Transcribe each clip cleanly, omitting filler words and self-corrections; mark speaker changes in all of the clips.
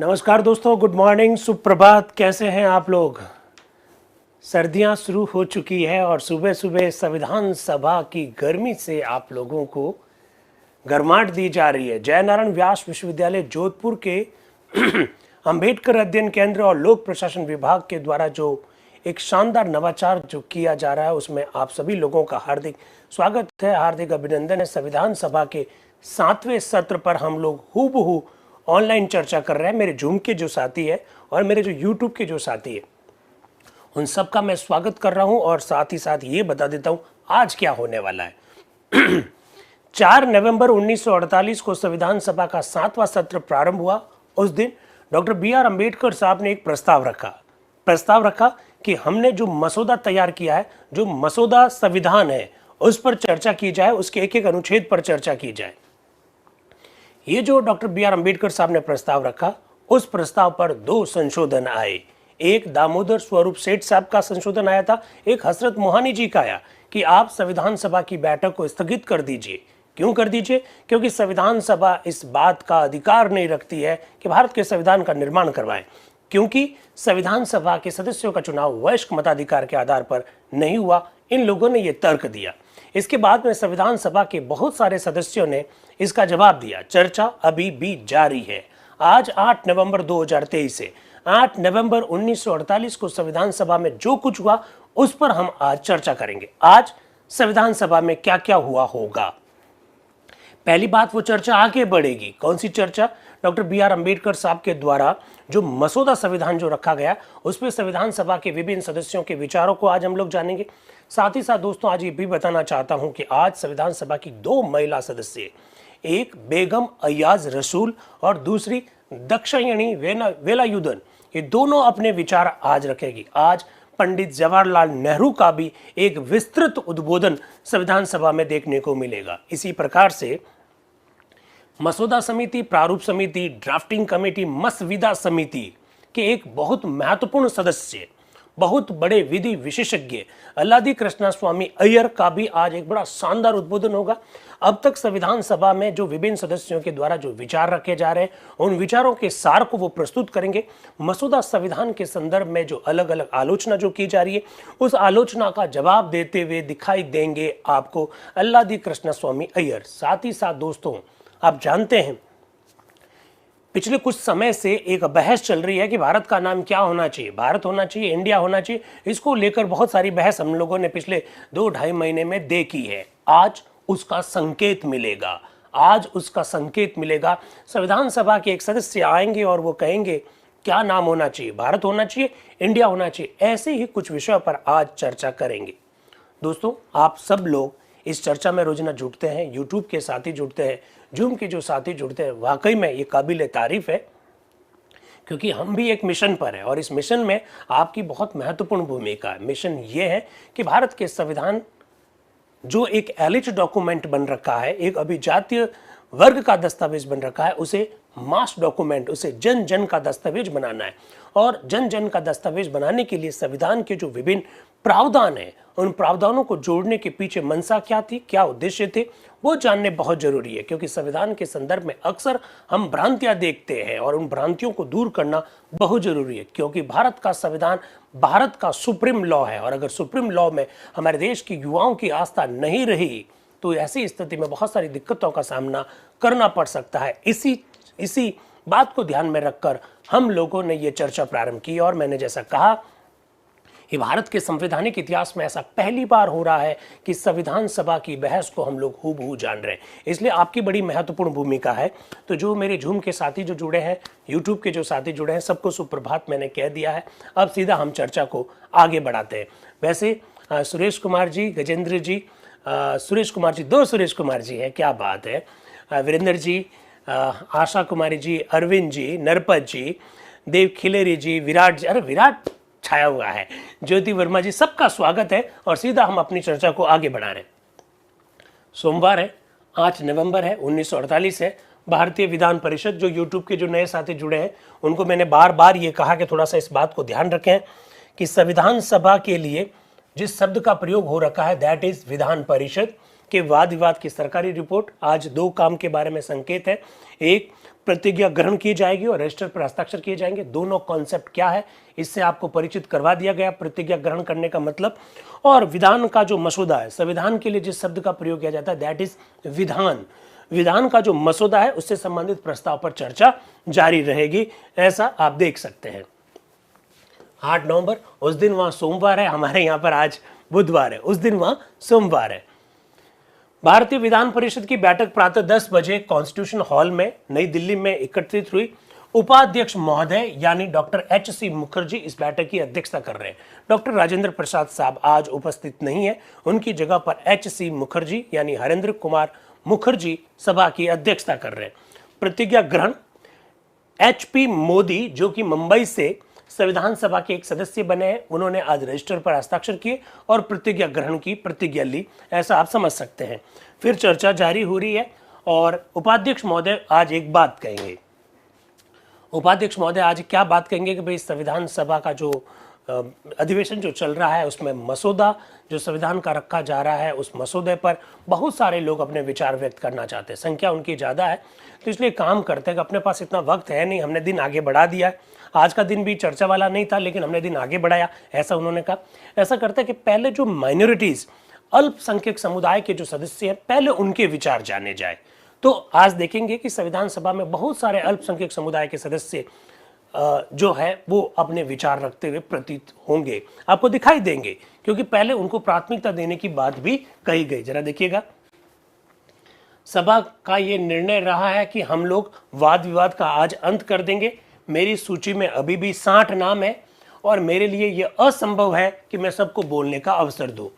Speaker 1: नमस्कार दोस्तों, good morning, सुप्रभात। कैसे हैं आप लोग? सर्दियां शुरू हो चुकी है और सुबह सुबह संविधान सभा की गर्मी से आप लोगों को गर्माहट दी जा रही है। जयनारायण व्यास विश्वविद्यालय जोधपुर के अंबेडकर अध्ययन केंद्र और लोक प्रशासन विभाग के द्वारा जो एक शानदार नवाचार जो किया जा रहा है, उसमें आप सभी लोगों का हार्दिक स्वागत है, हार्दिक अभिनंदन है। संविधान सभा के 7वें सत्र पर हम लोग हूबहू ऑनलाइन चर्चा कर रहे हैं। मेरे जूम के जो साथी है और मेरे जो यूट्यूब के जो साथी है, उन सब का मैं स्वागत कर रहा हूं और साथ ही साथ ये बता देता हूं आज क्या होने वाला है। 4 नवंबर 1948 को संविधान सभा का 7वां सत्र प्रारंभ हुआ। उस दिन डॉक्टर BR अम्बेडकर साहब ने एक प्रस्ताव रखा कि हमने जो मसौदा तैयार किया है, जो मसौदा संविधान है, उस पर चर्चा की जाए, उसके एक एक अनुच्छेद पर चर्चा की जाए। ये जो डॉक्टर BR अम्बेडकर साहब ने प्रस्ताव रखा, उस प्रस्ताव पर 2 संशोधन आए। एक दामोदर स्वरूप सेठ साहब का संशोधन आया था, एक हसरत मोहानी जी का आया कि आप संविधान सभा की बैठक को स्थगित कर दीजिए। क्यों कर दीजिए? क्योंकि संविधान सभा इस बात का अधिकार नहीं रखती है कि भारत के संविधान का निर्माण करवाए, क्योंकि संविधान सभा के सदस्यों का चुनाव वयस्क मताधिकार के आधार पर नहीं हुआ। इन लोगों ने यह तर्क दिया। इसके बाद में संविधान सभा के बहुत सारे सदस्यों ने इसका जवाब दिया। चर्चा अभी भी जारी है। आज 8 नवंबर 2023 से 8 नवंबर 1948 को संविधान सभा में जो कुछ हुआ, उस पर हम आज चर्चा करेंगे। आज संविधान सभा में क्या क्या हुआ होगा। पहली बात, वो चर्चा आगे बढ़ेगी। कौन सी चर्चा? डॉक्टर BR अम्बेडकर साहब के द्वारा जो मसौदा संविधान जो रखा गया, उस पर संविधान सभा के विभिन्न सदस्यों के विचारों को आज हम लोग जानेंगे। साथ ही साथ दोस्तों, आज ये भी बताना चाहता हूं कि आज संविधान सभा की 2 महिला सदस्य, एक बेगम अय्याज रसूल और दूसरी दक्षायणी वेलायुधन, ये दोनों अपने विचार आज रखेगी। आज पंडित जवाहरलाल नेहरू का भी एक विस्तृत उद्बोधन संविधान सभा में देखने को मिलेगा। इसी प्रकार से मसौदा समिति, प्रारूप समिति, ड्राफ्टिंग कमेटी, मसविदा समिति के एक बहुत महत्वपूर्ण सदस्य, बहुत बड़े विधि विशेषज्ञ अल्लादी कृष्णा स्वामी अय्यर का भी आज एक बड़ा शानदार उद्बोधन होगा। अब तक संविधान सभा में जो विभिन्न सदस्यों के द्वारा जो विचार रखे जा रहे हैं, उन विचारों के सार को वो प्रस्तुत करेंगे। मसौदा संविधान के संदर्भ में जो अलग अलग आलोचना जो की जा रही है, उस आलोचना का जवाब देते हुए दिखाई देंगे आपको अल्लादी कृष्णा स्वामी अय्यर। साथ ही साथ दोस्तों, आप जानते हैं पिछले कुछ समय से एक बहस चल रही है कि भारत का नाम क्या होना चाहिए, भारत होना चाहिए, इंडिया होना चाहिए। इसको लेकर बहुत सारी बहस हम लोगों ने पिछले 2-2.5 महीने में देखी है। आज उसका संकेत मिलेगा। आज उसका संकेत मिलेगा। संविधान सभा के एक सदस्य आएंगे और वो कहेंगे क्या नाम होना चाहिए, भारत होना चाहिए, इंडिया होना चाहिए। ऐसे ही कुछ विषयों पर आज चर्चा करेंगे। दोस्तों, आप सब लोग इस चर्चा में रोजाना जुड़ते हैं, यूट्यूब के साथी जुड़ते हैं, जूम के जो साथी जुड़ते हैं। वाकई में ये काबिल तारीफ है, क्योंकि हम भी एक मिशन पर हैं और इस मिशन में आपकी बहुत महत्वपूर्ण भूमिका है। मिशन ये है कि भारत के संविधान जो एक एलिट डॉक्यूमेंट बन रखा है, एक अभिजातीय वर्ग का दस्तावेज बन रखा है, उसे मास डॉक्यूमेंट, उसे जन जन का दस्तावेज बनाना है। और जन जन का दस्तावेज बनाने के लिए संविधान के जो विभिन्न प्रावधान है, उन प्रावधानों को जोड़ने के पीछे मंशा क्या थी, क्या उद्देश्य थे, वो जानने बहुत जरूरी है। क्योंकि संविधान के संदर्भ में अक्सर हम भ्रांतियां देखते हैं और उन भ्रांतियों को दूर करना बहुत जरूरी है। क्योंकि भारत का संविधान भारत का सुप्रीम लॉ है और अगर सुप्रीम लॉ में हमारे देश के युवाओं की आस्था नहीं रही, तो ऐसी स्थिति में बहुत सारी दिक्कतों का सामना करना पड़ सकता है। इसी बात को ध्यान में रखकर हम लोगों ने ये चर्चा प्रारंभ की और मैंने जैसा कहा, ये भारत के संवैधानिक इतिहास में ऐसा पहली बार हो रहा है कि संविधान सभा की बहस को हम लोग हूबहू जान रहे हैं। इसलिए आपकी बड़ी महत्वपूर्ण भूमिका है। तो जो मेरे जूम के साथी जो जुड़े हैं, यूट्यूब के जो साथी जुड़े हैं, सबको सुप्रभात मैंने कह दिया है। अब सीधा हम चर्चा को आगे बढ़ाते हैं। वैसे सुरेश कुमार जी, गजेंद्र जी, सुरेश कुमार जी, 2 सुरेश कुमार जी हैं, क्या बात है। वीरेंद्र जी, आशा कुमारी जी, अरविंद जी, नरपत जी, देव खिलेरी जी, विराट जी, अरे विराट छाया हुआ है, ज्योति वर्मा जी, सबका स्वागत है। और सीधा हम अपनी चर्चा को आगे बढ़ा रहे हैं। सोमवार है, 8 नवंबर है, 1948 है। भारतीय विधान परिषद, जो यूट्यूब के जो नए साथी जुड़े हैं, उनको मैंने बार बार ये कहा कि थोड़ा सा इस बात को ध्यान रखें कि संविधान सभा के लिए जिस शब्द का प्रयोग हो रखा है, दैट इज विधान परिषद के वाद विवाद की सरकारी रिपोर्ट। आज 2 काम के बारे में संकेत है। एक, प्रतिज्ञा ग्रहण की जाएगी और रजिस्टर पर हस्ताक्षर किए जाएंगे। दोनों कॉन्सेप्ट क्या है इससे आपको परिचित करवा दिया गया, प्रतिज्ञा ग्रहण करने का मतलब। और विधान का जो मसौदा है, संविधान के लिए जिस शब्द का प्रयोग किया जाता है दैट इज विधान। विधान का जो मसौदा है उससे संबंधित प्रस्ताव पर चर्चा जारी रहेगी, ऐसा आप देख सकते हैं। 8 नवंबर उस दिन वहां सोमवार है, हमारे यहाँ पर आज बुधवार है, उस दिन वहां सोमवार है। भारतीय विधान परिषद की बैठक प्रातः 10 बजे कॉन्स्टिट्यूशन हॉल में नई दिल्ली में एकत्रित हुई। उपाध्यक्ष महोदय यानी डॉक्टर एच.सी. मुखर्जी इस बैठक की अध्यक्षता कर रहे हैं। डॉक्टर राजेंद्र प्रसाद साहब आज उपस्थित नहीं है, उनकी जगह पर एच.सी. मुखर्जी यानी हरेंद्र कुमार मुखर्जी सभा की अध्यक्षता कर रहे हैं। प्रतिज्ञा ग्रहण एच.पी. मोदी जो कि मुंबई से संविधान सभा के एक सदस्य बने हैं, उन्होंने आज रजिस्टर पर हस्ताक्षर किए और प्रतिज्ञा ग्रहण की प्रतिज्ञा ली, ऐसा आप समझ सकते हैं। फिर चर्चा जारी हो रही है और उपाध्यक्ष महोदय आज एक बात कहेंगे। उपाध्यक्ष महोदय आज क्या बात कहेंगे कि भाई संविधान सभा का जो अधिवेशन जो चल रहा है उसमें मसौदा जो संविधान का रखा जा रहा है, उस मसौदे पर बहुत सारे लोग अपने विचार व्यक्त करना चाहते हैं, संख्या उनकी ज़्यादा है, तो इसलिए काम करते हैं कि अपने पास इतना वक्त है नहीं, हमने दिन आगे बढ़ा दिया है। आज का दिन भी चर्चा वाला नहीं था लेकिन हमने दिन आगे बढ़ाया, ऐसा उन्होंने कहा। ऐसा करते हैं कि पहले जो माइनॉरिटीज़ अल्पसंख्यक समुदाय के जो सदस्य हैं पहले उनके विचार जाने जाए। तो आज देखेंगे कि संविधान सभा में बहुत सारे अल्पसंख्यक समुदाय के सदस्य जो है वो अपने विचार रखते हुए प्रतीत होंगे, आपको दिखाई देंगे, क्योंकि पहले उनको प्राथमिकता देने की बात भी कही गई। जरा देखिएगा, सभा का ये निर्णय रहा है कि हम लोग वाद विवाद का आज अंत कर देंगे। मेरी सूची में अभी भी 60 नाम है और मेरे लिए यह असंभव है कि मैं सबको बोलने का अवसर दूं।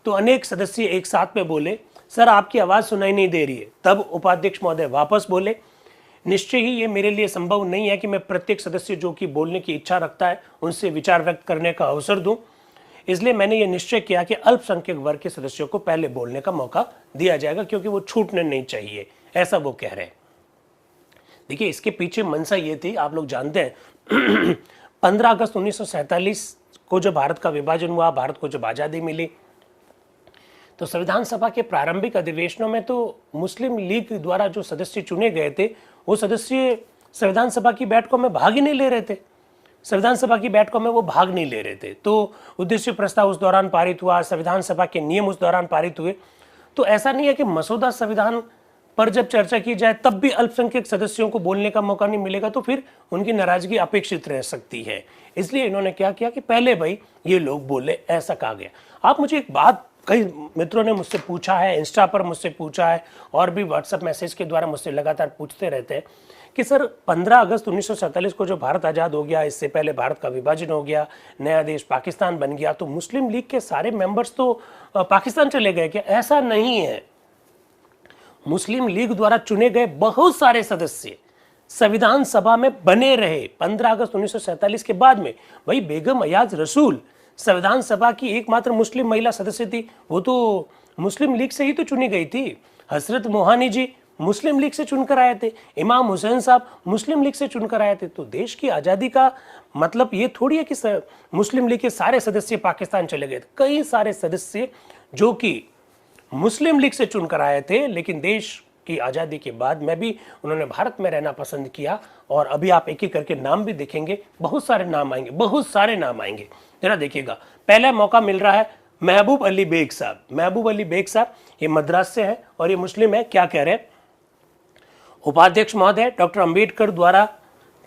Speaker 1: तो अनेक सदस्य एक साथ में बोले, सर आपकी आवाज़ सुनाई नहीं दे रही है। तब उपाध्यक्ष महोदय वापस बोले, निश्चय ही ये मेरे लिए संभव नहीं है कि मैं प्रत्येक सदस्य जो कि बोलने की इच्छा रखता है उनसे विचार व्यक्त करने का अवसर दूं। इसलिए मैंने ये निश्चय किया कि अल्पसंख्यक वर्ग के सदस्यों को पहले बोलने का मौका दिया जाएगा क्योंकि वो छूटने नहीं चाहिए, ऐसा वो कह रहे हैं। देखिए, इसके पीछे मंशा ये थी, आप लोग जानते हैं 15 अगस्त 1947 को जब भारत का विभाजन हुआ, भारत को जब आज़ादी मिली, तो संविधान सभा के प्रारंभिक अधिवेशनों में तो मुस्लिम लीग द्वारा जो सदस्य चुने गए थे वो सदस्य संविधान सभा की बैठकों में भाग ही नहीं ले रहे थे। संविधान सभा की बैठकों में वो भाग नहीं ले रहे थे। तो उद्देश्य प्रस्ताव उस दौरान पारित हुआ, संविधान सभा के नियम उस दौरान पारित हुए। तो ऐसा नहीं है कि मसौदा संविधान पर जब चर्चा की जाए तब भी अल्पसंख्यक सदस्यों को बोलने का मौका नहीं मिलेगा, तो फिर उनकी नाराजगी अपेक्षित रह सकती है। इसलिए इन्होंने क्या किया कि पहले भाई ये लोग बोले, ऐसा कहा गया। आप मुझे एक बात, कई मित्रों ने मुझसे पूछा है, इंस्टा पर मुझसे पूछा है और भी व्हाट्सएप मैसेज के द्वारा मुझसे लगातार पूछते रहते हैं कि सर 15 अगस्त 1947 को जो भारत आज़ाद हो गया, इससे पहले भारत का विभाजन हो गया, नया देश पाकिस्तान बन गया, तो मुस्लिम लीग के सारे मेंबर्स तो पाकिस्तान चले गए क्या? ऐसा नहीं है। मुस्लिम लीग द्वारा चुने गए बहुत सारे सदस्य संविधान सभा में बने रहे 15 अगस्त 1947 के बाद में। वही बेगम अयाज रसूल संविधान सभा की एकमात्र मुस्लिम महिला सदस्य थी, वो तो मुस्लिम लीग से ही तो चुनी गई थी। हजरत मोहानी जी मुस्लिम लीग से चुनकर आए थे, इमाम हुसैन साहब मुस्लिम लीग से चुनकर आए थे। तो देश की आज़ादी का मतलब ये थोड़ी है कि मुस्लिम लीग के सारे सदस्य पाकिस्तान चले गए थे। कई सारे सदस्य जो कि मुस्लिम लीग से चुनकर आए थे, लेकिन देश की आज़ादी के बाद में भी उन्होंने भारत में रहना पसंद किया। और अभी आप एक एक करके नाम भी देखेंगे, बहुत सारे नाम आएंगे, बहुत सारे नाम आएंगे। जरा देखिएगा, पहला मौका मिल रहा है महबूब अली बेग साहब। महबूब अली बेग साहब ये मद्रास से है और ये मुस्लिम है। क्या कह रहे हैं? उपाध्यक्ष महोदय, डॉक्टर अंबेडकर द्वारा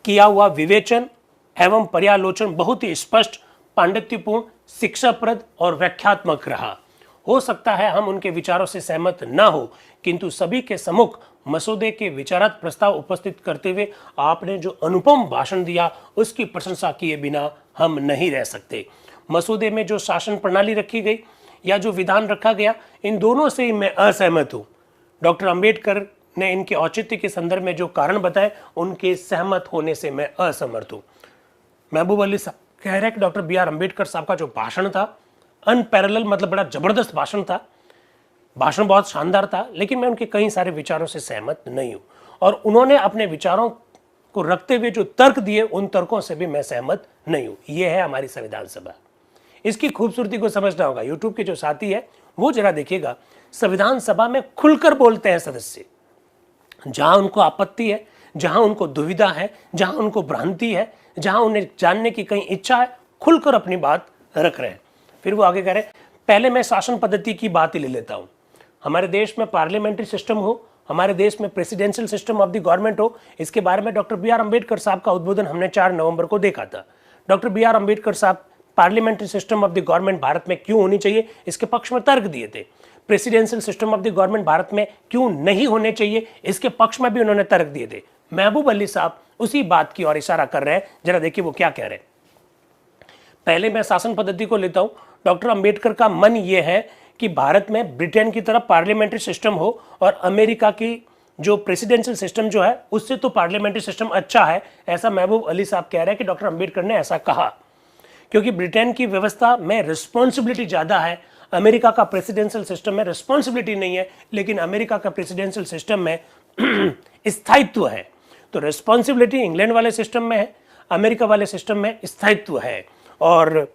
Speaker 1: किया हुआ विवेचन एवं पर्यालोचन बहुत ही स्पष्ट, पांडित्यपूर्ण, शिक्षाप्रद और व्याख्यात्मक रहा। हो सकता है हम उनके विचारों से सहमत न हो, किंतु सभी के सम्मुख मसौदे के विचारात्मक प्रस्ताव उपस्थित करते हुए आपने जो अनुपम भाषण दिया उसकी प्रशंसा किए बिना हम नहीं रह सकते। मसौदे में जो शासन प्रणाली रखी गई या जो विधान रखा गया, इन दोनों से ही मैं असहमत हूँ। डॉक्टर अंबेडकर ने इनके औचित्य के संदर्भ में जो कारण बताए, उनके सहमत होने से मैं असमर्थ हूँ। महबूब अली साहब कह रहे हैं कि डॉक्टर बी आर अम्बेडकर साहब का जो भाषण था अनपैरेलल, मतलब बड़ा जबरदस्त भाषण था, भाषण बहुत शानदार था, लेकिन मैं उनके कई सारे विचारों से सहमत नहीं हूँ। और उन्होंने अपने विचारों को रखते हुए जो तर्क दिए, उन तर्कों से भी मैं सहमत नहीं हूँ। ये है हमारी संविधान सभा। इसकी खूबसूरती को समझना होगा। यूट्यूब के जो साथी है वो जरा देखिएगा, संविधान सभा में खुलकर बोलते हैं सदस्य। जहां उनको आपत्ति है, जहां उनको दुविधा है, जहां उनको भ्रांति है, जहां उन्हें जानने की कहीं इच्छा है, खुलकर अपनी बात रख रहे हैं। फिर वो आगे कह रहे हैं, पहले मैं शासन पद्धति की बात ही ले लेता हूं। हमारे देश में पार्लियामेंट्री सिस्टम हो, हमारे देश में presidential system of the government हो, इसके बारे में डॉक्टर बी आर अम्बेडकर साहब का उद्बोधन हमने 4 नवंबर को देखा था। डॉक्टर बी आर अम्बेडकर साहब parliamentary system of the government Bharat में क्यों होनी चाहिए इसके पक्ष में तर्क दिए थे। Presidential system of the government Bharat में क्यों नहीं होने चाहिए इसके पक्ष में भी उन्होंने तर्क दिए थे। महबूब अली साहब उसी बात की ओर इशारा कर रहे हैं, जरा देखिए वो क्या कह रहे हैं। पहले मैं शासन पद्धति को लेता हूं। डॉक्टर अंबेडकर का मन यह है कि भारत में ब्रिटेन की तरफ पार्लियामेंट्री सिस्टम हो और अमेरिका की जो प्रेसिडेंशियल सिस्टम जो है उससे तो पार्लियामेंट्री सिस्टम अच्छा है, ऐसा महबूब अली साहब कह रहे हैं कि डॉक्टर अंबेडकर ने ऐसा कहा, क्योंकि ब्रिटेन की व्यवस्था में रिस्पॉन्सिबिलिटी ज्यादा है, अमेरिका का प्रेसिडेंशियल सिस्टम में रिस्पॉन्सिबिलिटी नहीं है, लेकिन अमेरिका का प्रेसिडेंशियल सिस्टम में स्थायित्व है। तो रिस्पॉन्सिबिलिटी इंग्लैंड वाले सिस्टम में है, अमेरिका वाले सिस्टम में स्थायित्व है। और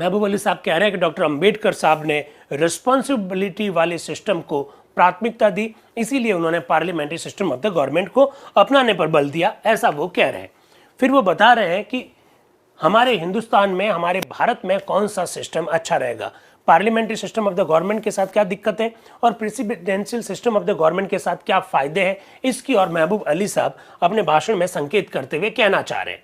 Speaker 1: महबूब अली साहब कह रहे हैं कि डॉक्टर अंबेडकर साहब ने रिस्पॉन्सिबिलिटी वाले सिस्टम को प्राथमिकता दी, इसीलिए उन्होंने parliamentary system of the government को अपनाने पर बल दिया, ऐसा वो कह रहे हैं। फिर वो बता रहे हैं कि हमारे हिंदुस्तान में, हमारे भारत में कौन सा सिस्टम अच्छा रहेगा, parliamentary system of the government के साथ क्या दिक्कत है और presidential system of the government के साथ क्या फायदे हैं, इसकी और महबूब अली साहब अपने भाषण में संकेत करते हुए कहना चाह रहे हैं।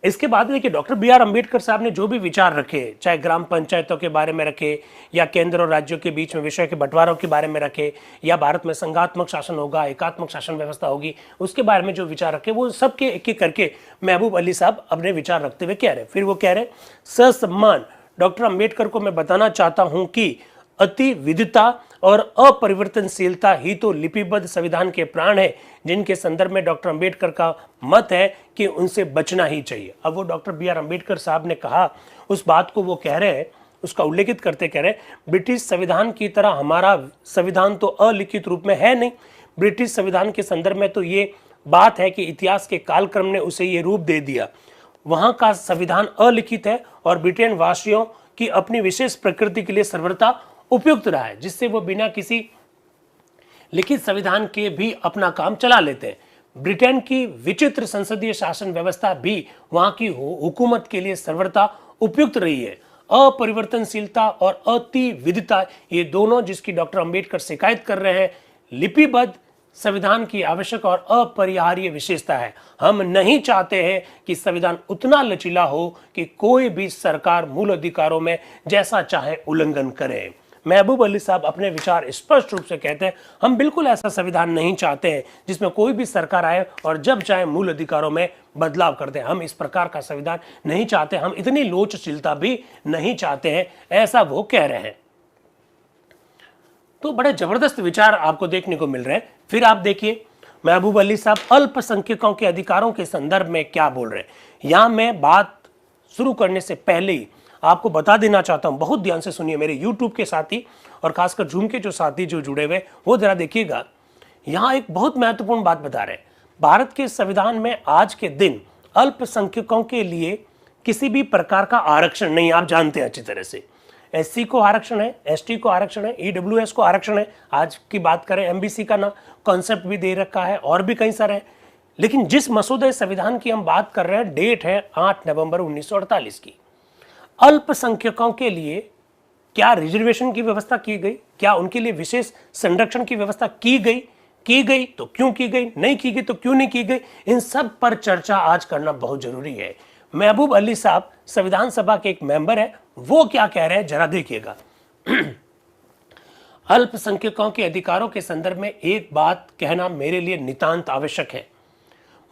Speaker 1: इसके बाद देखिए डॉक्टर बी आर अम्बेडकर साहब ने जो भी विचार रखे, चाहे ग्राम पंचायतों के बारे में रखे या केंद्र और राज्यों के बीच में विषय के बंटवारों के बारे में रखे या भारत में संघात्मक शासन होगा, एकात्मक शासन व्यवस्था होगी, उसके बारे में जो विचार रखे वो सबके एक एक करके महबूब अली साहब अपने विचार रखते हुए कह रहे। फिर वो कह रहे, ससम्मान डॉक्टर अम्बेडकर को मैं बताना चाहता हूं कि अति विविधता और अपरिवर्तनशीलता ही तो लिपिबद्ध संविधान के प्राण है, जिनके संदर्भ में डॉक्टर अंबेडकर का मत है कि उनसे बचना ही चाहिए। अब वो डॉक्टर बी आर अम्बेडकर साहब ने कहा उस बात को वो कह रहे हैं, उसका उल्लेखित करते कह रहे हैं, ब्रिटिश संविधान की तरह हमारा संविधान तो अलिखित रूप में है नहीं। ब्रिटिश संविधान के संदर्भ में तो ये बात है कि इतिहास के कालक्रम ने उसे ये रूप दे दिया। वहां का संविधान अलिखित है और ब्रिटेन वासियों की अपनी विशेष प्रकृति के लिए सर्वथा उपयुक्त रहा है, जिससे वो बिना किसी लिखित संविधान के भी अपना काम चला लेते हैं। ब्रिटेन की विचित्र संसदीय शासन व्यवस्था भी वहां की हुकूमत के लिए सर्वथा उपयुक्त रही है। अपरिवर्तनशीलता और अति विविधता, ये दोनों जिसकी डॉक्टर अंबेडकर शिकायत कर रहे हैं, लिपिबद्ध संविधान की आवश्यक और अपरिहार्य विशेषता है। हम नहीं चाहते हैं कि संविधान उतना लचीला हो कि कोई भी सरकार मूल अधिकारों में जैसा चाहे उल्लंघन करे। महबूब अली साहब अपने विचार स्पष्ट रूप से कहते हैं, हम बिल्कुल ऐसा संविधान नहीं चाहते हैं जिसमें कोई भी सरकार आए और जब चाहे मूल अधिकारों में बदलाव कर दे। हम इस प्रकार का संविधान नहीं चाहते, हम इतनी लोचशीलता भी नहीं चाहते हैं, ऐसा वो कह रहे हैं। तो बड़े जबरदस्त विचार आपको देखने को मिल रहे हैं। फिर आप देखिए महबूब अली साहब अल्पसंख्यकों के अधिकारों के संदर्भ में क्या बोल रहे हैं। यहां मैं बात शुरू करने से पहले ही आपको बता देना चाहता हूं, बहुत ध्यान से सुनिए मेरे YouTube के साथी और खासकर जूम के जो साथी जो जुड़े हुए वो जरा देखिएगा। यहां एक बहुत महत्वपूर्ण बात बता रहे हैं। भारत के संविधान में आज के दिन अल्पसंख्यकों के लिए किसी भी प्रकार का आरक्षण नहीं, आप जानते हैं अच्छी तरह से। SC को आरक्षण है, ST को आरक्षण है, EWS को आरक्षण है, आज की बात करें MBC का ना कॉन्सेप्ट भी दे रखा है और भी कई सारे हैं। लेकिन जिस मसौदे संविधान की हम बात कर रहे हैं, डेट है 8 नवंबर 1948 की। अल्पसंख्यकों के लिए क्या रिजर्वेशन की व्यवस्था की गई, क्या उनके लिए विशेष संरक्षण की व्यवस्था की गई तो क्यों की गई, नहीं की गई तो क्यों नहीं की गई, इन सब पर चर्चा आज करना बहुत जरूरी है। महबूब अली साहब संविधान सभा के एक मेंबर है, वो क्या कह रहे हैं जरा देखिएगा। अल्पसंख्यकों के अधिकारों के संदर्भ में एक बात कहना मेरे लिए नितांत आवश्यक है।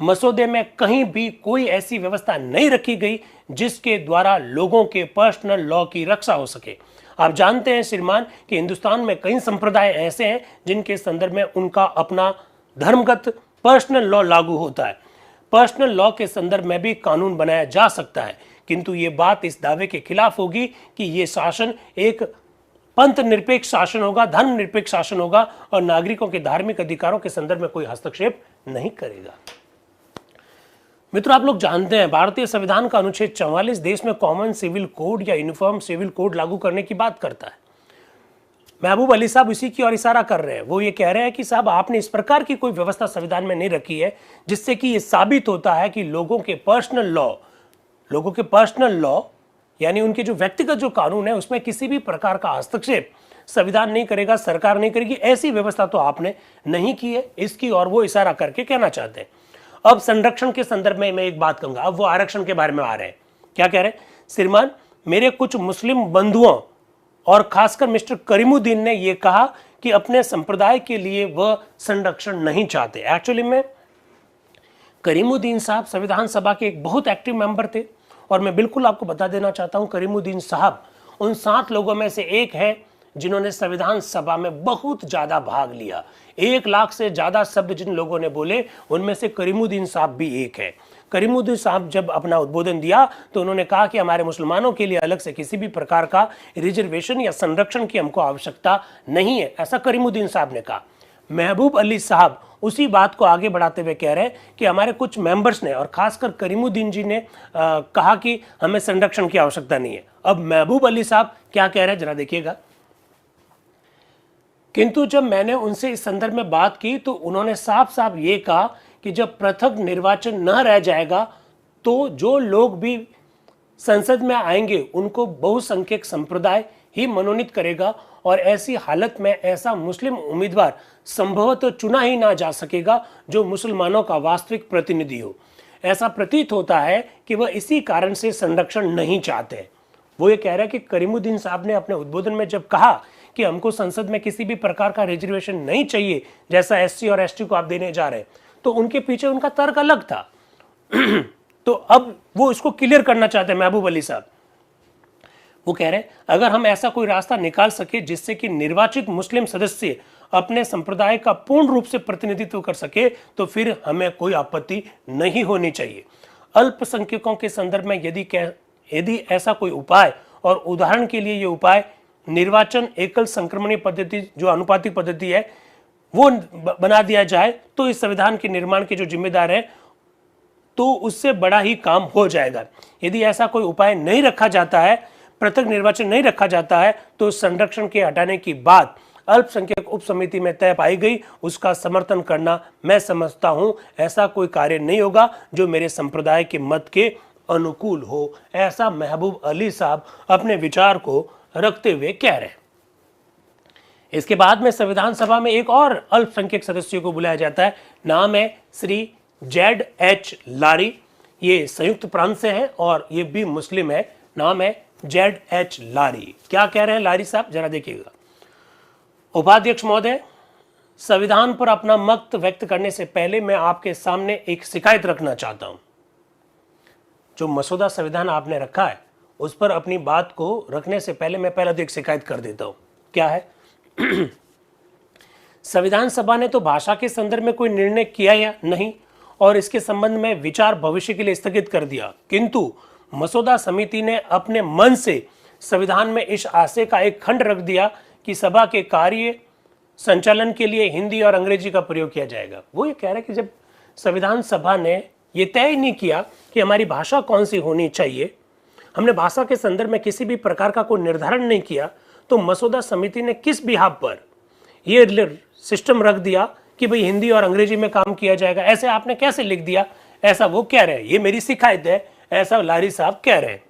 Speaker 1: मसौदे में कहीं भी कोई ऐसी व्यवस्था नहीं रखी गई जिसके द्वारा लोगों के पर्सनल लॉ की रक्षा हो सके। आप जानते हैं श्रीमान कि हिंदुस्तान में कई संप्रदाय ऐसे हैं जिनके संदर्भ में उनका अपना धर्मगत पर्सनल लॉ लागू होता है। पर्सनल लॉ के संदर्भ में भी कानून बनाया जा सकता है, किंतु ये बात इस दावे के खिलाफ होगी कि ये शासन एक पंथ निरपेक्ष शासन होगा, धर्म निरपेक्ष शासन होगा और नागरिकों के धार्मिक अधिकारों के संदर्भ में कोई हस्तक्षेप नहीं करेगा। मित्रों, आप लोग जानते हैं भारतीय संविधान का अनुच्छेद 44 देश में कॉमन सिविल कोड या यूनिफॉर्म सिविल कोड लागू करने की बात करता है। महबूब अली साहब इसी की ओर इशारा कर रहे हैं। वो ये कह रहे हैं कि साहब आपने इस प्रकार की कोई व्यवस्था संविधान में नहीं रखी है जिससे कि ये साबित होता है कि लोगों के पर्सनल लॉ यानी उनके जो व्यक्तिगत जो कानून है उसमें किसी भी प्रकार का हस्तक्षेप संविधान नहीं करेगा, सरकार नहीं करेगी, ऐसी व्यवस्था तो आपने नहीं की है। इसकी और वो इशारा करके कहना चाहते हैं। अब संरक्षण के संदर्भ में मैं एक बात कहूंगा। अब वो आरक्षण के बारे में आ रहे हैं। क्या कह रहे हैं? श्रीमान, मेरे कुछ मुस्लिम बंधुओं और खासकर मिस्टर करीमुद्दीन ने यह कहा कि अपने संप्रदाय के लिए वह संरक्षण नहीं चाहते। एक्चुअली में करीमुद्दीन साहब संविधान सभा के एक बहुत एक्टिव मेंबर थे और मैं बिल्कुल आपको बता देना चाहता हूं, करीमुद्दीन साहब उन 7 लोगों में से एक है जिन्होंने संविधान सभा में बहुत ज्यादा भाग लिया। 1 लाख से ज्यादा शब्द जिन लोगों ने बोले उनमें से करीमुद्दीन साहब भी एक है। करीमुद्दीन साहब जब अपना उद्बोधन दिया तो उन्होंने कहा कि हमारे मुसलमानों के लिए अलग से किसी भी प्रकार का रिजर्वेशन या संरक्षण की हमको आवश्यकता नहीं है, ऐसा करीमुद्दीन साहब ने कहा। महबूब अली साहब उसी बात को आगे बढ़ाते हुए कह रहे हैं कि हमारे कुछ मेंबर्स ने और खासकर करीमुद्दीन जी ने कहा कि हमें संरक्षण की आवश्यकता नहीं है। अब महबूब अली साहब क्या कह रहे हैं जरा देखिएगा। किंतु जब मैंने उनसे इस संदर्भ में बात की तो उन्होंने साफ साफ ये कहा कि जब पृथक निर्वाचन न रह जाएगा तो जो लोग भी संसद में आएंगे उनको बहुसंख्यक संप्रदाय ही मनोनीत करेगा और ऐसी हालत में ऐसा मुस्लिम उम्मीदवार संभवतः चुना ही ना जा सकेगा जो मुसलमानों का वास्तविक प्रतिनिधि हो। ऐसा प्रतीत होता है कि वह इसी कारण से संरक्षण नहीं चाहते। वो ये कह रहे हैं कि करीमुद्दीन साहब ने अपने उद्बोधन में जब कहा कि हमको संसद में किसी भी प्रकार का रिजर्वेशन नहीं चाहिए जैसा एससी और एसटी को आप देने जा रहे हैं, तो उनके पीछे उनका तर्क अलग था। तो अब वो इसको क्लियर करना चाहते हैं महबूब अली साहब। वो कह रहे हैं अगर हम ऐसा कोई रास्ता निकाल सके जिससे कि निर्वाचित मुस्लिम सदस्य अपने संप्रदाय का पूर्ण रूप से प्रतिनिधित्व कर सके तो फिर हमें कोई आपत्ति नहीं होनी चाहिए। अल्पसंख्यकों के संदर्भ में यदि ऐसा कोई उपाय, और उदाहरण के लिए ये उपाय निर्वाचन एकल संक्रमणीय पद्धति जो अनुपातिक पद्धति है वो बना दिया जाए तो इस संविधान के निर्माण के जो जिम्मेदार है तो उससे बड़ा ही काम हो जाएगा। यदि ऐसा कोई उपाय नहीं रखा जाता है, पृथक निर्वाचन नहीं रखा जाता है, तो संरक्षण के हटाने की बात अल्पसंख्यक उप समिति में तय पाई गई, उसका समर्थन करना मैं समझता हूं ऐसा कोई कार्य नहीं होगा जो मेरे संप्रदाय के मत के अनुकूल हो। ऐसा महबूब अली साहब अपने विचार को रखते हुए कह रहे हैं। इसके बाद में संविधान सभा में एक और अल्पसंख्यक सदस्यों को बुलाया जाता है। नाम है श्री ZH लारी। ये संयुक्त प्रांत से है और ये भी मुस्लिम है। नाम है ZH लारी। क्या कह रहे हैं लारी साहब जरा देखिएगा। उपाध्यक्ष महोदय, संविधान पर अपना मत व्यक्त करने से पहले मैं आपके सामने एक शिकायत रखना चाहता हूं। जो मसौदा संविधान आपने रखा है उस पर अपनी बात को रखने से पहले मैं पहले तो एक शिकायत कर देता हूं। क्या है? संविधान सभा ने तो भाषा के संदर्भ में कोई निर्णय किया या नहीं और इसके संबंध में विचार भविष्य के लिए स्थगित कर दिया, किंतु मसौदा समिति ने अपने मन से संविधान में इस आशय का एक खंड रख दिया कि सभा के कार्य संचालन के लिए हिंदी और अंग्रेजी का प्रयोग किया जाएगा। वो ये कह रहे हैं कि जब संविधान सभा ने ये तय नहीं किया कि हमारी भाषा कौन सी होनी चाहिए, हमने भाषा के संदर्भ में किसी भी प्रकार का कोई निर्धारण नहीं किया, तो मसौदा समिति ने किस बिहाफ पर ये सिस्टम रख दिया कि भाई हिंदी और अंग्रेजी में काम किया जाएगा, ऐसे आपने कैसे लिख दिया, ऐसा वो कह रहे हैं। ये मेरी शिकायत है, ऐसा लारी साहब कह रहे हैं।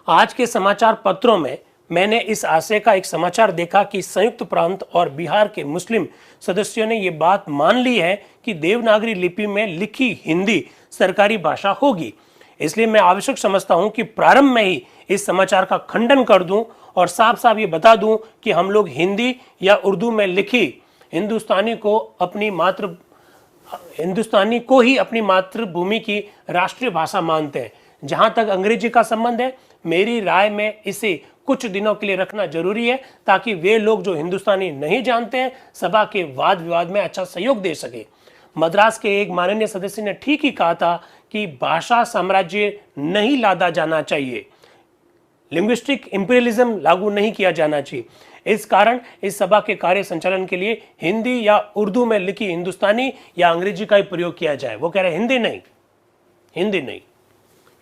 Speaker 1: आज के समाचार पत्रों में मैंने इस आशय का एक समाचार देखा कि संयुक्त प्रांत और बिहार के मुस्लिम सदस्यों ने ये बात मान ली है कि देवनागरी लिपि में लिखी हिंदी सरकारी भाषा होगी। इसलिए मैं आवश्यक समझता हूं कि प्रारंभ में ही इस समाचार का खंडन कर दूं और साफ साफ ये बता दूं कि हम लोग हिंदी या उर्दू में लिखी हिंदुस्तानी को ही अपनी मातृभूमि की राष्ट्रीय भाषा मानते हैं। जहां तक अंग्रेजी का संबंध है, मेरी राय में इसे कुछ दिनों के लिए रखना जरूरी है ताकि वे लोग जो हिंदुस्तानी नहीं जानते हैं सभा के वाद विवाद में अच्छा सहयोग दे सके। मद्रास के एक माननीय सदस्य ने ठीक ही कहा था कि भाषा साम्राज्य नहीं लादा जाना चाहिए, लिंग्विस्टिक इंपीरियलिज्म लागू नहीं किया जाना चाहिए। इस कारण इस सभा के कार्य संचालन के लिए हिंदी या उर्दू में लिखी हिंदुस्तानी या अंग्रेजी का ही प्रयोग किया जाए। वो कह रहे हैं हिंदी नहीं,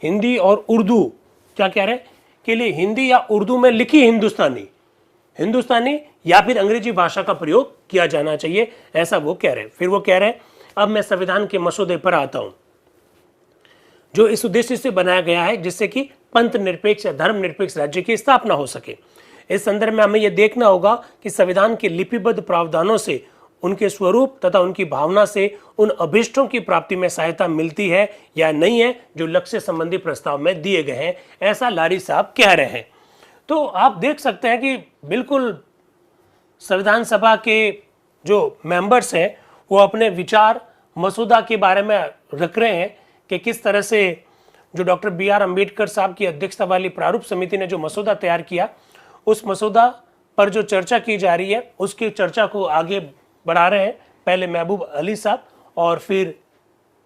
Speaker 1: हिंदी और उर्दू क्या कह रहे हैं के लिए हिंदी या उर्दू में लिखी हिंदुस्तानी हिंदुस्तानी या फिर अंग्रेजी भाषा का प्रयोग किया जाना चाहिए, ऐसा वो कह रहे हैं। फिर वो कह रहे हैं, अब मैं संविधान के मसौदे पर आता हूं जो इस उद्देश्य से बनाया गया है जिससे कि पंथ निरपेक्ष या धर्म निरपेक्ष राज्य की स्थापना हो सके। इस संदर्भ में हमें यह देखना होगा कि संविधान के लिपिबद्ध प्रावधानों से उनके स्वरूप तथा उनकी भावना से उन अभिष्टों की प्राप्ति में सहायता मिलती है या नहीं है जो लक्ष्य संबंधी प्रस्ताव में दिए गए हैं, ऐसा लारी साहब कह रहे हैं। तो आप देख सकते हैं कि बिल्कुल संविधान सभा के जो मेंबर्स हैं वो अपने विचार मसौदा के बारे में रख रहे हैं कि किस तरह से जो डॉक्टर बी.आर. अम्बेडकर साहब की अध्यक्षता वाली प्रारूप समिति ने जो मसौदा तैयार किया, उस मसौदा पर जो चर्चा की जा रही है उसकी चर्चा को आगे बढ़ा रहे हैं। पहले महबूब अली साहब और फिर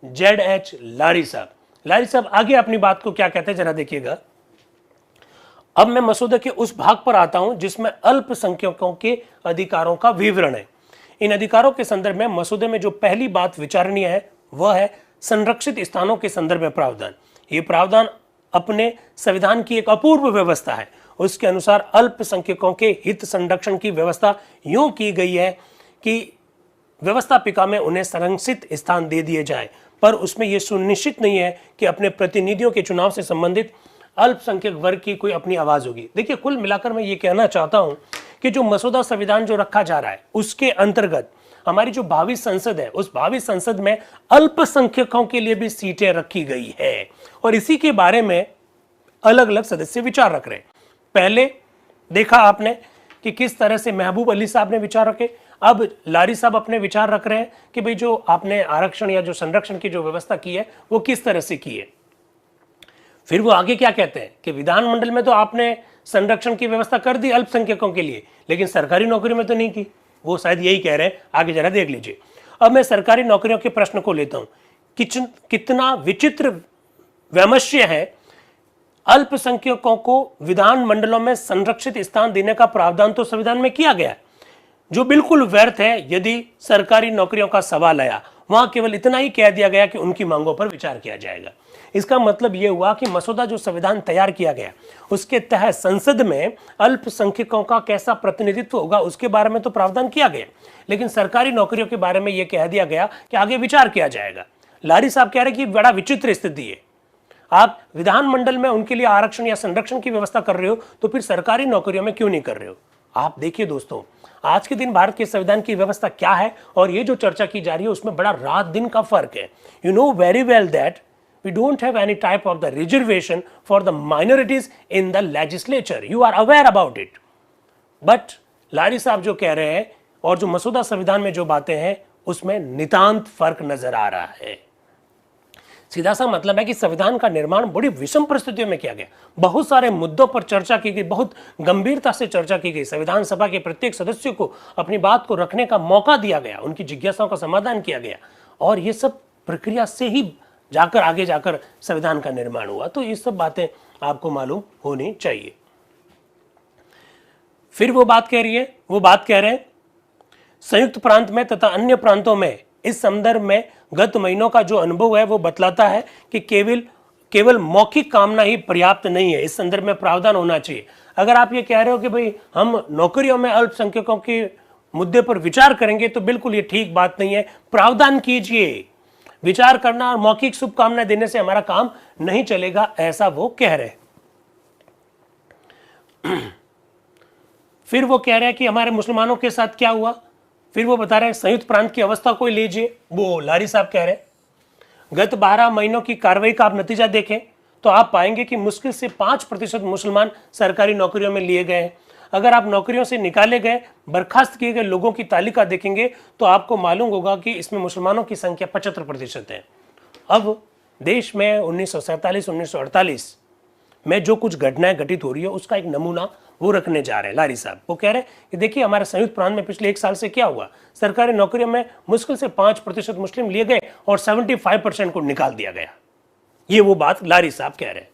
Speaker 1: Z.H. लारी साहब। लारी साहब आगे अपनी बात को क्या कहते हैं जरा देखिएगा। अब मैं मसौदे के उस भाग पर आता हूं जिसमें अल्पसंख्यकों के अधिकारों का विवरण है। इन अधिकारों के संदर्भ में मसौदे में जो पहली बात विचारणीय है वह है संरक्षित स्थानों के संदर्भ में प्रावधान। ये प्रावधान अपने संविधान की एक अपूर्व व्यवस्था है। उसके अनुसार अल्पसंख्यकों के हित संरक्षण की व्यवस्था यूं की गई है कि व्यवस्थापिका में उन्हें संरक्षित स्थान दे दिए जाए, पर उसमें यह सुनिश्चित नहीं है कि अपने प्रतिनिधियों के चुनाव से संबंधित अल्पसंख्यक वर्ग की कोई अपनी आवाज होगी। देखिए, कुल मिलाकर मैं ये कहना चाहता हूं कि जो मसौदा संविधान जो रखा जा रहा है उसके अंतर्गत हमारी जो भावी संसद है उस भावी संसद में अल्पसंख्यकों के लिए भी सीटें रखी गई है और इसी के बारे में अलग अलग सदस्य विचार रख रहे हैं। पहले देखा आपने कि किस तरह से महबूब अली साहब ने विचार रखे, अब लारी साहब अपने विचार रख रहे हैं कि भाई जो आपने आरक्षण या जो संरक्षण की जो व्यवस्था की है वो किस तरह से की है। फिर वो आगे क्या कहते हैं कि विधानमंडल में तो आपने संरक्षण की व्यवस्था कर दी अल्पसंख्यकों के लिए, लेकिन सरकारी नौकरी में तो नहीं की। वो शायद यही कह रहे हैं, आगे जरा देख लीजिए। अब मैं सरकारी नौकरियों के प्रश्न को लेता हूं। कितना विचित्र वैमनस्य है। अल्पसंख्यकों को विधान मंडलों में संरक्षित स्थान देने का प्रावधान तो संविधान में किया गया है, जो बिल्कुल व्यर्थ है। यदि सरकारी नौकरियों का सवाल आया वहां केवल इतना ही कह दिया गया कि उनकी मांगों पर विचार किया जाएगा। इसका मतलब यह हुआ कि मसौदा जो संविधान तैयार किया गया उसके तहत संसद में अल्पसंख्यकों का कैसा प्रतिनिधित्व होगा उसके बारे में तो प्रावधान किया गया, लेकिन सरकारी नौकरियों के बारे में यह कह दिया गया कि आगे विचार किया जाएगा। लारी साहब कह रहे कि बड़ा विचित्र स्थिति है। आप विधानमंडल में उनके लिए आरक्षण या संरक्षण की व्यवस्था कर रहे हो तो फिर सरकारी नौकरियों में क्यों नहीं कर रहे हो। आप देखिए दोस्तों, आज के दिन भारत के संविधान की व्यवस्था क्या है और ये जो चर्चा की जा रही है उसमें बड़ा रात दिन का फर्क है। You know very well that we don't have any type of the reservation for the minorities in the legislature. You are aware about it. But लारी साहब जो कह रहे हैं और जो मसौदा संविधान में जो बातें हैं उसमें नितांत फर्क नजर आ रहा है। सीधा सा मतलब है कि संविधान का निर्माण बड़ी विषम परिस्थितियों में किया गया। बहुत सारे मुद्दों पर चर्चा की गई, बहुत गंभीरता से चर्चा की गई। संविधान सभा के प्रत्येक सदस्य को अपनी बात को रखने का मौका दिया गया, उनकी जिज्ञासाओं का समाधान किया गया और ये सब प्रक्रिया से ही जाकर आगे जाकर संविधान का निर्माण हुआ। तो ये सब बातें आपको मालूम होनी चाहिए। फिर वो बात कह रहे हैं संयुक्त प्रांत में तथा अन्य प्रांतों में इस संदर्भ में गत महीनों का जो अनुभव है वो बतलाता है कि केवल मौखिक कामना ही पर्याप्त नहीं है। इस संदर्भ में प्रावधान होना चाहिए। अगर आप ये कह रहे हो कि भाई हम नौकरियों में अल्पसंख्यकों के मुद्दे पर विचार करेंगे तो बिल्कुल ये ठीक बात नहीं है। प्रावधान कीजिए। विचार करना और मौखिक शुभकामनाएं देने से हमारा काम नहीं चलेगा, ऐसा वो कह रहे हैं। फिर वो कह रहे हैं कि हमारे मुसलमानों के साथ क्या हुआ। फिर वो बता रहे हैं संयुक्त प्रांत की अवस्था को लीजिए। वो लारी साहब कह रहे हैं गत 12 महीनों की कार्रवाई का आप नतीजा देखें तो आप पाएंगे कि मुश्किल से 5% मुसलमान सरकारी नौकरियों में लिए गए हैं। अगर आप नौकरियों से निकाले गए, बर्खास्त किए गए लोगों की तालिका देखेंगे तो आपको मालूम होगा कि इसमें मुसलमानों की संख्या 75% है। अब देश में 1947-1948 में जो कुछ घटनाएं घटित हो रही है उसका एक नमूना वो रखने जा रहे हैं लारी साहब। वो कह रहे हैं कि देखिए हमारे संयुक्त प्रांत में पिछले 1 साल से क्या हुआ। सरकारी नौकरियों में मुश्किल से 5% मुस्लिम लिए गए और 75% को निकाल दिया गया। ये वो बात लारी साहब कह रहे हैं।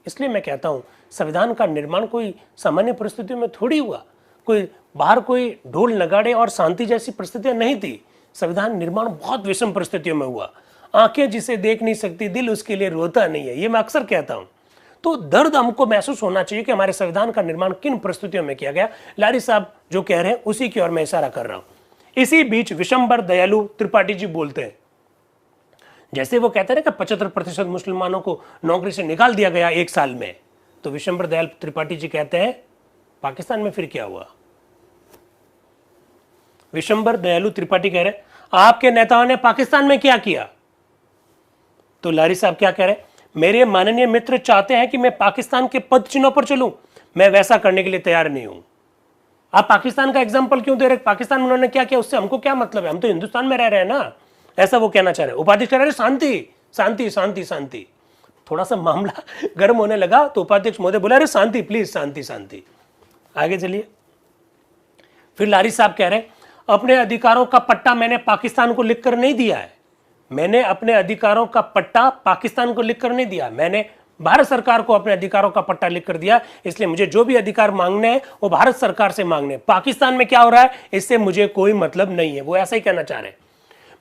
Speaker 1: इसलिए मैं कहता हूं संविधान का निर्माण कोई सामान्य परिस्थितियों में थोड़ी हुआ। कोई बाहर कोई ढोल नगाड़े और शांति जैसी परिस्थितियां नहीं थी। संविधान निर्माण बहुत विषम परिस्थितियों में हुआ। आंखें जिसे देख नहीं सकती, दिल उसके लिए रोता नहीं है, ये मैं अक्सर कहता हूं। तो दर्द हमको महसूस होना चाहिए कि हमारे संविधान का निर्माण किन परिस्थितियों में किया गया। लारी साहब जो कह रहे हैं उसी की ओर मैं इशारा कर रहा हूं। इसी बीच विशंबर दयालु त्रिपाठी जी बोलते हैं, जैसे वो कहते हैं कि 75% मुसलमानों को नौकरी से निकाल दिया गया एक साल में, तो विशंबर दयाल त्रिपाठी जी कहते हैं पाकिस्तान में फिर क्या हुआ। विशंबर दयालु त्रिपाठी कह रहे हैं आपके नेताओं ने पाकिस्तान में क्या किया। तो लारी साहब क्या कह रहे हैं, मेरे माननीय मित्र चाहते हैं कि मैं पाकिस्तान के पद चिन्हों पर चलूं, मैं वैसा करने के लिए तैयार नहीं हूं। आप पाकिस्तान का एग्जाम्पल क्यों दे रहे? पाकिस्तान में उन्होंने क्या किया, उससे हमको क्या मतलब है, हम तो हिंदुस्तान में रह रहे हैं ना, ऐसा वो कहना चाह रहे हैं। उपाध्यक्ष कह रहे शांति शांति शांति शांति। थोड़ा सा मामला गर्म होने लगा तो उपाध्यक्ष महोदय बोला अरे शांति प्लीज, शांति शांति। आगे चलिए। फिर लारी साहब कह रहे अपने अधिकारों का पट्टा मैंने पाकिस्तान को लिखकर नहीं दिया है, मैंने अपने अधिकारों का पट्टा पाकिस्तान को लिखकर नहीं दिया, मैंने भारत सरकार को अपने अधिकारों का पट्टा लिखकर दिया, इसलिए मुझे जो भी अधिकार मांगने हैं वो भारत सरकार से मांगने, पाकिस्तान में क्या हो रहा है इससे मुझे कोई मतलब नहीं है। वो ऐसा ही कहना चाह रहे हैं।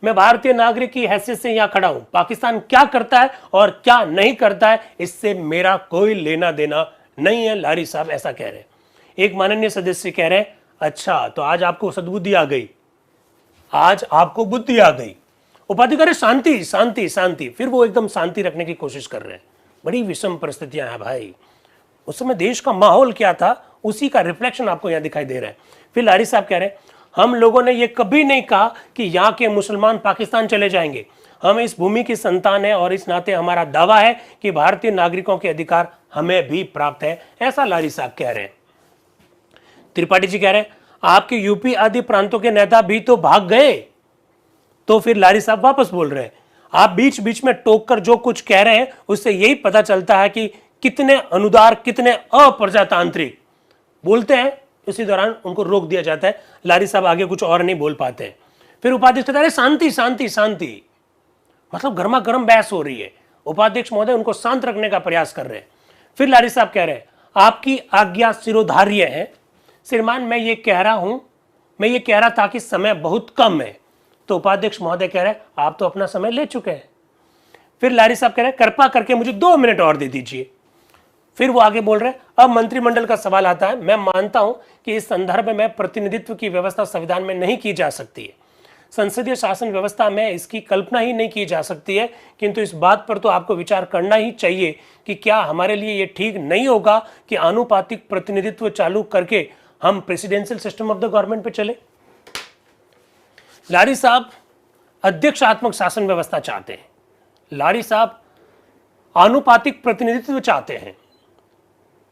Speaker 1: मैं भारतीय नागरिक की हैसियत से यहां खड़ा हूं, पाकिस्तान क्या करता है और क्या नहीं करता है इससे मेरा कोई लेना देना नहीं है, लारी साहब ऐसा कह रहे हैं। एक माननीय सदस्य कह रहे हैं अच्छा तो आज आपको सद्बुद्धि आ गई, आज आपको बुद्धि आ गई। उपाध्यक्ष शांति शांति शांति, फिर वो एकदम शांति रखने की कोशिश कर रहे हैं। बड़ी विषम परिस्थितियां हैं भाई। उस समय देश का माहौल क्या था उसी का रिफ्लेक्शन आपको यहां दिखाई दे रहा है। फिर लारी साहब कह रहे हैं हम लोगों ने ये कभी नहीं कहा कि यहाँ के मुसलमान पाकिस्तान चले जाएंगे, हम इस भूमि की संतान है और इस नाते हमारा दावा है कि भारतीय नागरिकों के अधिकार हमें भी प्राप्त है, ऐसा लारी साहब कह रहे हैं। त्रिपाठी जी कह रहे हैं आपके यूपी आदि प्रांतों के नेता भी तो भाग गए। तो फिर लारी साहब वापस बोल रहे हैं आप बीच बीच में टोक कर जो कुछ कह रहे हैं उससे यही पता चलता है कि कितने अनुदार कितने अप्रजातांत्रिक बोलते हैं। इसी दौरान उनको रोक दिया जाता है, लारी साहब आगे कुछ और नहीं बोल पाते हैं। फिर उपाध्यक्ष कहते हैं शांति शांति शांति, मतलब गर्मा गर्म बहस हो रही है। उपाध्यक्ष महोदय उनको शांत रखने का प्रयास कर रहे हैं। फिर लारी साहब कह रहे हैं आपकी आज्ञा शिरोधार्य है। श्रीमान मैं ये कह रहा था कि समय बहुत कम है। तो उपाध्यक्ष महोदय कह रहे हैं आप तो अपना समय ले चुके हैं। फिर लारी साहब कह रहे हैं कृपा करके मुझे 2 मिनट और दे दीजिए। फिर वो आगे बोल रहे हैं अब मंत्रिमंडल का सवाल आता है। मैं मानता हूं कि इस संदर्भ में प्रतिनिधित्व की व्यवस्था संविधान में नहीं की जा सकती है, संसदीय शासन व्यवस्था में इसकी कल्पना ही नहीं की जा सकती है, किंतु इस बात पर तो आपको विचार करना ही चाहिए कि क्या हमारे लिए ये ठीक नहीं होगा कि आनुपातिक प्रतिनिधित्व चालू करके हम presidential system of the government पे चले। लारी साहब अध्यक्षात्मक शासन व्यवस्था चाहते हैं, लारी साहब आनुपातिक प्रतिनिधित्व चाहते हैं।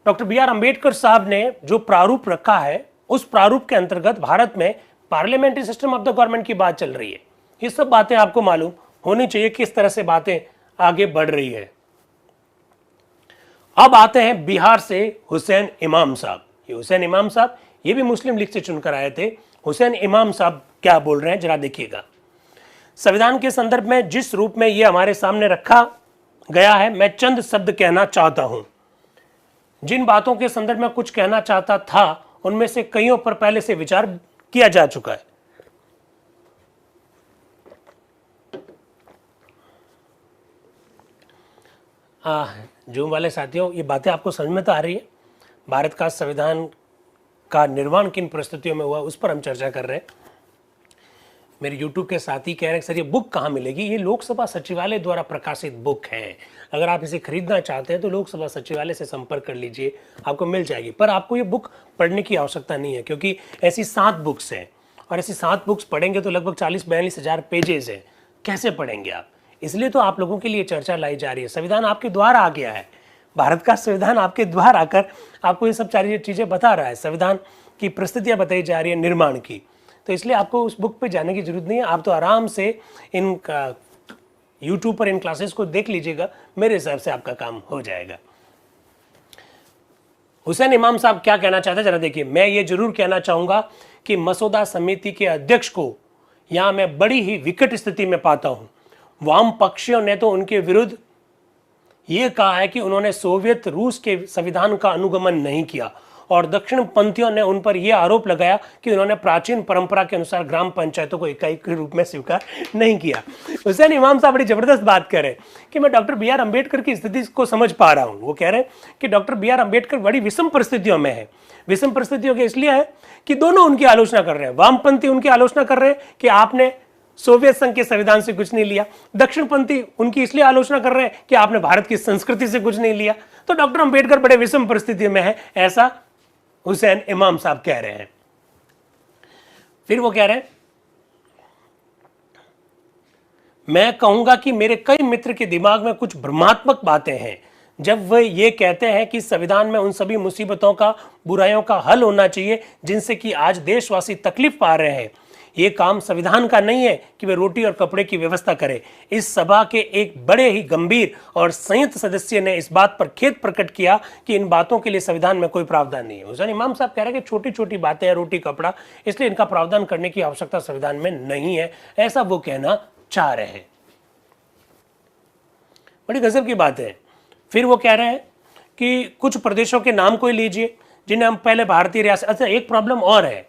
Speaker 1: डॉक्टर बी आर अंबेडकर साहब ने जो प्रारूप रखा है उस प्रारूप के अंतर्गत भारत में parliamentary system of the government की बात चल रही है। ये सब बातें आपको मालूम होनी चाहिए किस तरह से बातें आगे बढ़ रही है। अब आते हैं बिहार से हुसैन इमाम साहब। ये हुसैन इमाम साहब ये भी मुस्लिम लीग से चुनकर आए थे। हुसैन इमाम साहब क्या बोल रहे हैं जरा देखिएगा। संविधान के संदर्भ में जिस रूप में ये हमारे सामने रखा गया है मैं चंद शब्द कहना चाहता हूं। जिन बातों के संदर्भ में कुछ कहना चाहता था उनमें से कईयों पर पहले से विचार किया जा चुका है। जूम वाले साथियों ये बातें आपको समझ में तो आ रही है। भारत का संविधान का निर्माण किन परिस्थितियों में हुआ उस पर हम चर्चा कर रहे हैं। मेरे YouTube के साथी कह रहे हैं सर ये बुक कहाँ मिलेगी। ये लोकसभा सचिवालय द्वारा प्रकाशित बुक है, अगर आप इसे खरीदना चाहते हैं तो लोकसभा सचिवालय से संपर्क कर लीजिए, आपको मिल जाएगी। पर आपको ये बुक पढ़ने की आवश्यकता नहीं है क्योंकि ऐसी 7 बुक्स हैं और ऐसी 7 बुक्स पढ़ेंगे तो लगभग 40-42 हज़ार पेजेस है, कैसे पढ़ेंगे आप। इसलिए तो आप लोगों के लिए चर्चा लाई जा रही है। संविधान आपके द्वार आ गया है, भारत का संविधान आपके द्वार आकर आपको ये सब सारी चीज़ें बता रहा है। संविधान की परिस्थितियाँ बताई जा रही है निर्माण की, तो इसलिए आपको उस बुक पे जाने की जरूरत नहीं है। आप तो आराम से इन YouTube पर इन क्लासेस को देख लीजिएगा, मेरे हिसाब से आपका काम हो जाएगा। हुसैन इमाम साहब क्या कहना चाहते हैं जरा देखिए। मैं ये जरूर कहना चाहूंगा कि मसौदा समिति के अध्यक्ष को यहां मैं बड़ी ही विकट स्थिति में पाता हूं। वाम पक्षियों ने तो उनके विरुद्ध ये कहा है कि उन्होंने सोवियत रूस के संविधान का अनुगमन नहीं किया और दक्षिण पंथियों ने उन पर यह आरोप लगाया कि उन्होंने प्राचीन परंपरा के अनुसार ग्राम पंचायतों को इकाई के रूप में स्वीकार नहीं किया। हुसैन इमाम साहब बड़ी जबरदस्त बात कर रहे हैं कि मैं डॉक्टर बी आर अम्बेडकर की स्थिति को समझ पा रहा हूं। वो कह रहे हैं कि डॉक्टर बी आर अम्बेडकर बड़ी विषम परिस्थितियों में है। विषम परिस्थितियों के इसलिए है कि दोनों उनकी आलोचना कर रहे हैं। वामपंथी उनकी आलोचना कर रहे हैं कि आपने सोवियत संघ के संविधान से कुछ नहीं लिया। दक्षिणपंथी उनकी इसलिए आलोचना कर रहे हैं कि आपने भारत की संस्कृति से कुछ नहीं लिया। तो डॉक्टर अंबेडकर बड़े विषम परिस्थिति में है, ऐसा हुसैन इमाम साहब कह रहे हैं। फिर वो कह रहे हैं, मैं कहूंगा कि मेरे कई मित्र के दिमाग में कुछ भ्रमात्मक बातें हैं जब वे ये कहते हैं कि संविधान में उन सभी मुसीबतों का, बुराइयों का हल होना चाहिए जिनसे कि आज देशवासी तकलीफ पा रहे हैं। ये काम संविधान का नहीं है कि वे रोटी और कपड़े की व्यवस्था करें। इस सभा के एक बड़े ही गंभीर और संयत सदस्य ने इस बात पर खेद प्रकट किया कि इन बातों के लिए संविधान में कोई प्रावधान नहीं है। हुसैन इमाम साहब कह रहे हैं कि छोटी छोटी बातें हैं, रोटी कपड़ा, इसलिए इनका प्रावधान करने की आवश्यकता संविधान में नहीं है, ऐसा वो कहना चाह रहे हैं। बड़ी गजब की बात है। फिर वो कह रहे हैं कि कुछ प्रदेशों के नाम कोई लीजिए जिन्हें हम पहले भारतीय रियासत। अच्छा, एक प्रॉब्लम और है।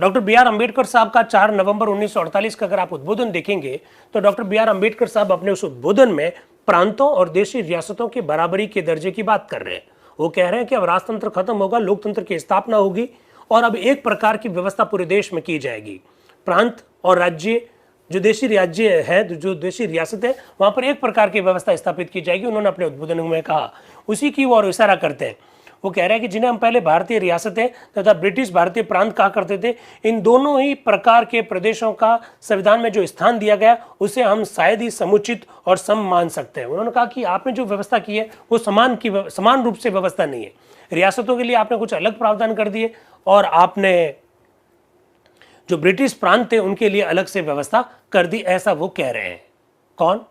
Speaker 1: डॉक्टर बी आर अम्बेडकर साहब का 4 नवंबर 1948 का अगर आप उद्बोधन देखेंगे तो डॉक्टर बी आर अम्बेडकर साहब अपने उस उद्बोधन में प्रांतों और देशी रियासतों की बराबरी के दर्जे की बात कर रहे हैं। वो कह रहे हैं कि अब राजतंत्र खत्म होगा, लोकतंत्र की स्थापना होगी और अब एक प्रकार की व्यवस्था पूरे देश में की जाएगी। प्रांत और राज्य, जो देशी राज्य है, जो देशी रियासत है, वहां पर एक प्रकार की व्यवस्था स्थापित की जाएगी, उन्होंने अपने उद्बोधन में कहा। उसी की वो और इशारा करते हैं। वो कह रहे हैं कि जिन्हें हम पहले भारतीय रियासतें तथा ब्रिटिश भारतीय प्रांत कहा करते थे, इन दोनों ही प्रकार के प्रदेशों का संविधान में जो स्थान दिया गया उसे हम शायद ही समुचित और सम मान सकते हैं। उन्होंने कहा कि आपने जो व्यवस्था की है वो समान रूप से व्यवस्था नहीं है। रियासतों के लिए आपने कुछ अलग प्रावधान कर दिए और आपने जो ब्रिटिश प्रांत थे उनके लिए अलग से व्यवस्था कर दी, ऐसा वो कह रहे हैं। कौन?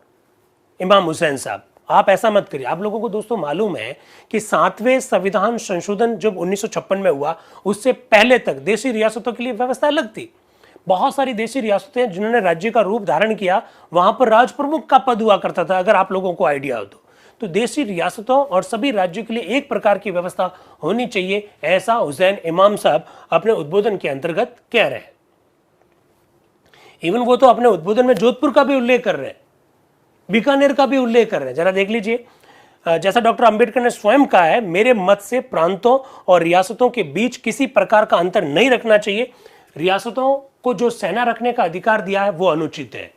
Speaker 1: इमाम हुसैन साहब। आप ऐसा मत करिए। आप लोगों को दोस्तों मालूम है कि 7वें संविधान संशोधन जब 1956 में हुआ, उससे पहले तक देशी रियासतों के लिए व्यवस्था अलग थी। बहुत सारी देशी रियासतें जिन्होंने राज्य का रूप धारण किया, वहां पर राज प्रमुख का पद हुआ करता था, अगर आप लोगों को आइडिया हो तो देशी रियासतों और सभी राज्यों के लिए एक प्रकार की व्यवस्था होनी चाहिए, ऐसा हुसैन इमाम साहब अपने उद्बोधन के अंतर्गत कह रहे हैं। इवन वो तो अपने उद्बोधन में जोधपुर का भी उल्लेख कर रहे हैं, बीकानेर का भी उल्लेख कर रहे हैं। जरा देख लीजिए, जैसा डॉक्टर अंबेडकर ने स्वयं कहा है, मेरे मत से प्रांतों और रियासतों के बीच किसी प्रकार का अंतर नहीं रखना चाहिए। रियासतों को जो सेना रखने का अधिकार दिया है वो अनुचित है।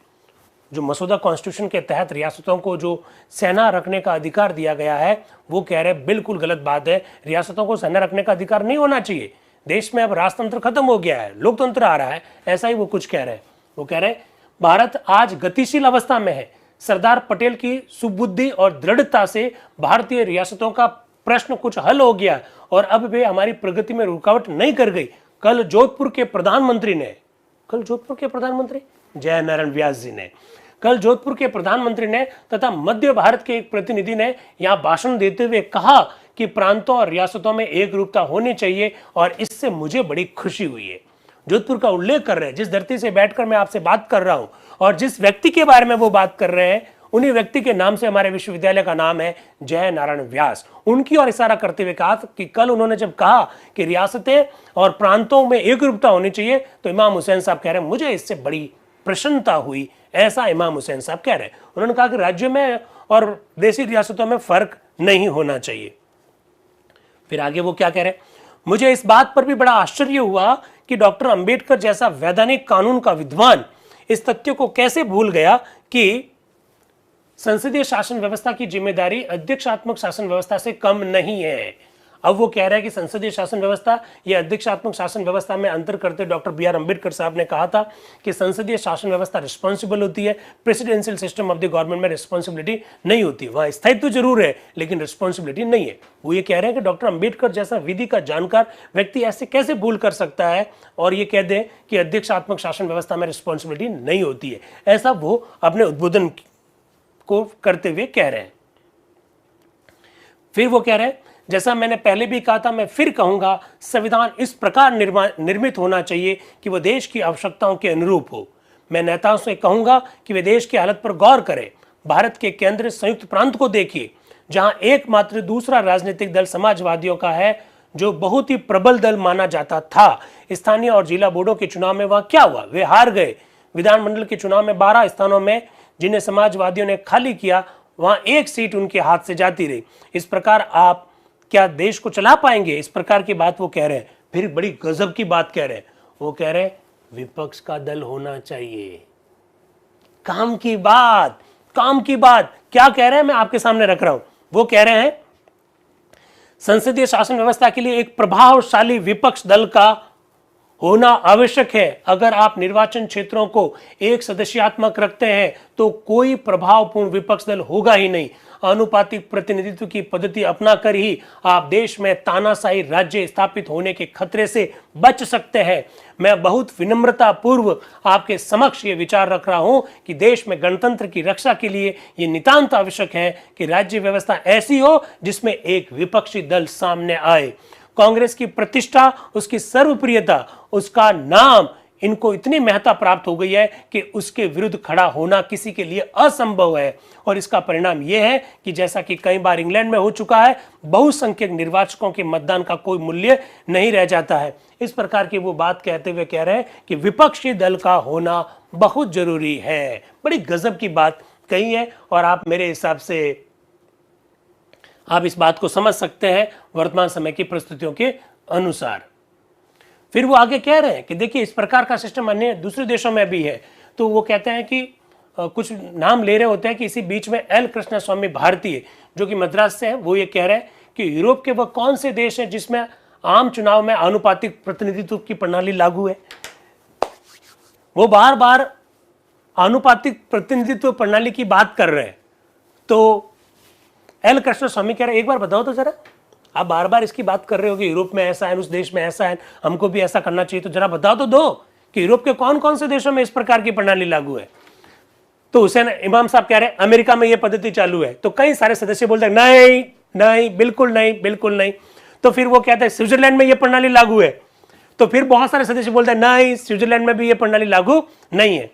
Speaker 1: जो मसौदा कॉन्स्टिट्यूशन के तहत रियासतों को जो सेना रखने का अधिकार दिया गया है, वो कह रहे हैं बिल्कुल गलत बात है। रियासतों को सेना रखने का अधिकार नहीं होना चाहिए। देश में अब राजतंत्र खत्म हो गया है, लोकतंत्र आ रहा है, ऐसा ही वो कुछ कह रहे हैं। वो कह रहे हैं भारत आज गतिशील अवस्था में है। सरदार पटेल की सुबुद्धि और दृढ़ता से भारतीय रियासतों का प्रश्न कुछ हल हो गया और अब वे हमारी प्रगति में रुकावट नहीं कर गई। कल जोधपुर के प्रधानमंत्री जय नारायण व्यास जी ने, कल जोधपुर के प्रधानमंत्री ने तथा मध्य भारत के एक प्रतिनिधि ने यहां भाषण देते हुए कहा कि प्रांतों और रियासतों में एक रूपता होनी चाहिए और इससे मुझे बड़ी खुशी हुई है। जोधपुर का उल्लेख कर रहे हैं, जिस धरती से बैठकर मैं आपसे बात कर रहा हूं और जिस व्यक्ति के बारे में वो बात कर रहे हैं, उन्हीं व्यक्ति के नाम से हमारे विश्वविद्यालय का नाम है, जय नारायण व्यास। उनकी ओर इशारा करते हुए कहा कि कल उन्होंने जब कहा कि रियासतें और प्रांतों में एक रूपता होनी चाहिए, तो इमाम हुसैन साहब कह रहे हैं मुझे इससे बड़ी प्रसन्नता हुई, ऐसा इमाम हुसैन साहब कह रहे हैं। उन्होंने कहा कि राज्यों में और देशी रियासतों में फर्क नहीं होना चाहिए। फिर आगे वो क्या कह रहे हैं, मुझे इस बात पर भी बड़ा आश्चर्य हुआ कि डॉक्टर अंबेडकर जैसा वैधानिक कानून का विद्वान इस तथ्य को कैसे भूल गया कि संसदीय शासन व्यवस्था की जिम्मेदारी अध्यक्षात्मक शासन व्यवस्था से कम नहीं है। अब वो कह रहा है कि संसदीय शासन व्यवस्था या अध्यक्षात्मक शासन व्यवस्था में अंतर करते डॉक्टर बी आर अम्बेडकर साहब ने कहा था कि संसदीय शासन व्यवस्था रिस्पॉन्सिबल होती है, presidential system of the government में रिस्पॉन्सिबिलिटी नहीं होती। वहां स्थायित्व जरूर है लेकिन रिस्पॉन्सिबिलिटी नहीं है। वो ये कह रहे हैं कि डॉक्टर अम्बेडकर जैसा विधि का जानकार व्यक्ति ऐसे कैसे भूल कर सकता है और ये कह दे कि अध्यक्षात्मक शासन व्यवस्था में रिस्पॉन्सिबिलिटी नहीं होती है, ऐसा वो अपने उद्बोधन को करते हुए कह रहे हैं। फिर वो कह रहे हैं, जैसा मैंने पहले भी कहा था, मैं फिर कहूंगा, संविधान इस प्रकार निर्मित होना चाहिए कि वह देश की आवश्यकताओं के अनुरूप हो। मैं नेताओं से कहूंगा कि वे देश की हालत पर गौर करें। भारत के केंद्र संयुक्त प्रांत को देखिए, जहां एकमात्र दूसरा राजनीतिक दल समाजवादियों का है, जो बहुत ही प्रबल दल माना जाता था। स्थानीय और जिला बोर्डों के चुनाव में वहां क्या हुआ? वे हार गए। विधानमंडल के चुनाव में 12 स्थानों में जिन्हें समाजवादियों ने खाली किया, वहां एक सीट उनके हाथ से जाती रही। इस प्रकार आप क्या देश को चला पाएंगे? इस प्रकार की बात वो कह रहे हैं। फिर बड़ी गजब की बात कह रहे हैं, वो कह रहे हैं विपक्ष का दल होना चाहिए। काम की बात, काम की बात क्या कह रहे हैं मैं आपके सामने रख रहा हूं। वो कह रहे हैं संसदीय शासन व्यवस्था के लिए एक प्रभावशाली विपक्ष दल का होना आवश्यक है। अगर आप निर्वाचन क्षेत्रों को एक सदस्यात्मक रखते हैं तो कोई प्रभावपूर्ण विपक्ष दल होगा ही नहीं। आनुपातिक प्रतिनिधित्व की पद्धति अपनाकर ही आप देश में तानाशाही राज्य स्थापित होने के खतरे से बच सकते हैं। मैं बहुत विनम्रता पूर्व आपके समक्ष ये विचार रख रहा हूं कि देश में गणतंत्र की रक्षा के लिए ये नितांत आवश्यक है कि राज्य व्यवस्था ऐसी हो जिसमें एक विपक्षी दल सामने आए। कांग्रेस की प्रतिष्ठा, उसकी सर्वप्रियता, उसका नाम, इनको इतनी महत्ता प्राप्त हो गई है कि उसके विरुद्ध खड़ा होना किसी के लिए असंभव है। और इसका परिणाम यह है कि जैसा कि कई बार इंग्लैंड में हो चुका है, बहुसंख्यक निर्वाचकों के मतदान का कोई मूल्य नहीं रह जाता है। इस प्रकार की वो बात कहते हुए कह रहे हैं कि विपक्षी दल का होना बहुत जरूरी है। बड़ी गजब की बात कही है और आप मेरे हिसाब से आप इस बात को समझ सकते हैं वर्तमान समय की परिस्थितियों के अनुसार। फिर वो आगे कह रहे हैं कि देखिए इस प्रकार का सिस्टम अन्य दूसरे देशों में भी है। तो वो कहते हैं कि कुछ नाम ले रहे होते हैं कि इसी बीच में एल कृष्णस्वामी भारती, जो कि मद्रास से हैं, वो ये कह रहे हैं कि यूरोप के वह कौन से देश हैं जिसमें आम चुनाव में आनुपातिक प्रतिनिधित्व की प्रणाली लागू है। वो बार बार आनुपातिक प्रतिनिधित्व प्रणाली की बात कर रहे हैं। तो एल कृष्णस्वामी कह रहे हैं एक बार बताओ तो जरा, आप बार बार इसकी बात कर रहे हो कि यूरोप में ऐसा है, उस देश में ऐसा है, हमको भी ऐसा करना चाहिए, तो जरा बताओ तो दो कि यूरोप के कौन कौन से देशों में इस प्रकार की प्रणाली लागू है। तो हुसैन इमाम साहब कह रहे हैं अमेरिका में यह पद्धति चालू है। तो कई सारे सदस्य बोलते हैं नहीं नहीं, बिल्कुल नहीं, बिल्कुल नहीं। तो फिर वो कहते हैं स्विट्जरलैंड में यह प्रणाली लागू है। तो फिर बहुत सारे सदस्य बोलते हैं नहीं, स्विट्जरलैंड में भी यह प्रणाली लागू नहीं है।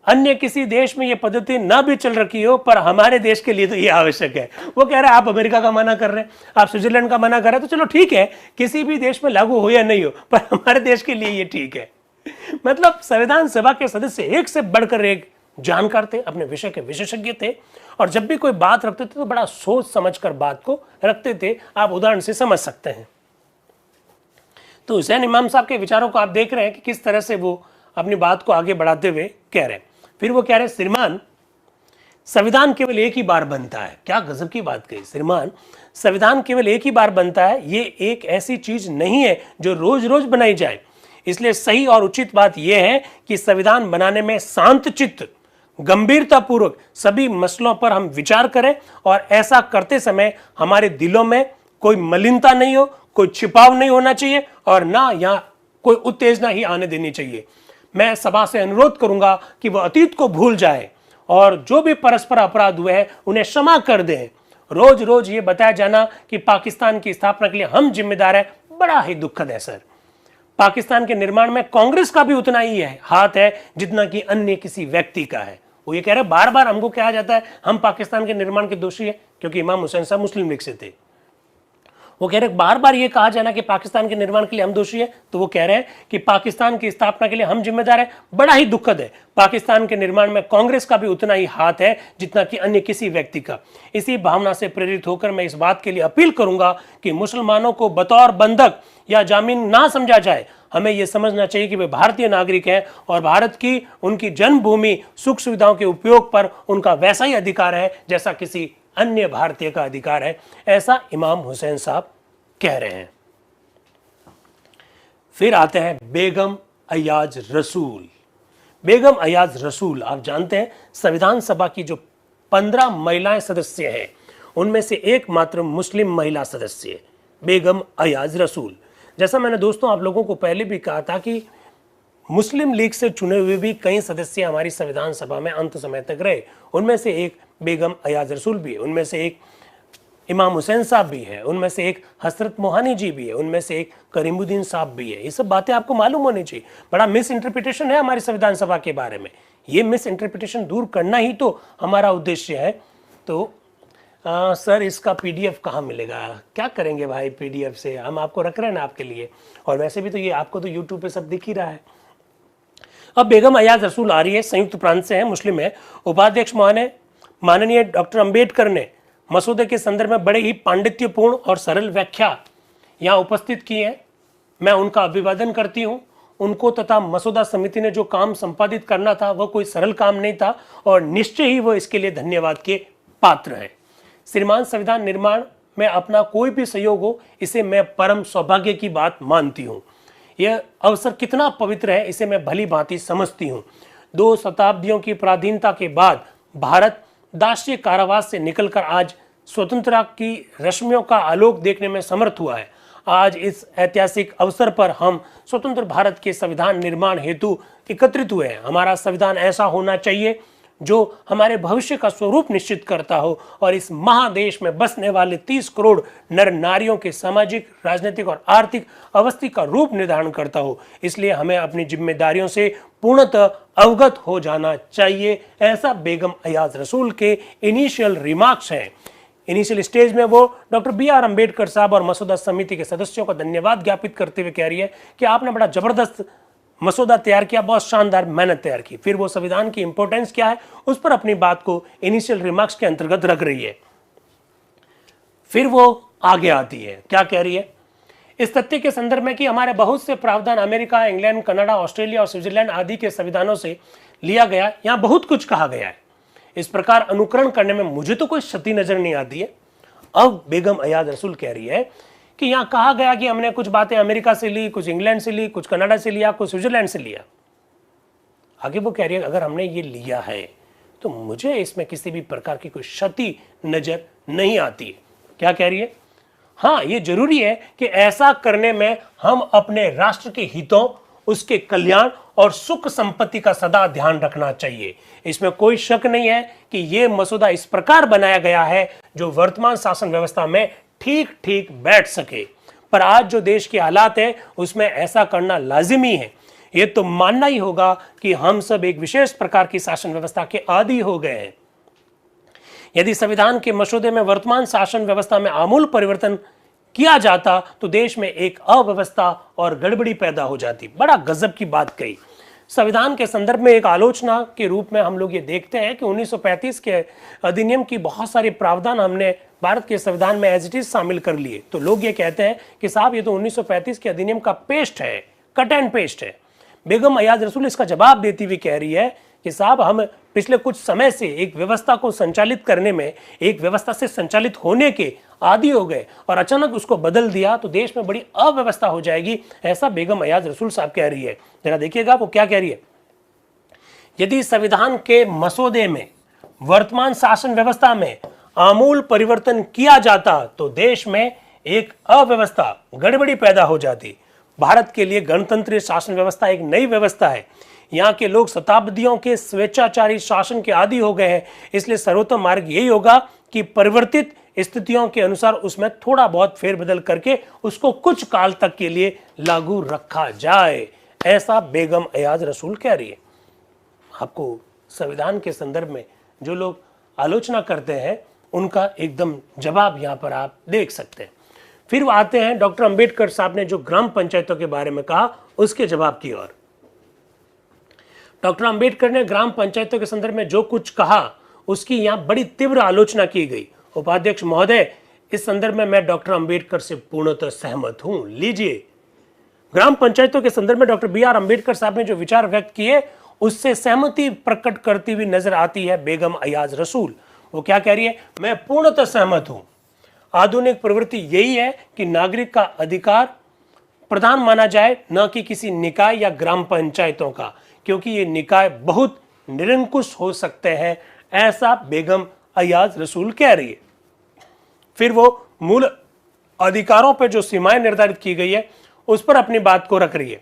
Speaker 1: अन्य किसी देश में यह पद्धति ना भी चल रखी हो, पर हमारे देश के लिए तो ये आवश्यक है। वो कह रहे हैं आप अमेरिका का मना कर रहे हैं, आप स्विट्जरलैंड का मना कर रहे हैं, तो चलो ठीक है, किसी भी देश में लागू हो या नहीं हो, पर हमारे देश के लिए ये ठीक है। मतलब संविधान सभा के सदस्य एक से बढ़कर एक जानकार थे, अपने विषय के विशेषज्ञ थे, और जब भी कोई बात रखते थे तो बड़ा सोच समझकर बात को रखते थे। आप उदाहरण से समझ सकते हैं। तो हुसैन इमाम साहब के विचारों को आप देख रहे हैं कि किस तरह से वो अपनी बात को आगे बढ़ाते हुए कह रहे हैं। फिर वो कह रहे हैं श्रीमान, संविधान केवल एक ही बार बनता है। क्या गजब की बात कही। श्रीमान, संविधान केवल एक ही बार बनता है, ये एक ऐसी चीज नहीं है जो रोज रोज बनाई जाए। इसलिए सही और उचित बात यह है कि संविधान बनाने में शांत चित्त, गंभीरता पूर्वक सभी मसलों पर हम विचार करें, और ऐसा करते समय हमारे दिलों में कोई मलिनता नहीं हो, कोई छिपाव नहीं होना चाहिए, और ना यहां कोई उत्तेजना ही आने देनी चाहिए। मैं सभा से अनुरोध करूंगा कि वह अतीत को भूल जाए और जो भी परस्पर अपराध हुए हैं उन्हें क्षमा कर दें। रोज रोज ये बताया जाना कि पाकिस्तान की स्थापना के लिए हम जिम्मेदार हैं, बड़ा ही दुखद है सर। पाकिस्तान के निर्माण में कांग्रेस का भी उतना ही है हाथ है जितना कि अन्य किसी व्यक्ति का है। वो ये कह रहे हैं, बार बार हमको कहा जाता है हम पाकिस्तान के निर्माण के दोषी है, क्योंकि इमाम हुसैन साहब मुस्लिम लीग से थे। वो कह रहे हैं बार बार ये कहा जाना कि पाकिस्तान के निर्माण के लिए हम दोषी हैं, तो वो कह रहे हैं कि पाकिस्तान की स्थापना के लिए हम जिम्मेदार हैं, बड़ा ही दुखद है। पाकिस्तान के निर्माण में कांग्रेस का भी उतना ही हाथ है जितना कि अन्य किसी व्यक्ति का। इसी भावना से प्रेरित होकर मैं इस बात के लिए अपील करूंगा कि मुसलमानों को बतौर बंधक या जामीन ना समझा जाए। हमें यह समझना चाहिए कि वे भारतीय नागरिक हैं और भारत की उनकी जन्मभूमि सुख सुविधाओं के उपयोग पर उनका वैसा ही अधिकार है जैसा किसी अन्य भारतीय का अधिकार है। ऐसा इमाम हुसैन साहब कह रहे हैं। फिर आते हैं बेगम अयाज रसूल। बेगम अयाज रसूल, आप जानते हैं संविधान सभा की जो 15 महिलाएं सदस्य हैं उनमें से एकमात्र मुस्लिम महिला सदस्य है बेगम अयाज रसूल। जैसा मैंने दोस्तों आप लोगों को पहले भी कहा था कि मुस्लिम लीग से चुने हुए भी कई सदस्य हमारी संविधान सभा में अंत समय तक रहे। उनमें से एक बेगम अयाज रसूल भी है, उनमें से एक इमाम हुसैन साहब भी है, उनमें से एक हसरत मोहानी जी भी है, उनमें से एक करीमुद्दीन साहब भी है। ये सब बातें आपको मालूम होनी चाहिए। बड़ा मिस इंटरप्रिटेशन है हमारी संविधान सभा के बारे में। ये मिस इंटरप्रिटेशन दूर करना ही तो हमारा उद्देश्य है। तो सर इसका पीडीएफ कहाँ मिलेगा? क्या करेंगे भाई पीडीएफ से, हम आपको रख रहे हैं ना आपके लिए, और वैसे भी तो ये आपको तो यूट्यूब पे सब दिख ही रहा है। अब बेगम अयाज रसूल आ रही है, संयुक्त प्रांत से है, मुस्लिम है। उपाध्यक्ष माननीय डॉक्टर अंबेडकर ने मसौदे के संदर्भ में बड़े ही पांडित्यपूर्ण और सरल व्याख्या यहाँ उपस्थित की है। मैं उनका अभिवादन करती हूँ। उनको तथा मसौदा समिति ने जो काम संपादित करना था वह कोई सरल काम नहीं था, और निश्चय ही वो इसके लिए धन्यवाद के पात्र हैं। श्रीमान संविधान निर्माण में अपना कोई भी सहयोग हो, इसे मैं परम सौभाग्य की बात मानती हूँ। यह अवसर कितना पवित्र है इसे मैं भली भांति समझती हूँ। 2 शताब्दियों की पराधीनता के बाद भारत दास्य कारावास से निकलकर आज स्वतंत्रता की रश्मियों का आलोक देखने में समर्थ हुआ है। आज इस ऐतिहासिक अवसर पर हम स्वतंत्र भारत के संविधान निर्माण हेतु एकत्रित हुए हैं। हमारा संविधान ऐसा होना चाहिए जो हमारे भविष्य का स्वरूप निश्चित करता हो और इस महादेश में बसने वाले 30 करोड़ नर नारियों के सामाजिक, राजनीतिक और आर्थिक अवस्थी का रूप निर्धारण करता हो। इसलिए हमें अपनी जिम्मेदारियों से पूर्णतः अवगत हो जाना चाहिए। ऐसा बेगम अयाज रसूल के इनिशियल रिमार्क्स हैं। इनिशियल स्टेज में वो डॉक्टर BR अम्बेडकर साहब और मसौदा समिति के सदस्यों का धन्यवाद ज्ञापित करते हुए कह रही है कि आपने बड़ा जबरदस्त मसौदा तैयार किया, बहुत शानदार मेहनत तैयार की। फिर वो संविधान की इंपॉर्टेंस क्या है उस पर अपनी बात को इनिशियल रिमार्क्स के अंतर्गत रख रही है। फिर वो आगे आती है, क्या कह रही है? इस तथ्य के संदर्भ में कि हमारे बहुत से प्रावधान अमेरिका, इंग्लैंड, कनाडा, ऑस्ट्रेलिया और स्विट्जरलैंड आदि के संविधानों से लिया गया, यहाँ बहुत कुछ कहा गया है। इस प्रकार अनुकरण करने में मुझे तो कोई क्षति नजर नहीं आती है। अब बेगम अयाज रसूल कह रही है कि यहाँ कहा गया कि हमने कुछ बातें अमेरिका से ली, कुछ इंग्लैंड से ली, कुछ कनाडा से लिया, कुछ स्विट्जरलैंड से लिया। आगे वो कह रही है अगर हमने ये लिया है तो मुझे इसमें किसी भी प्रकार की कोई क्षति नजर नहीं आती है। क्या कह रही है? हाँ, ये जरूरी है कि ऐसा करने में हम अपने राष्ट्र के हितों, उसके कल्याण और सुख संपत्ति का सदा ध्यान रखना चाहिए। इसमें कोई शक नहीं है कि यह मसौदा इस प्रकार बनाया गया है जो वर्तमान शासन व्यवस्था में ठीक ठीक बैठ सके। पर आज जो देश के हालात है उसमें ऐसा करना लाजिमी है। ये तो मानना ही होगा कि हम सब एक विशेष प्रकार की शासन व्यवस्था के आदी हो गए हैं। यदि संविधान के मसौदे में वर्तमान शासन व्यवस्था में आमूल परिवर्तन किया जाता तो देश में एक अव्यवस्था और गड़बड़ी पैदा हो जाती। बड़ा गजब की बात कही। संविधान के संदर्भ में एक आलोचना के रूप में हम लोग ये देखते हैं कि 1935 के अधिनियम की बहुत सारे प्रावधान हमने भारत के संविधान में एज इट इज शामिल कर लिए। तो लोग ये कहते हैं कि साहब ये तो 1935 के अधिनियम का पेस्ट है, कट एंड पेस्ट है। बेगम अयाज रसूल इसका जवाब देती हुई कह रही है कि साहब हम पिछले कुछ समय से एक व्यवस्था को संचालित करने में, एक व्यवस्था से संचालित होने के आदी हो गए और अचानक उसको बदल दिया तो देश में बड़ी अव्यवस्था हो जाएगी। ऐसा बेगम अयाज रसूल साहब कह रही है। जरा देखिएगा वो क्या कह रही है। यदि संविधान के मसौदे में वर्तमान शासन व्यवस्था में आमूल परिवर्तन किया जाता तो देश में एक अव्यवस्था, गड़बड़ी पैदा हो जाती। भारत के लिए गणतंत्रीय शासन व्यवस्था एक नई व्यवस्था है। यहाँ के लोग शताब्दियों के स्वेच्छाचारी शासन के आदी हो गए हैं। इसलिए सर्वोत्तम मार्ग यही होगा कि परिवर्तित स्थितियों के अनुसार उसमें थोड़ा बहुत फेरबदल करके उसको कुछ काल तक के लिए लागू रखा जाए। ऐसा बेगम अयाज रसूल कह रही है। आपको संविधान के संदर्भ में जो लोग आलोचना करते हैं उनका एकदम जवाब यहाँ पर आप देख सकते हैं। फिर वो आते हैं डॉक्टर अंबेडकर साहब ने जो ग्राम पंचायतों के बारे में कहा उसके जवाब की ओर। डॉक्टर अंबेडकर ने ग्राम पंचायतों के संदर्भ में जो कुछ कहा उसकी यहाँ बड़ी तीव्र आलोचना की गई। उपाध्यक्ष महोदय, इस संदर्भ में मैं डॉक्टर अंबेडकर से पूर्णतः सहमत हूं। लीजिए, ग्राम पंचायतों के संदर्भ में डॉक्टर BR अम्बेडकर साहब ने जो विचार व्यक्त किए उससे सहमति प्रकट करती हुई नजर आती है बेगम अयाज रसूल। वो क्या कह रही है? मैं पूर्णतः सहमत हूं। आधुनिक प्रवृत्ति यही है कि नागरिक का अधिकार प्रधान माना जाए, न कि किसी निकाय या ग्राम पंचायतों का, क्योंकि ये निकाय बहुत निरंकुश हो सकते हैं। ऐसा बेगम अयाज रसूल कह रही है। फिर वो मूल अधिकारों पर जो सीमाएं निर्धारित की गई है उस पर अपनी बात को रख रही है।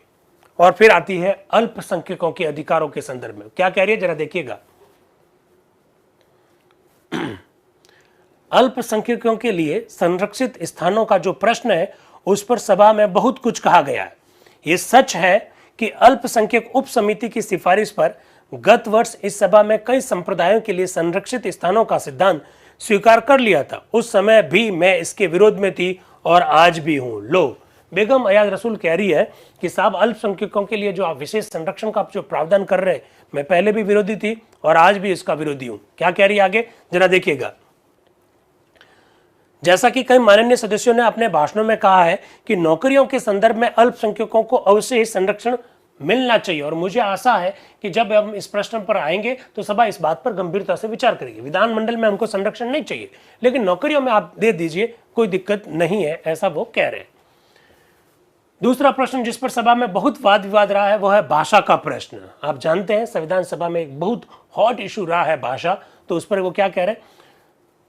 Speaker 1: और फिर आती है अल्पसंख्यकों के अधिकारों के संदर्भ में। क्या कह रही है जरा देखिएगा। अल्पसंख्यकों के लिए संरक्षित स्थानों का जो प्रश्न है उस पर सभा में बहुत कुछ कहा गया है। ये सच है कि अल्पसंख्यक उप समिति की सिफारिश पर गत वर्ष इस सभा में कई संप्रदायों के लिए संरक्षित स्थानों का सिद्धांत स्वीकार कर लिया था। उस समय भी मैं इसके विरोध में थी और आज भी हूं। लो, बेगम अयाज रसूल कह रही है कि साहब, अल्पसंख्यकों के लिए जो आप विशेष संरक्षण का जो प्रावधान कर रहे हैं, मैं पहले भी विरोधी थी और आज भी इसका विरोधी हूं। क्या कह रही है आगे, जरा देखिएगा। जैसा कि कई माननीय सदस्यों ने अपने भाषणों में कहा है कि नौकरियों के संदर्भ में अल्पसंख्यकों को अवश्य ही संरक्षण मिलना चाहिए, और मुझे आशा है कि जब हम इस प्रश्न पर आएंगे तो सभा इस बात पर गंभीरता से विचार करेगी। विधानमंडल में हमको संरक्षण नहीं चाहिए, लेकिन नौकरियों में आप दे दीजिए, कोई दिक्कत नहीं है, ऐसा वो कह रहे हैं। दूसरा प्रश्न जिस पर सभा में बहुत वाद विवाद रहा है वो है भाषा का प्रश्न। आप जानते हैं संविधान सभा में एक बहुत हॉट इशू रहा है भाषा, तो उस पर वो क्या कह रहे हैं,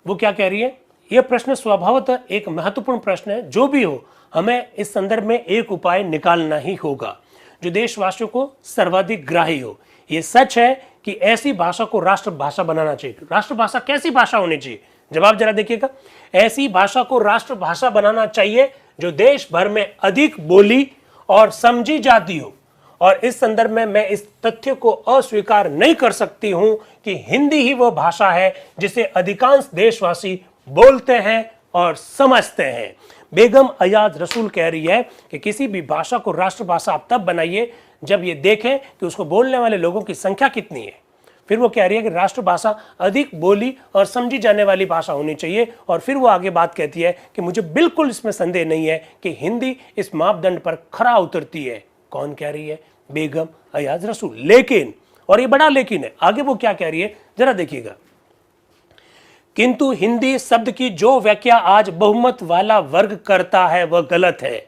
Speaker 1: वो क्या कह रही है, यह प्रश्न स्वभावतः एक महत्वपूर्ण प्रश्न है। जो भी हो, हमें इस संदर्भ में एक उपाय निकालना ही होगा जो देशवासियों को सर्वाधिक ग्राही हो। यह सच है कि ऐसी भाषा को राष्ट्रभाषा बनाना चाहिए। राष्ट्रभाषा कैसी भाषा होनी चाहिए, जवाब जरा देखिएगा। ऐसी भाषा को राष्ट्रभाषा बनाना चाहिए जो देश भर में अधिक बोली और समझी जाती हो। और इस संदर्भ में मैं इस तथ्य को अस्वीकार नहीं कर सकती हूं कि हिंदी ही वह भाषा है जिसे अधिकांश देशवासी बोलते हैं और समझते हैं। बेगम अयाज रसूल कह रही है कि किसी भी भाषा को राष्ट्रभाषा आप तब बनाइए जब ये देखें कि उसको बोलने वाले लोगों की संख्या कितनी है। फिर वो कह रही है कि राष्ट्रभाषा अधिक बोली और समझी जाने वाली भाषा होनी चाहिए। और फिर वो आगे बात कहती है कि मुझे बिल्कुल इसमें संदेह नहीं है कि हिंदी इस मापदंड पर खरा उतरती है। कौन कह रही है, बेगम अयाज रसूल। लेकिन, और ये बड़ा लेकिन है, आगे वो क्या कह रही है जरा देखिएगा। किंतु हिंदी शब्द की जो व्याख्या आज बहुमत वाला वर्ग करता है वह गलत है।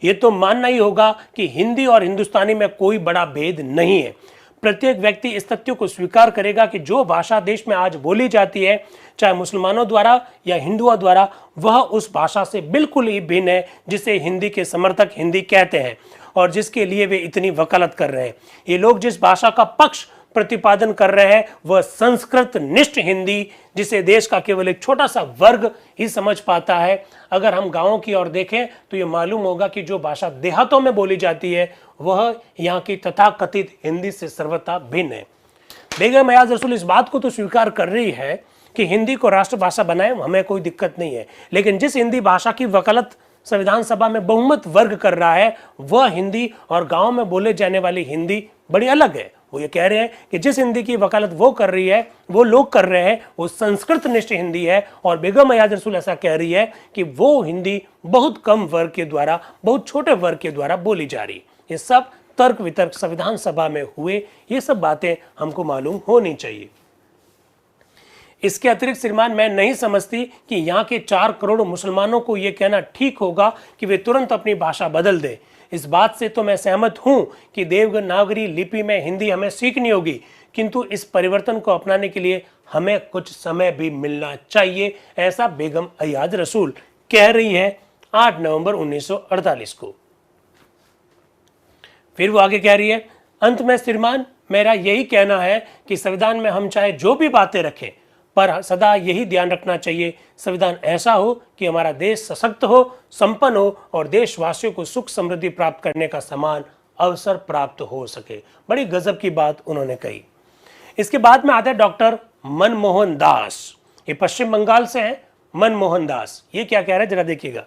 Speaker 1: ये तो मानना ही होगा कि हिंदी और हिंदुस्तानी में कोई बड़ा भेद नहीं है। प्रत्येक व्यक्ति इस तथ्य को स्वीकार करेगा कि जो भाषा देश में आज बोली जाती है, चाहे मुसलमानों द्वारा या हिंदुओं द्वारा, वह उस भाषा से बिल्कुल ही भिन्न है जिसे हिंदी के समर्थक हिंदी कहते हैं और जिसके लिए वे इतनी वकालत कर रहे हैं। ये लोग जिस भाषा का पक्ष प्रतिपादन कर रहे हैं वह संस्कृत निष्ठ हिंदी, जिसे देश का केवल एक छोटा सा वर्ग ही समझ पाता है। अगर हम गांवों की ओर देखें तो यह मालूम होगा कि जो भाषा देहातों में बोली जाती है वह यहाँ की तथाकथित हिंदी से सर्वथा भिन्न है। बेगम अयाज रसूल इस बात को तो स्वीकार कर रही है कि हिंदी को राष्ट्रभाषा बनाए, हमें कोई दिक्कत नहीं है, लेकिन जिस हिंदी भाषा की वकालत संविधान सभा में बहुमत वर्ग कर रहा है वह हिंदी और गांव में बोले जाने वाली हिंदी बड़ी अलग है। वो ये कह रहे हैं कि जिस हिंदी की वकालत वो कर रही है, वो लोग कर रहे हैं, वो संस्कृत निष्ठ हिंदी है। और बेगम अयाज रसूल ऐसा कह रही है कि वो हिंदी बहुत कम वर्ग के द्वारा, बहुत छोटे वर्ग के द्वारा बोली जा रही। ये सब तर्क वितर्क संविधान सभा में हुए, ये सब बातें हमको मालूम होनी चाहिए। इसके अतिरिक्त श्रीमान, मैं नहीं समझती कि यहाँ के 4 करोड़ मुसलमानों को यह कहना ठीक होगा कि वे तुरंत अपनी भाषा बदल दें। इस बात से तो मैं सहमत हूं कि देवनागरी लिपि में हिंदी हमें सीखनी होगी, किंतु इस परिवर्तन को अपनाने के लिए हमें कुछ समय भी मिलना चाहिए, ऐसा बेगम अयाज रसूल कह रही है 8 नवंबर 1948 को। फिर वो आगे कह रही है, अंत में श्रीमान मेरा यही कहना है कि संविधान में हम चाहे जो भी बातें रखें, पर सदा यही ध्यान रखना चाहिए संविधान ऐसा हो कि हमारा देश सशक्त हो, संपन्न हो और देशवासियों को सुख समृद्धि प्राप्त करने का समान अवसर प्राप्त हो सके। बड़ी गजब की बात उन्होंने कही। इसके बाद में आते हैं डॉक्टर मनमोहन दास। ये पश्चिम बंगाल से हैं मनमोहन दास। ये क्या कह रहे हैं जरा देखिएगा।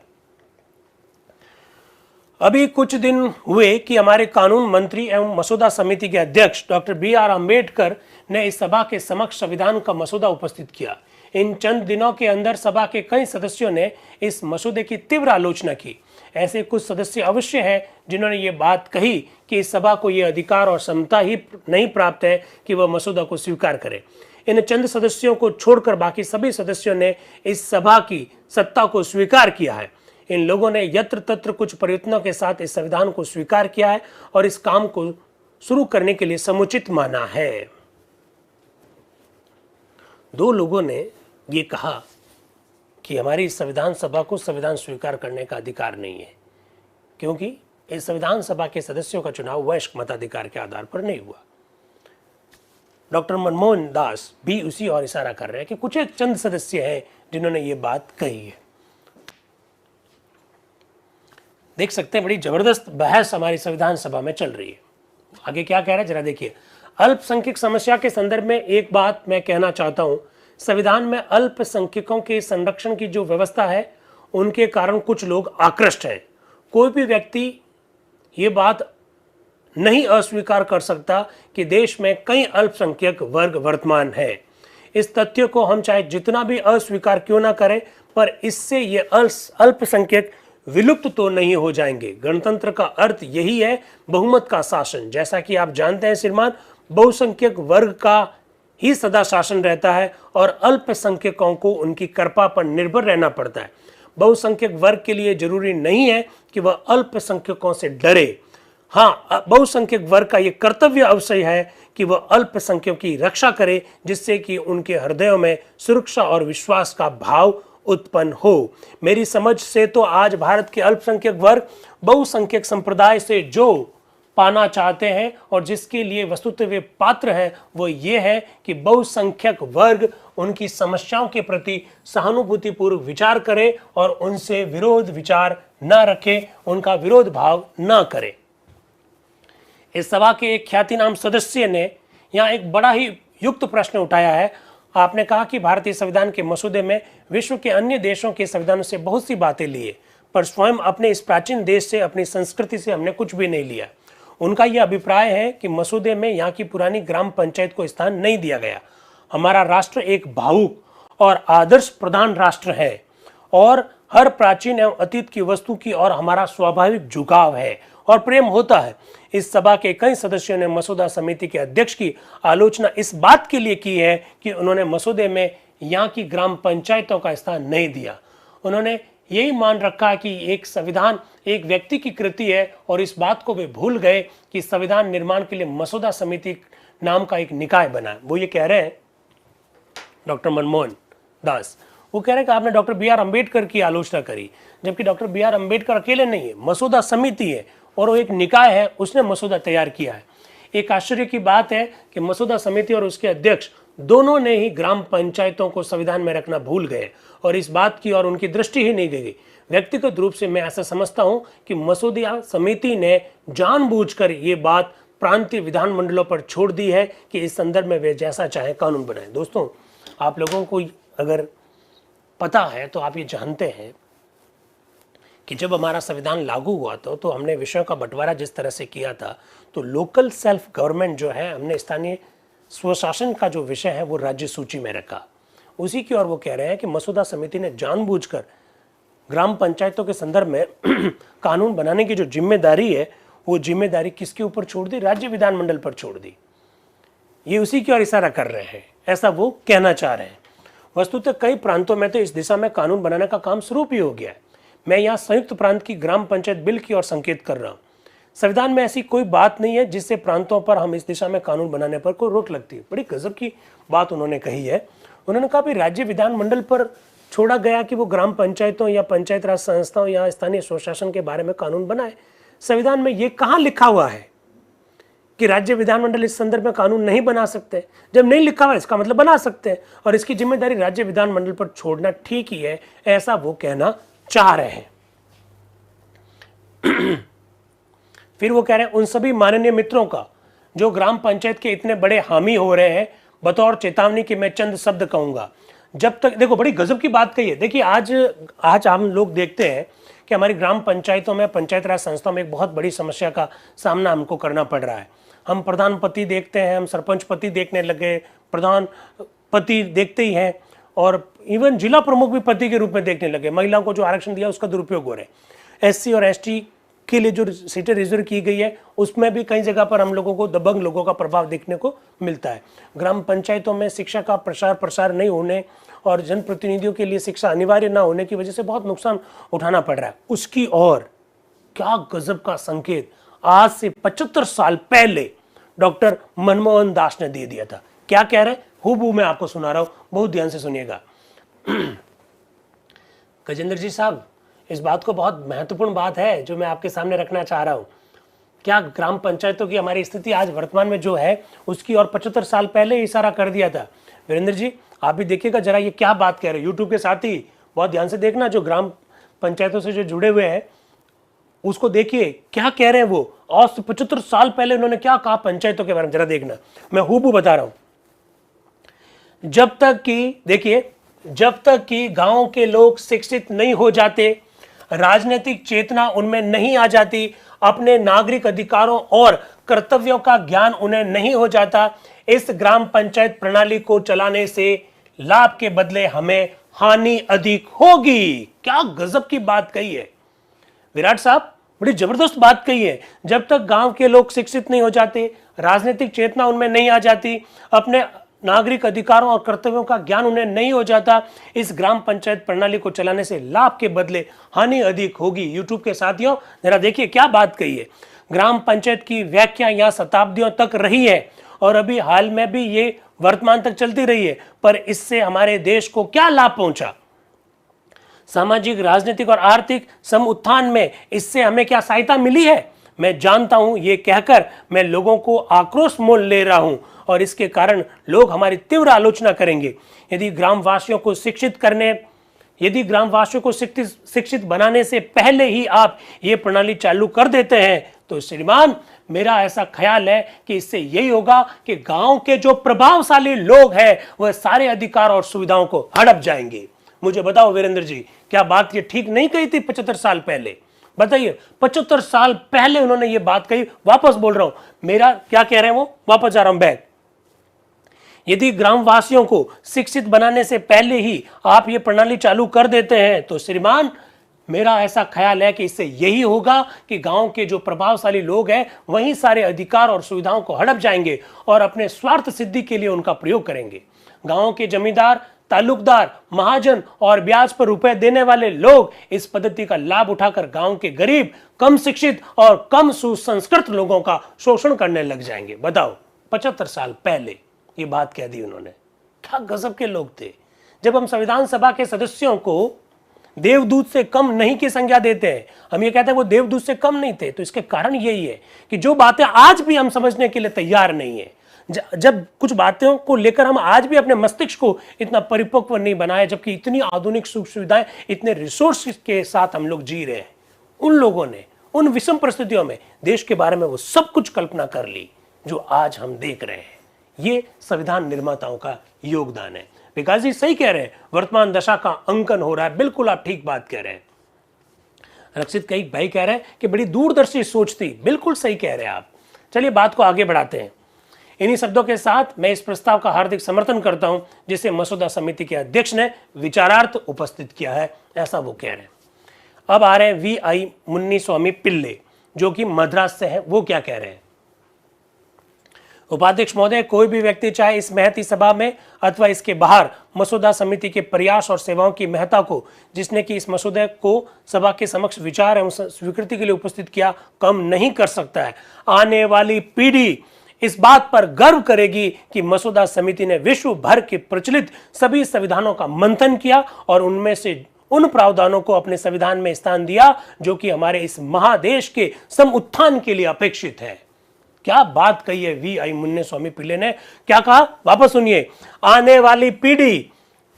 Speaker 1: अभी कुछ दिन हुए कि हमारे कानून मंत्री एवं मसौदा समिति के अध्यक्ष डॉक्टर BR अम्बेडकर ने इस सभा के समक्ष संविधान का मसौदा उपस्थित किया। इन चंद दिनों के अंदर सभा के कई सदस्यों ने इस मसौदे की तीव्र आलोचना की। ऐसे कुछ सदस्य अवश्य हैं जिन्होंने ये बात कही कि इस सभा को ये अधिकार और क्षमता ही नहीं प्राप्त है कि वह मसौदा को स्वीकार करे। इन चंद सदस्यों को छोड़कर बाकी सभी सदस्यों ने इस सभा की सत्ता को स्वीकार किया है। इन लोगों ने यत्र तत्र कुछ प्रयत्नों के साथ इस संविधान को स्वीकार किया है और इस काम को शुरू करने के लिए समुचित माना है। 2 लोगों ने ये कहा कि हमारी संविधान सभा को संविधान स्वीकार करने का अधिकार नहीं है, क्योंकि इस संविधान सभा के सदस्यों का चुनाव वयस्क मताधिकार के आधार पर नहीं हुआ। डॉक्टर मनमोहन दास भी उसी और इशारा कर रहे हैं कि कुछ एक चंद सदस्य हैं जिन्होंने ये बात कही है। देख सकते हैं बड़ी जबरदस्त बहस हमारी संविधान सभा में चल रही है। आगे क्या कह रहा है जरा देखिए। अल्पसंख्यक समस्या के संदर्भ में एक बात मैं कहना चाहता हूं, संविधान में अल्पसंख्यकों के संरक्षण की जो व्यवस्था है उनके कारण कुछ लोग आकृष्ट हैं। कोई भी व्यक्ति ये बात नहीं अस्वीकार कर सकता कि देश में कई अल्पसंख्यक वर्ग वर्तमान है। इस तथ्य को हम चाहे जितना भी अस्वीकार क्यों ना करें, पर इससे ये अल्पसंख्यक विलुप्त तो नहीं हो जाएंगे। गणतंत्र का अर्थ यही है, बहुमत का शासन। जैसा कि आप जानते हैं श्रीमान, बहुसंख्यक वर्ग का ही सदा शासन रहता है और अल्पसंख्यकों को उनकी कृपा पर निर्भर रहना पड़ता है। बहुसंख्यक वर्ग के लिए जरूरी नहीं है कि वह अल्पसंख्यकों से डरे। हाँ, बहुसंख्यक वर्ग का यह कर्तव्य अवश्य है कि वह अल्पसंख्यकों की रक्षा करे, जिससे कि उनके हृदयों में सुरक्षा और विश्वास का भाव उत्पन्न हो। मेरी समझ से तो आज भारत के अल्पसंख्यक वर्ग बहुसंख्यक संप्रदाय से जो पाना चाहते हैं और जिसके लिए वस्तुतः वे पात्र हैं, वो ये है कि बहुसंख्यक वर्ग उनकी समस्याओं के प्रति सहानुभूतिपूर्वक विचार करे और उनसे विरोध विचार न रखे, उनका विरोध भाव न करे। इस सभा के एक ख्यातिनाम सदस्य ने यहाँ एक बड़ा ही युक्त प्रश्न उठाया है। आपने कहा कि भारतीय संविधान के मसौदे में विश्व के अन्य देशों के संविधानों से बहुत सी बातें लिए, पर स्वयं अपने इस प्राचीन देश से, अपनी संस्कृति से हमने कुछ भी नहीं लिया। उनका यह अभिप्राय है कि मसौदे में यहाँ की पुरानी ग्राम पंचायत को स्थान नहीं दिया गया। हमारा राष्ट्र एक भावुक और आदर्श प्रधान राष्ट्र है और हर प्राचीन एवं अतीत की वस्तु की और हमारा स्वाभाविक झुकाव है और प्रेम होता है। इस सभा के कई सदस्यों ने मसौदा समिति के अध्यक्ष की आलोचना इस बात के लिए की है कि उन्होंने मसौदे में यहाँ की ग्राम पंचायतों का स्थान नहीं दिया। उन्होंने यही मान रखा कि एक संविधान एक व्यक्ति की कृति है और इस बात को वे भूल गए कि संविधान निर्माण के लिए मसौदा समिति नाम का एक निकाय बना है। वो ये कह रहे हैं, डॉक्टर मनमोहन दास, वो कह रहे हैं कि आपने डॉक्टर बी.आर. अम्बेडकर की आलोचना करी, जबकि डॉक्टर बी.आर. अम्बेडकर अकेले नहीं है, मसौदा समिति है और वो एक निकाय है, उसने मसौदा तैयार किया है। एक आश्चर्य की बात है कि मसौदा समिति और उसके अध्यक्ष दोनों ने ही ग्राम पंचायतों को संविधान में रखना भूल गए और इस बात की और उनकी दृष्टि ही नहीं गई। व्यक्तिगत रूप से मैं ऐसा समझता हूं कि मसौदा समिति ने जानबूझकर ये बात प्रांतीय विधानमंडलों पर छोड़ दी है कि इस संदर्भ में वे जैसा चाहे कानून बनाएं। दोस्तों, आप लोगों को अगर पता है तो आप ये जानते हैं कि जब हमारा संविधान लागू हुआ था तो हमने विषयों का बंटवारा जिस तरह से किया था, तो लोकल सेल्फ गवर्नमेंट जो है, हमने स्थानीय स्वशासन का जो विषय है वो राज्य सूची में रखा। उसी की ओर वो कह रहे हैं कि मसौदा समिति ने जानबूझकर ग्राम पंचायतों के संदर्भ में कानून बनाने की जो जिम्मेदारी है वो जिम्मेदारी किसके ऊपर छोड़ दी? राज्य विधानमंडल पर छोड़ दी। ये उसी की ओर इशारा कर रहे हैं, ऐसा वो कहना चाह रहे हैं। वस्तुतः कई प्रांतों में तो इस दिशा में कानून बनाने का काम शुरू भी हो गया है। मैं यहाँ संयुक्त प्रांत की ग्राम पंचायत बिल की ओर संकेत कर रहा हूँ। संविधान में ऐसी कोई बात नहीं है जिससे प्रांतों पर हम इस दिशा में कानून बनाने पर कोई रोक लगती है। बड़ी गजब की बात उन्होंने कही है। उन्होंने कहा भी राज्य विधानमंडल पर छोड़ा गया कि वो ग्राम पंचायतों या पंचायत राज संस्थाओं या स्थानीय स्वशासन के बारे में कानून बनाए। संविधान में ये कहाँ लिखा हुआ है कि राज्य विधानमंडल इस संदर्भ में कानून नहीं बना सकते? जब नहीं लिखा हुआ इसका मतलब बना सकते हैं और इसकी जिम्मेदारी राज्य विधानमंडल पर छोड़ना ठीक ही है, ऐसा वो कहना चाह रहे हैं। फिर वो कह रहे हैं उन सभी माननीय मित्रों का जो ग्राम पंचायत के इतने बड़े हामी हो रहे हैं, बतौर चेतावनी कि मैं चंद शब्द कहूंगा। जब तक, देखो बड़ी गजब की बात कही है। देखिए आज हम लोग देखते हैं कि हमारी ग्राम पंचायतों में, पंचायत राज संस्थाओं में एक बहुत बड़ी समस्या का सामना हमको करना पड़ रहा है। हम प्रधान पति देखते हैं, हम सरपंच पति देखने लगे, प्रधान पति देखते ही हैं और इवन जिला प्रमुख भी पति के रूप में देखने लगे। महिलाओं को जो आरक्षण दिया उसका दुरुपयोग हो रहा है। एससी और एसटी के लिए जो सीटें रिजर्व की गई है उसमें भी कई जगह पर हम लोगों को दबंग लोगों का प्रभाव देखने को मिलता है। ग्राम पंचायतों में शिक्षा का प्रसार नहीं होने और जनप्रतिनिधियों के लिए शिक्षा अनिवार्य न होने की वजह से बहुत नुकसान उठाना पड़ रहा है। उसकी और क्या गजब का संकेत आज से 75 साल पहले डॉक्टर मनमोहन दास ने दे दिया था। क्या कह रहे हैं? हूबहू मैं आपको सुना रहा हूं, बहुत ध्यान से सुनिएगा। गजेंद्र जी साहब, इस बात को बहुत महत्वपूर्ण बात है जो मैं आपके सामने रखना चाह रहा हूं। क्या ग्राम पंचायतों की हमारी स्थिति आज वर्तमान में जो है उसकी और 75 साल पहले इशारा कर दिया था। वीरेंद्र जी आप भी देखिएगा जरा ये क्या बात कह रहे हैं। यूट्यूब के साथ ही बहुत ध्यान से देखना, जो ग्राम पंचायतों से जो जुड़े हुए हैं उसको देखिए क्या कह रहे हैं वो। और 75 साल पहले उन्होंने क्या कहा पंचायतों के बारे में, जरा देखना। मैं हूबहू बता रहा हूं। जब तक कि देखिए, जब तक कि गांव के लोग शिक्षित नहीं हो जाते, राजनीतिक चेतना उनमें नहीं आ जाती, अपने नागरिक अधिकारों और कर्तव्यों का ज्ञान उन्हें नहीं हो जाता, इस ग्राम पंचायत प्रणाली को चलाने से लाभ के बदले हमें हानि अधिक होगी। क्या गजब की बात कही है विराट साहब, बड़ी जबरदस्त बात कही है। जब तक गांव के लोग शिक्षित नहीं हो जाते, राजनीतिक चेतना उनमें नहीं आ जाती, अपने नागरिक अधिकारों और कर्तव्यों का ज्ञान उन्हें नहीं हो जाता, इस ग्राम पंचायत प्रणाली को चलाने से लाभ के बदले हानि अधिक होगी। यूट्यूब के साथियों जरा देखिए क्या बात कही है। ग्राम पंचायत की व्याख्या यहां शताब्दियों तक रही है और अभी हाल में भी ये वर्तमान तक चलती रही है, पर इससे हमारे देश को क्या लाभ पहुंचा? सामाजिक, राजनीतिक और आर्थिक सम उत्थान में इससे हमें क्या सहायता मिली है? मैं जानता हूं, ये कहकर मैं लोगों को आक्रोश मोल ले रहा हूं और इसके कारण लोग हमारी तीव्र आलोचना करेंगे। यदि ग्रामवासियों को शिक्षित बनाने से पहले ही आप ये प्रणाली चालू कर देते हैं तो श्रीमान, मेरा ऐसा ख्याल है कि इससे यही होगा कि गांव के जो प्रभावशाली लोग हैं वह सारे अधिकार और सुविधाओं को हड़प जाएंगे। मुझे बताओ वीरेंद्र जी, क्या बात ये ठीक नहीं कही थी 75 साल पहले? बताइए, 75 साल पहले उन्होंने ये बात कही। वापस बोल रहा हूं, मेरा क्या कह रहे हैं वो, वापस जा रहा हूं बैक। यदि ग्रामवासियों को शिक्षित बनाने से पहले ही आप ये प्रणाली चालू कर देते हैं तो श्रीमान, मेरा ऐसा ख्याल है कि इससे यही होगा कि गांव के जो प्रभावशाली लोग हैं वही सारे अधिकार और सुविधाओं को हड़प जाएंगे और अपने स्वार्थ सिद्धि के लिए उनका प्रयोग करेंगे। गांव के जमींदार, ताल्लुकदार, महाजन और ब्याज पर रुपए देने वाले लोग इस पद्धति का लाभ उठाकर गांव के गरीब, कम शिक्षित और कम सुसंस्कृत लोगों का शोषण करने लग जाएंगे। बताओ, 75 साल पहले ये बात कह दी उन्होंने। क्या गजब के लोग थे। जब हम संविधान सभा के सदस्यों को देवदूत से कम नहीं की संज्ञा देते हैं, हम ये कहते हैं वो देवदूत से कम नहीं थे, तो इसके कारण यही है कि जो बातें आज भी हम समझने के लिए तैयार नहीं है, जब कुछ बातों को लेकर हम आज भी अपने मस्तिष्क को इतना परिपक्व नहीं बनाए, जबकि इतनी आधुनिक सुख सुविधाएं, इतने रिसोर्स के साथ हम लोग जी रहे हैं, उन लोगों ने उन विषम परिस्थितियों में देश के बारे में वो सब कुछ कल्पना कर ली जो आज हम देख रहे हैं। ये संविधान निर्माताओं का योगदान है। विकास जी सही कह रहे हैं, वर्तमान दशा का अंकन हो रहा है। बिल्कुल आप ठीक बात कह रहे हैं। रक्षित कई भाई कह रहे हैं कि बड़ी दूरदर्शी सोच थी। बिल्कुल सही कह रहे हैं आप। चलिए बात को आगे बढ़ाते हैं। इन्हीं शब्दों के साथ मैं इस प्रस्ताव का हार्दिक समर्थन करता हूं जिसे मसौदा समिति के अध्यक्ष ने विचारार्थ उपस्थित किया है, ऐसा वो कह रहे हैं। अब आ रहे हैं VI मुन्नीस्वामी पिल्ले, जो कि मद्रास से हैं। वो क्या कह रहे हैं? उपाध्यक्ष महोदय, कोई भी व्यक्ति चाहे इस महती सभा में अथवा इसके बाहर मसौदा समिति के प्रयास और सेवाओं की महत्ता को, जिसने कि इस मसौदे को सभा के समक्ष विचार एवं स्वीकृति के लिए उपस्थित किया, कम नहीं कर सकता है। आने वाली पीढ़ी इस बात पर गर्व करेगी कि मसौदा समिति ने विश्व भर के प्रचलित सभी संविधानों का मंथन किया और उनमें से उन प्रावधानों को अपने संविधान में स्थान दिया जो कि हमारे इस महादेश के सम उत्थान के लिए अपेक्षित है। क्या बात कही है VI मुन्नीस्वामी पिल्ले ने। क्या कहा, वापस सुनिए। आने वाली पीढ़ी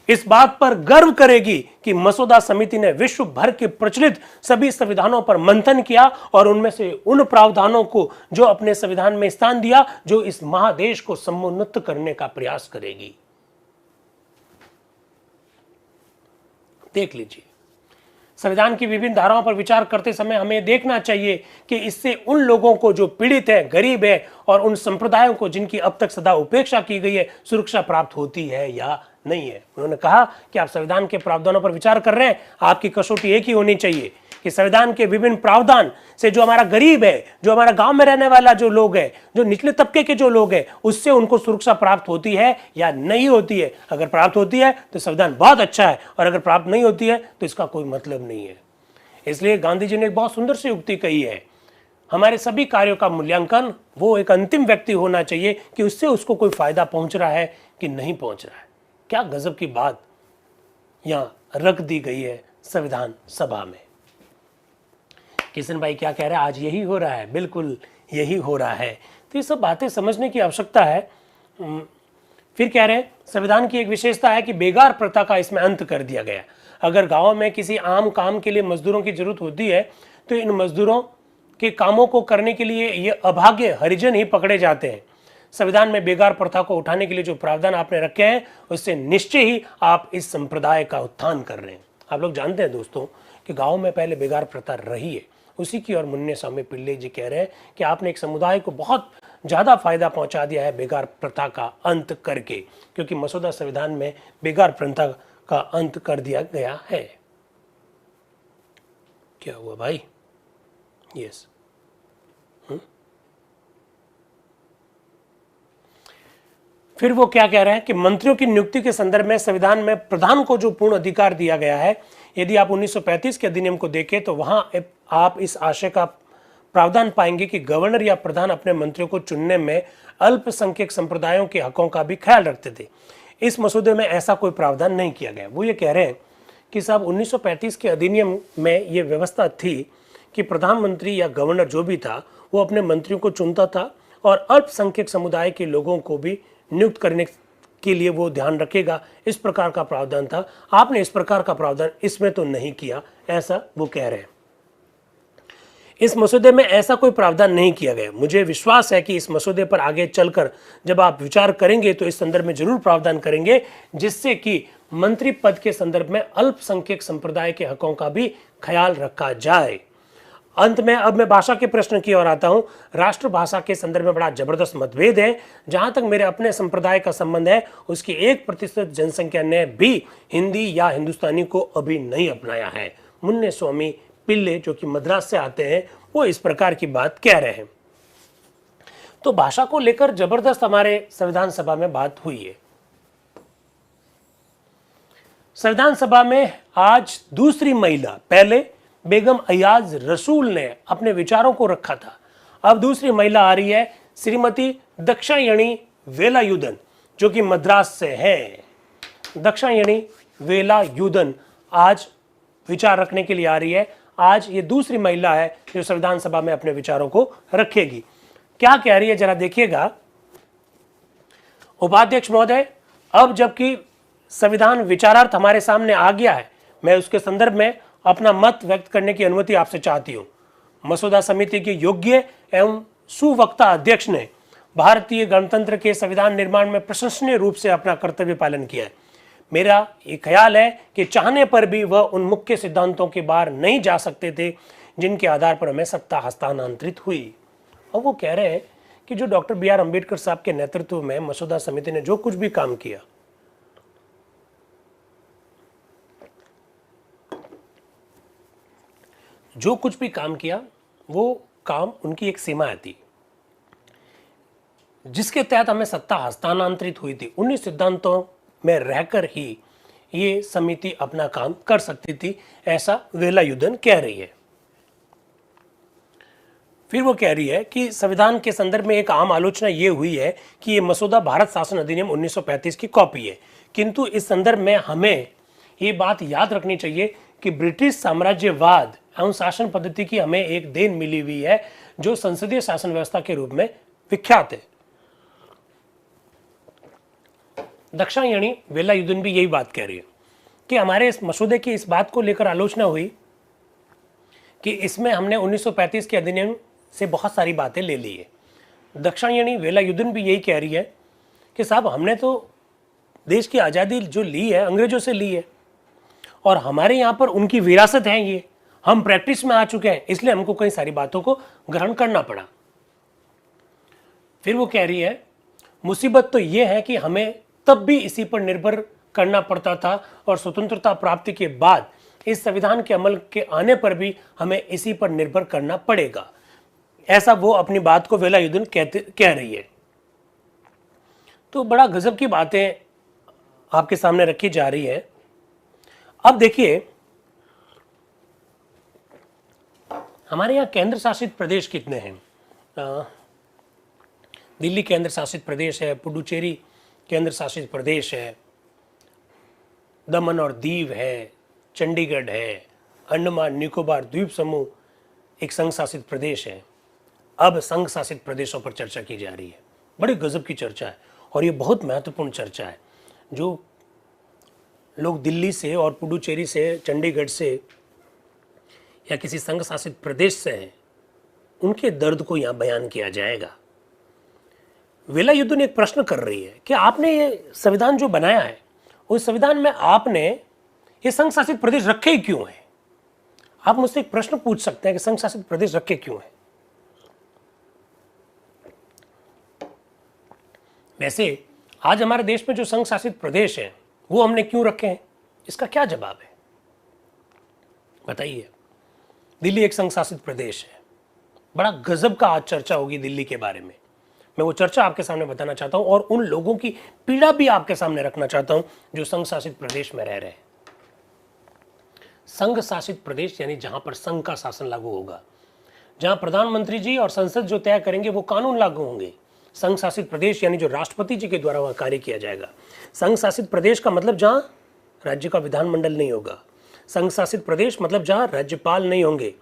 Speaker 1: इस बात पर गर्व करेगी कि मसौदा समिति ने विश्व भर के प्रचलित सभी संविधानों पर मंथन किया और उनमें से उन प्रावधानों को जो अपने संविधान में स्थान दिया जो इस महादेश को समुन्नत करने का प्रयास करेगी। देख लीजिए, संविधान की विभिन्न धाराओं पर विचार करते समय हमें देखना चाहिए कि इससे उन लोगों को जो पीड़ित है, गरीब है और उन संप्रदायों को जिनकी अब तक सदा उपेक्षा की गई है, सुरक्षा प्राप्त होती है या नहीं है। उन्होंने कहा कि आप संविधान के प्रावधानों पर विचार कर रहे हैं, आपकी कसौटी एक ही होनी चाहिए कि संविधान के विभिन्न प्रावधान से जो हमारा गरीब है, जो हमारा गांव में रहने वाला जो लोग है, जो निचले तबके के जो लोग हैं, उससे उनको सुरक्षा प्राप्त होती है या नहीं होती है। अगर प्राप्त होती है तो संविधान बहुत अच्छा है और अगर प्राप्त नहीं होती है तो इसका कोई मतलब नहीं है। इसलिए गांधी जी ने एक बहुत सुंदर सी उक्ति कही है, हमारे सभी कार्यों का मूल्यांकन वो एक अंतिम व्यक्ति होना चाहिए कि उससे उसको कोई फायदा पहुंच रहा है कि नहीं पहुंच रहा है। क्या गजब की बात यहां रख दी गई है संविधान सभा में। किशन भाई क्या कह रहे हैं, आज यही हो रहा है। बिल्कुल यही हो रहा है। तो ये सब बातें समझने की आवश्यकता है। फिर कह रहे हैं संविधान की एक विशेषता है कि बेगार प्रथा का इसमें अंत कर दिया गया। अगर गांव में किसी आम काम के लिए मजदूरों की जरूरत होती है तो इन मजदूरों के कामों को करने के लिए ये अभागे हरिजन ही पकड़े जाते हैं। संविधान में बेगार प्रथा को उठाने के लिए जो प्रावधान आपने रखे हैं उससे निश्चय ही आप इस संप्रदाय का उत्थान कर रहे हैं। आप लोग जानते हैं दोस्तों कि गांव में पहले बेगार प्रथा रही है, उसी की और मुन्ने स्वामी पिल्ले जी कह रहे हैं कि आपने एक समुदाय को बहुत ज़्यादा फायदा पहुंचा दिया है बेगार प्रथा का अंत करके, क्योंकि मसौदा संविधान में बेगार प्रथा का अंत कर दिया गया है। क्या हुआ भाई? यस। फिर वो क्या कह रहे हैं कि मंत्रियों की नियुक्ति के संदर्भ में संविधान में प्रधान को जो पूर्ण अधिकार दिया गया है, यदि आप 1935 के अधिनियम को देखें तो वहां आप इस आशय का प्रावधान पाएंगे कि गवर्नर या प्रधान अपने मंत्रियों को चुनने में अल्पसंख्यक संप्रदायों के हकों का भी ख्याल रखते थे। इस मसौदे में ऐसा कोई प्रावधान नहीं किया गया। वो ये कह रहे हैं कि साहब 1935 के अधिनियम में ये व्यवस्था थी कि प्रधानमंत्री या गवर्नर जो भी था वो अपने मंत्रियों को चुनता था और अल्पसंख्यक समुदाय के लोगों को भी नियुक्त करने के लिए वो ध्यान रखेगा, इस प्रकार का प्रावधान था। आपने इस प्रकार का प्रावधान इसमें तो नहीं किया, ऐसा वो कह रहे हैं। इस मसौदे में ऐसा कोई प्रावधान नहीं किया गया। मुझे विश्वास है कि इस मसौदे पर आगे चलकर जब आप विचार करेंगे तो इस संदर्भ में जरूर प्रावधान करेंगे जिससे कि मंत्री पद के संदर्भ में अल्पसंख्यक संप्रदाय के हकों का भी ख्याल रखा जाए। अंत में अब मैं भाषा के प्रश्न की ओर आता हूं। राष्ट्रभाषा के संदर्भ में बड़ा जबरदस्त मतभेद है। जहां तक मेरे अपने संप्रदाय का संबंध है, उसकी 1% जनसंख्या ने भी हिंदी या हिंदुस्तानी को अभी नहीं अपनाया है। मुन्ने स्वामी पिल्ले जो कि मद्रास से आते हैं, वो इस प्रकार की बात कह रहे हैं। तो भाषा को लेकर जबरदस्त हमारे संविधान सभा में बात हुई है। संविधान सभा में आज दूसरी महिला, पहले बेगम अयाज रसूल ने अपने विचारों को रखा था, अब दूसरी महिला आ रही है श्रीमती दाक्षायणी वेलायुधन जो कि मद्रास से है। दाक्षायणी वेलायुधन आज विचार रखने के लिए आ रही है। आज ये दूसरी महिला है जो संविधान सभा में अपने विचारों को रखेगी। क्या कह रही है जरा देखिएगा। उपाध्यक्ष महोदय, अब जबकि संविधान विचारार्थ हमारे सामने आ गया है, मैं उसके संदर्भ में अपना मत व्यक्त करने की अनुमति आपसे चाहती हूं। मसौदा समिति के योग्य एवं सुवक्ता अध्यक्ष ने भारतीय गणतंत्र के संविधान निर्माण में प्रशंसनीय रूप से अपना कर्तव्य पालन किया है। मेरा ये ख्याल है कि चाहने पर भी वह उन मुख्य सिद्धांतों के बाहर नहीं जा सकते थे जिनके आधार पर हमें सत्ता हस्तांतरित हुई। और वो कह रहे हैं कि जो डॉक्टर बी आर अम्बेडकर साहब के नेतृत्व में मसौदा समिति ने जो कुछ भी काम किया, वो काम उनकी एक सीमा थी जिसके तहत हमें सत्ता हस्तांतरित हुई थी। उन्हीं सिद्धांतों में रहकर ही ये समिति अपना काम कर सकती थी, ऐसा वेलायुधन कह रही है। फिर वो कह रही है कि संविधान के संदर्भ में एक आम आलोचना ये हुई है कि ये मसौदा भारत शासन अधिनियम 1935 की कॉपी है, किंतु इस संदर्भ में हमें ये बात याद रखनी चाहिए कि ब्रिटिश साम्राज्यवाद एवं शासन पद्धति की हमें एक देन मिली हुई है जो संसदीय शासन व्यवस्था के रूप में विख्यात है। दाक्षायणी वेलायुधन भी यही बात कह रही है कि हमारे इस मसौदे की इस बात को लेकर आलोचना हुई कि इसमें हमने 1935 के अधिनियम से बहुत सारी बातें ले ली है। दाक्षायणी वेलायुधन भी यही कह रही है कि साहब हमने तो देश की आज़ादी जो ली है अंग्रेजों से ली है और हमारे यहाँ पर उनकी विरासत है, ये हम प्रैक्टिस में आ चुके हैं, इसलिए हमको कई सारी बातों को ग्रहण करना पड़ा। फिर वो कह रही है मुसीबत तो ये है कि हमें तब भी इसी पर निर्भर करना पड़ता था और स्वतंत्रता प्राप्ति के बाद इस संविधान के अमल के आने पर भी हमें इसी पर निर्भर करना पड़ेगा। ऐसा वो अपनी बात को वेलायुधन कह रही है। तो बड़ा गजब की बातें आपके सामने रखी जा रही है। अब देखिए हमारे यहाँ केंद्र शासित प्रदेश कितने हैं। दिल्ली केंद्र शासित प्रदेश है, पुडुचेरी केंद्र शासित प्रदेश है, दमन और दीव है, चंडीगढ़ है, अंडमान निकोबार द्वीप समूह एक संघ शासित प्रदेश है। अब संघ शासित प्रदेशों पर चर्चा की जा रही है। बड़ी गजब की चर्चा है और ये बहुत महत्वपूर्ण चर्चा है। जो लोग दिल्ली से और पुडुचेरी से, चंडीगढ़ से या किसी संघ शासित प्रदेश से हैं, उनके दर्द को यहाँ बयान किया जाएगा। वेलायुद्धन एक प्रश्न कर रही है कि आपने ये संविधान जो बनाया है उस संविधान में आपने ये संघ शासित प्रदेश रखे ही क्यों है? आप मुझसे एक प्रश्न पूछ सकते हैं कि संघ शासित प्रदेश रखे क्यों है? वैसे आज हमारे देश में जो संघ शासित प्रदेश है वो हमने क्यों रखे हैं, इसका क्या जवाब है बताइए। दिल्ली एक संघ शासित प्रदेश है। बड़ा गजब का आज चर्चा होगी दिल्ली के बारे में। मैं वो चर्चा आपके सामने बताना चाहता हूं और उन लोगों की पीड़ा भी आपके सामने रखना चाहता हूं जो संघ शासित प्रदेश में रह रहे हैं। संघ शासित प्रदेश यानी जहां पर संघ का शासन लागू होगा, जहां प्रधानमंत्री जी और संसद जो तय करेंगे वो कानून लागू होंगे। संघ शासित प्रदेश यानी जो राष्ट्रपति जी के द्वारा वह कार्य किया जाएगा। संघ शासित प्रदेश का मतलब जहां राज्य का विधानमंडल नहीं होगा। संघ शासित प्रदेश मतलब जहां राज्यपाल नहीं होंगे,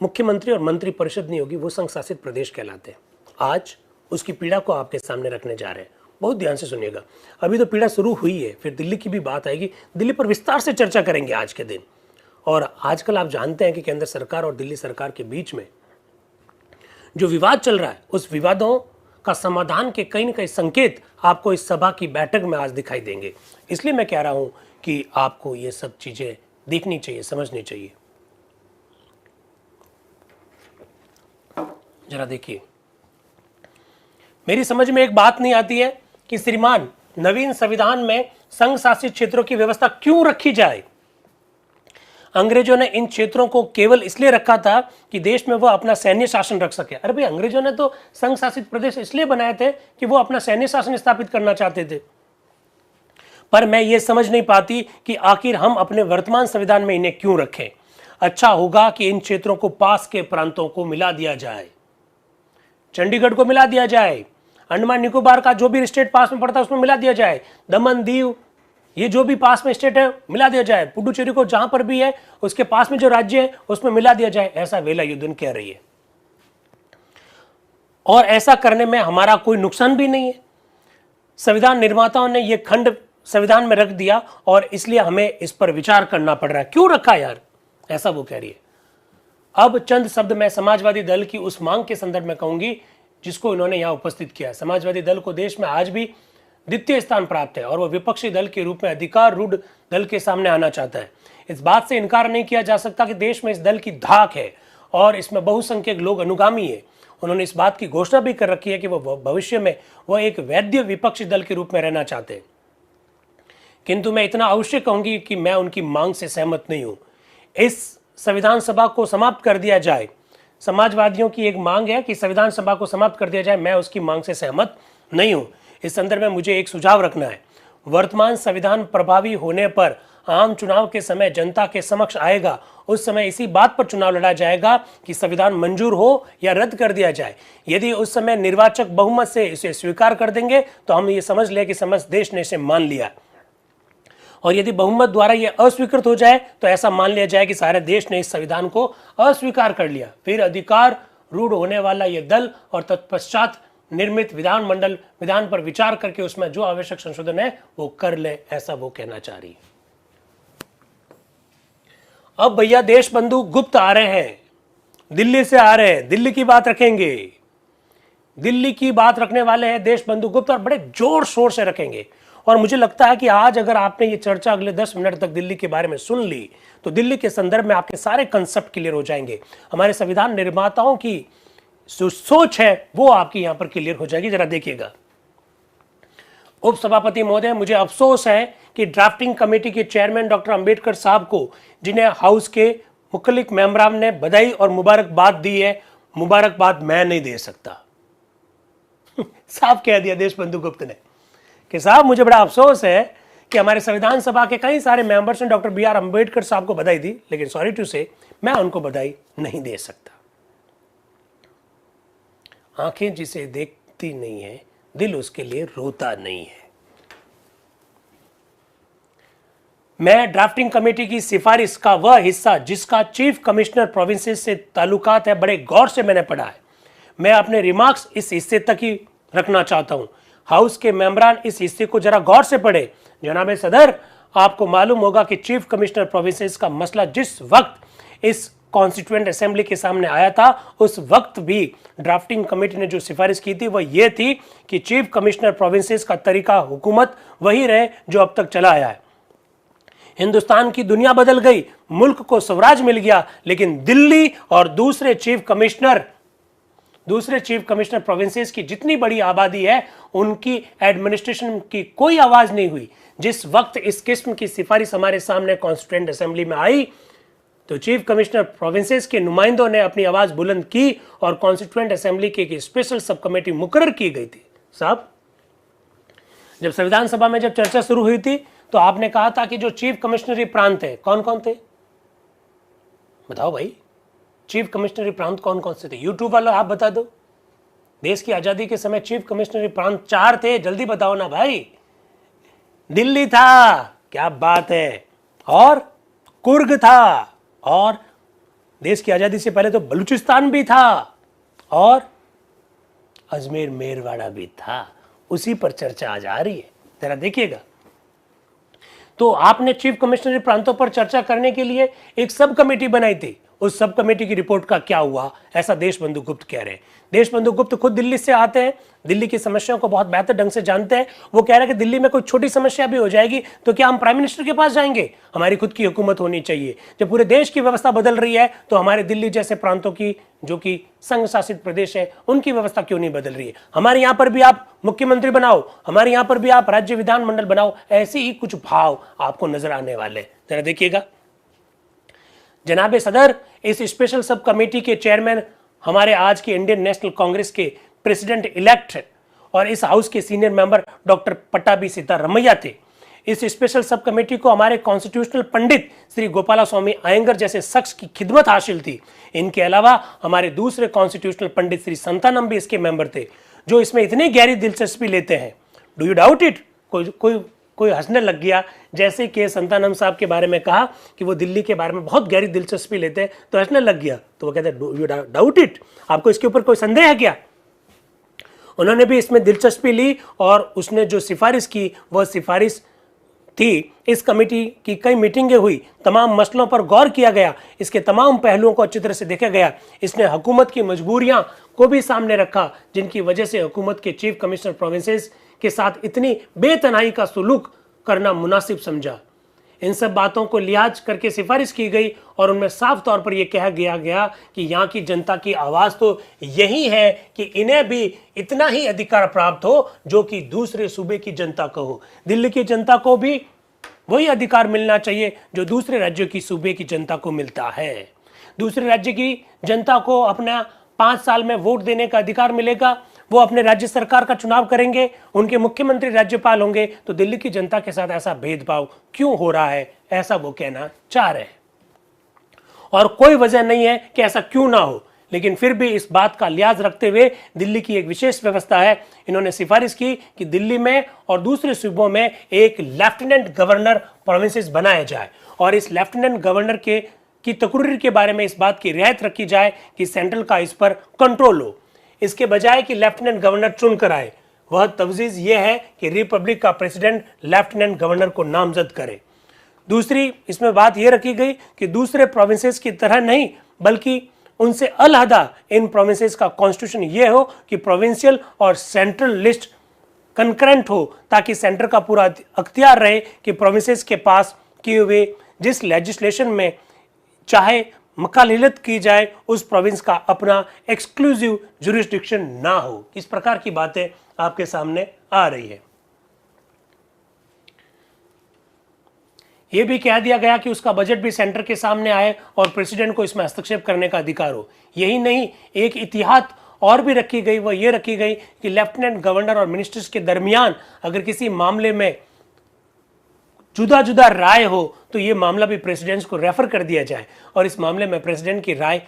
Speaker 1: मुख्यमंत्री और मंत्री परिषद नहीं होगी, वो संघ शासित प्रदेश कहलाते हैं। आज उसकी पीड़ा को आपके सामने रखने जा रहे हैं। बहुत ध्यान से सुनिएगा। अभी तो पीड़ा शुरू हुई है, फिर दिल्ली की भी बात आएगी। दिल्ली पर विस्तार से चर्चा करेंगे आज के दिन। और आजकल आप जानते हैं कि केंद्र सरकार और दिल्ली सरकार के बीच में जो विवाद चल रहा है, उस विवादों का समाधान के कई न कई संकेत आपको इस सभा की बैठक में आज दिखाई देंगे। इसलिए मैं कह रहा हूं कि आपको ये सब चीजें देखनी चाहिए, समझनी चाहिए। जरा देखिए, मेरी समझ में एक बात नहीं आती है कि श्रीमान नवीन संविधान में संघ शासित क्षेत्रों की व्यवस्था क्यों रखी जाए। अंग्रेजों ने इन क्षेत्रों को केवल इसलिए रखा था कि देश में वो अपना सैन्य शासन रख सके। अरे भाई, अंग्रेजों ने तो संघ शासित प्रदेश इसलिए बनाए थे कि वो अपना सैन्य शासन स्थापित करना चाहते थे। पर मैं ये समझ नहीं पाती कि आखिर हम अपने वर्तमान संविधान में इन्हें क्यों रखें। अच्छा होगा कि इन क्षेत्रों को पास के प्रांतों को मिला दिया जाए, चंडीगढ़ को मिला दिया जाए, अंडमान निकोबार का जो भी स्टेट पास में पड़ता है उसमें मिला दिया जाए, दमन दीव ये जो भी पास में स्टेट है मिला दिया जाए, पुडुचेरी को जहां पर भी है उसके पास में जो राज्य है उसमें मिला दिया जाए, ऐसा वेलायुद्धन कह रही है। और ऐसा करने में हमारा कोई नुकसान भी नहीं है। संविधान निर्माताओं ने यह खंड संविधान में रख दिया और इसलिए हमें इस पर विचार करना पड़ रहा है। क्यों रखा यार, ऐसा वो कह रही है। अब चंद शब्द मैं समाजवादी दल की उस मांग के संदर्भ में कहूंगी जिसको इन्होंने यहां उपस्थित किया है। समाजवादी दल को देश में आज भी द्वितीय स्थान प्राप्त है और वह विपक्षी दल के रूप में अधिकार रूढ़ दल के सामने आना चाहता है। इस बात से इनकार नहीं किया जा सकता कि देश में इस दल की धाक है और इसमें बहुसंख्यक लोग अनुगामी है। उन्होंने इस बात की घोषणा भी कर रखी है कि वह भविष्य में वह एक वैध विपक्षी दल के रूप में रहना चाहते हैं। किंतु मैं इतना अवश्य कहूंगी कि मैं उनकी मांग से सहमत नहीं हूं। इस संविधान सभा को समाप्त कर दिया जाए। समाजवादियों की एक मांग है कि संविधान सभा को समाप्त कर दिया जाए, मैं उसकी मांग से सहमत नहीं हूं। इस संदर्भ में मुझे एक सुझाव रखना है। वर्तमान संविधान प्रभावी होने पर आम चुनाव के समय जनता के समक्ष आएगा। उस समय इसी बात पर चुनाव लड़ा जाएगा कि संविधान मंजूर हो या रद्द कर दिया जाए। यदि उस समय निर्वाचक बहुमत से इसे स्वीकार कर देंगे तो हम ये समझ लें कि समस्त देश ने इसे मान लिया, और यदि बहुमत द्वारा यह अस्वीकृत हो जाए तो ऐसा मान लिया जाए कि सारे देश ने इस संविधान को अस्वीकार कर लिया। फिर अधिकार रूढ़ होने वाला यह दल और तत्पश्चात निर्मित विधान पर विचार करके उसमें जो आवश्यक संशोधन है वो कर ले, ऐसा वो कहना चाह रही है। अब भैया देश बंधु गुप्त आ रहे हैं, दिल्ली से आ रहे हैं, दिल्ली की बात रखेंगे। दिल्ली की बात रखने वाले हैं देश बंधु गुप्त, और बड़े जोर शोर से रखेंगे। और मुझे लगता है कि आज अगर आपने ये चर्चा अगले 10 मिनट तक दिल्ली के बारे में सुन ली तो दिल्ली के संदर्भ में आपके सारे कंसेप्ट क्लियर हो जाएंगे। हमारे संविधान निर्माताओं की जो सोच है वो आपकी यहां पर क्लियर हो जाएगी। जरा देखिएगा। उप सभापति महोदय, मुझे अफसोस है कि ड्राफ्टिंग कमेटी के चेयरमैन डॉक्टर अंबेडकर साहब को, जिन्हें हाउस के मुख्तलिफ मेंबरान ने बधाई और मुबारकबाद दी है, मुबारकबाद मैं नहीं दे सकता। साहब कह दिया देश बंधु गुप्त ने कि साहब मुझे बड़ा अफसोस है कि हमारे संविधान सभा के कई सारे मेंबर्स ने डॉक्टर BR अंबेडकर साहब को बधाई दी, लेकिन सॉरी टू से मैं उनको बधाई नहीं दे सकता। आंखें जिसे देखती नहीं है, दिल उसके लिए रोता नहीं है। मैं ड्राफ्टिंग कमेटी की सिफारिश का वह हिस्सा जिसका चीफ कमिश्नर प्रोविंसेस से ताल्लुकात है, बड़े गौर से मैंने पढ़ा है। मैं अपने रिमार्क्स इस हिस्से तक ही रखना चाहता हूं। हाउस के मेंबरान इस हिस्से को जरा गौर से पढ़े। जनाब सदर, आपको मालूम होगा कि चीफ कमिश्नर प्रोविंसेस का मसला जिस वक्त इस कॉन्स्टिट्यूएंट असेंबली के सामने आया था, उस वक्त भी ड्राफ्टिंग कमेटी ने जो सिफारिश की थी वह यह थी कि चीफ कमिश्नर प्रोविंसेस का तरीका हुकूमत वही रहे जो अब तक चला आया है। हिंदुस्तान की दुनिया बदल गई, मुल्क को स्वराज मिल गया, लेकिन दिल्ली और दूसरे चीफ कमिश्नर प्रोविंसेस की जितनी बड़ी आबादी है उनकी एडमिनिस्ट्रेशन की कोई आवाज नहीं हुई। जिस वक्त इस किस्म की सिफारिश हमारे सामने कॉन्स्टिट्यूएंट असेंबली में आई तो चीफ कमिश्नर प्रोविंसेस के नुमाइंदों ने अपनी आवाज बुलंद की और कॉन्स्टिट्यूएंट असेंबली की एक स्पेशल सब कमेटी मुकर्रर की गई थी। साहब, जब संविधान सभा में जब चर्चा शुरू हुई थी तो आपने कहा था कि जो चीफ कमिश्नरी प्रांत है, कौन कौन थे बताओ भाई, चीफ कमिश्नरी प्रांत कौन कौन से थे? यूट्यूब वालों आप बता दो। देश की आजादी के समय चीफ कमिश्नरी प्रांत 4 थे, जल्दी बताओ ना भाई। दिल्ली था, क्या बात है, और कुर्ग था, और देश की आजादी से पहले तो बलूचिस्तान भी था, और अजमेर मेरवाड़ा भी था। उसी पर चर्चा आज आ रही है, जरा देखिएगा। तो आपने चीफ कमिश्नरी प्रांतों पर चर्चा करने के लिए एक सब कमेटी बनाई थी। उस सब कमेटी की रिपोर्ट का क्या हुआ, ऐसा देशबंधु गुप्त कह रहे हैं। देशबंधु गुप्त खुद दिल्ली से आते हैं, दिल्ली की समस्याओं को बहुत बेहतर ढंग से जानते हैं। वो कह रहे हैं कि दिल्ली में कोई छोटी समस्या भी हो जाएगी तो क्या हम प्राइम मिनिस्टर के पास जाएंगे? हमारी खुद की हुकूमत होनी चाहिए। जब पूरे देश की व्यवस्था बदल रही है तो हमारे दिल्ली जैसे प्रांतों की, जो कि संघ शासित प्रदेश है, उनकी व्यवस्था क्यों नहीं बदल रही है? हमारे यहाँ पर भी आप मुख्यमंत्री बनाओ, हमारे यहाँ पर भी आप राज्य विधानमंडल बनाओ। ऐसे ही कुछ भाव आपको नजर आने वाले। जरा देखिएगा। जनाबे सदर, इस स्पेशल सब कमेटी के चेयरमैन हमारे आज के इंडियन नेशनल कांग्रेस के प्रेसिडेंट इलेक्ट और इस हाउस के senior member doctor Pattabhi Sitaramayya थे। इस स्पेशल सब कमेटी को हमारे कॉन्स्टिट्यूशनल पंडित श्री गोपालास्वामी अयंगर जैसे शख्स की खिदमत हासिल थी। इनके अलावा हमारे दूसरे कॉन्स्टिट्यूशनल पंडित श्री संतानम भी इसके मेंबर थे, जो इसमें इतनी गहरी दिलचस्पी लेते हैं। Do you doubt it? कोई हंसने लग गया, जैसे कि संतानम साहब के बारे में कहा कि वो दिल्ली के बारे में बहुत गहरी दिलचस्पी लेते हैं, तो हंसने लग गया। तो वो कहते हैं, डू यू डाउट इट? आपको इसके ऊपर कोई संदेह है क्या? उन्होंने भी इसमें दिलचस्पी ली और उसने जो सिफारिश की वह सिफारिश थी। इस कमेटी की कई मीटिंगें हुई, तमाम मसलों पर गौर किया गया, इसके तमाम पहलुओं को अच्छी तरह से देखा गया। इसने हुकूमत की मजबूरियां को भी सामने रखा, जिनकी वजह से हुकूमत के चीफ कमिश्नर प्रोविंसेस के साथ इतनी बेतनाई का सुलूक करना मुनासिब समझा। इन सब बातों को लिहाज करके सिफारिश की गई और उनमें साफ तौर पर यह कहा गया कि यहाँ की जनता की आवाज़ तो यही है कि इन्हें भी इतना ही अधिकार प्राप्त हो जो कि दूसरे सूबे की जनता को हो। दिल्ली की जनता को भी वही अधिकार मिलना चाहिए जो दूसरे राज्यों की सूबे की जनता को मिलता है। दूसरे राज्य की जनता को अपना 5 साल में वोट देने का अधिकार मिलेगा, वो अपने राज्य सरकार का चुनाव करेंगे, उनके मुख्यमंत्री राज्यपाल होंगे। तो दिल्ली की जनता के साथ ऐसा भेदभाव क्यों हो रहा है, ऐसा वो कहना चाह रहे हैं। और कोई वजह नहीं है कि ऐसा क्यों ना हो, लेकिन फिर भी इस बात का लिहाज रखते हुए दिल्ली की एक विशेष व्यवस्था है। इन्होंने सिफारिश की कि दिल्ली में और दूसरे सूबों में एक लेफ्टिनेंट गवर्नर प्रोविंसेस बनाया जाए और इस लेफ्टिनेंट गवर्नर की तकरीर के बारे में इस बात की रियायत रखी जाए कि सेंट्रल का इस पर कंट्रोल हो। इसके बजाय कि लेफ्टिनेंट गवर्नर चुनकर आए, वह तवजीज यह है कि रिपब्लिक का प्रेसिडेंट लेफ्टिनेंट गवर्नर को नामजद करे। दूसरी इसमें बात यह रखी गई कि दूसरे प्रोविंसेस की तरह नहीं बल्कि उनसे अलहदा इन प्रोविंसेस का कॉन्स्टिट्यूशन यह हो कि प्रोविंशियल और सेंट्रल लिस्ट कंकरेंट हो, ताकि सेंटर का पूरा अख्तियार रहे कि प्रोविंसेस के पास किए हुए जिस लेजिस्लेशन में चाहे मकालिलत की जाए उस प्रोविंस का अपना एक्सक्लूसिव जुरिस्डिक्शन ना हो। इस प्रकार की बातें आपके सामने आ रही है। यह भी कह दिया गया कि उसका बजट भी सेंटर के सामने आए और प्रेसिडेंट को इसमें हस्तक्षेप करने का अधिकार हो। यही नहीं, एक इतिहाद और भी रखी गई, वह यह रखी गई कि लेफ्टिनेंट गवर्नर और मिनिस्टर्स के दरमियान अगर किसी मामले में जुदा जुदा राय हो तो यह मामला भी प्रेसिडेंट को रेफर कर दिया जाए और इस मामले में प्रेसिडेंट की राय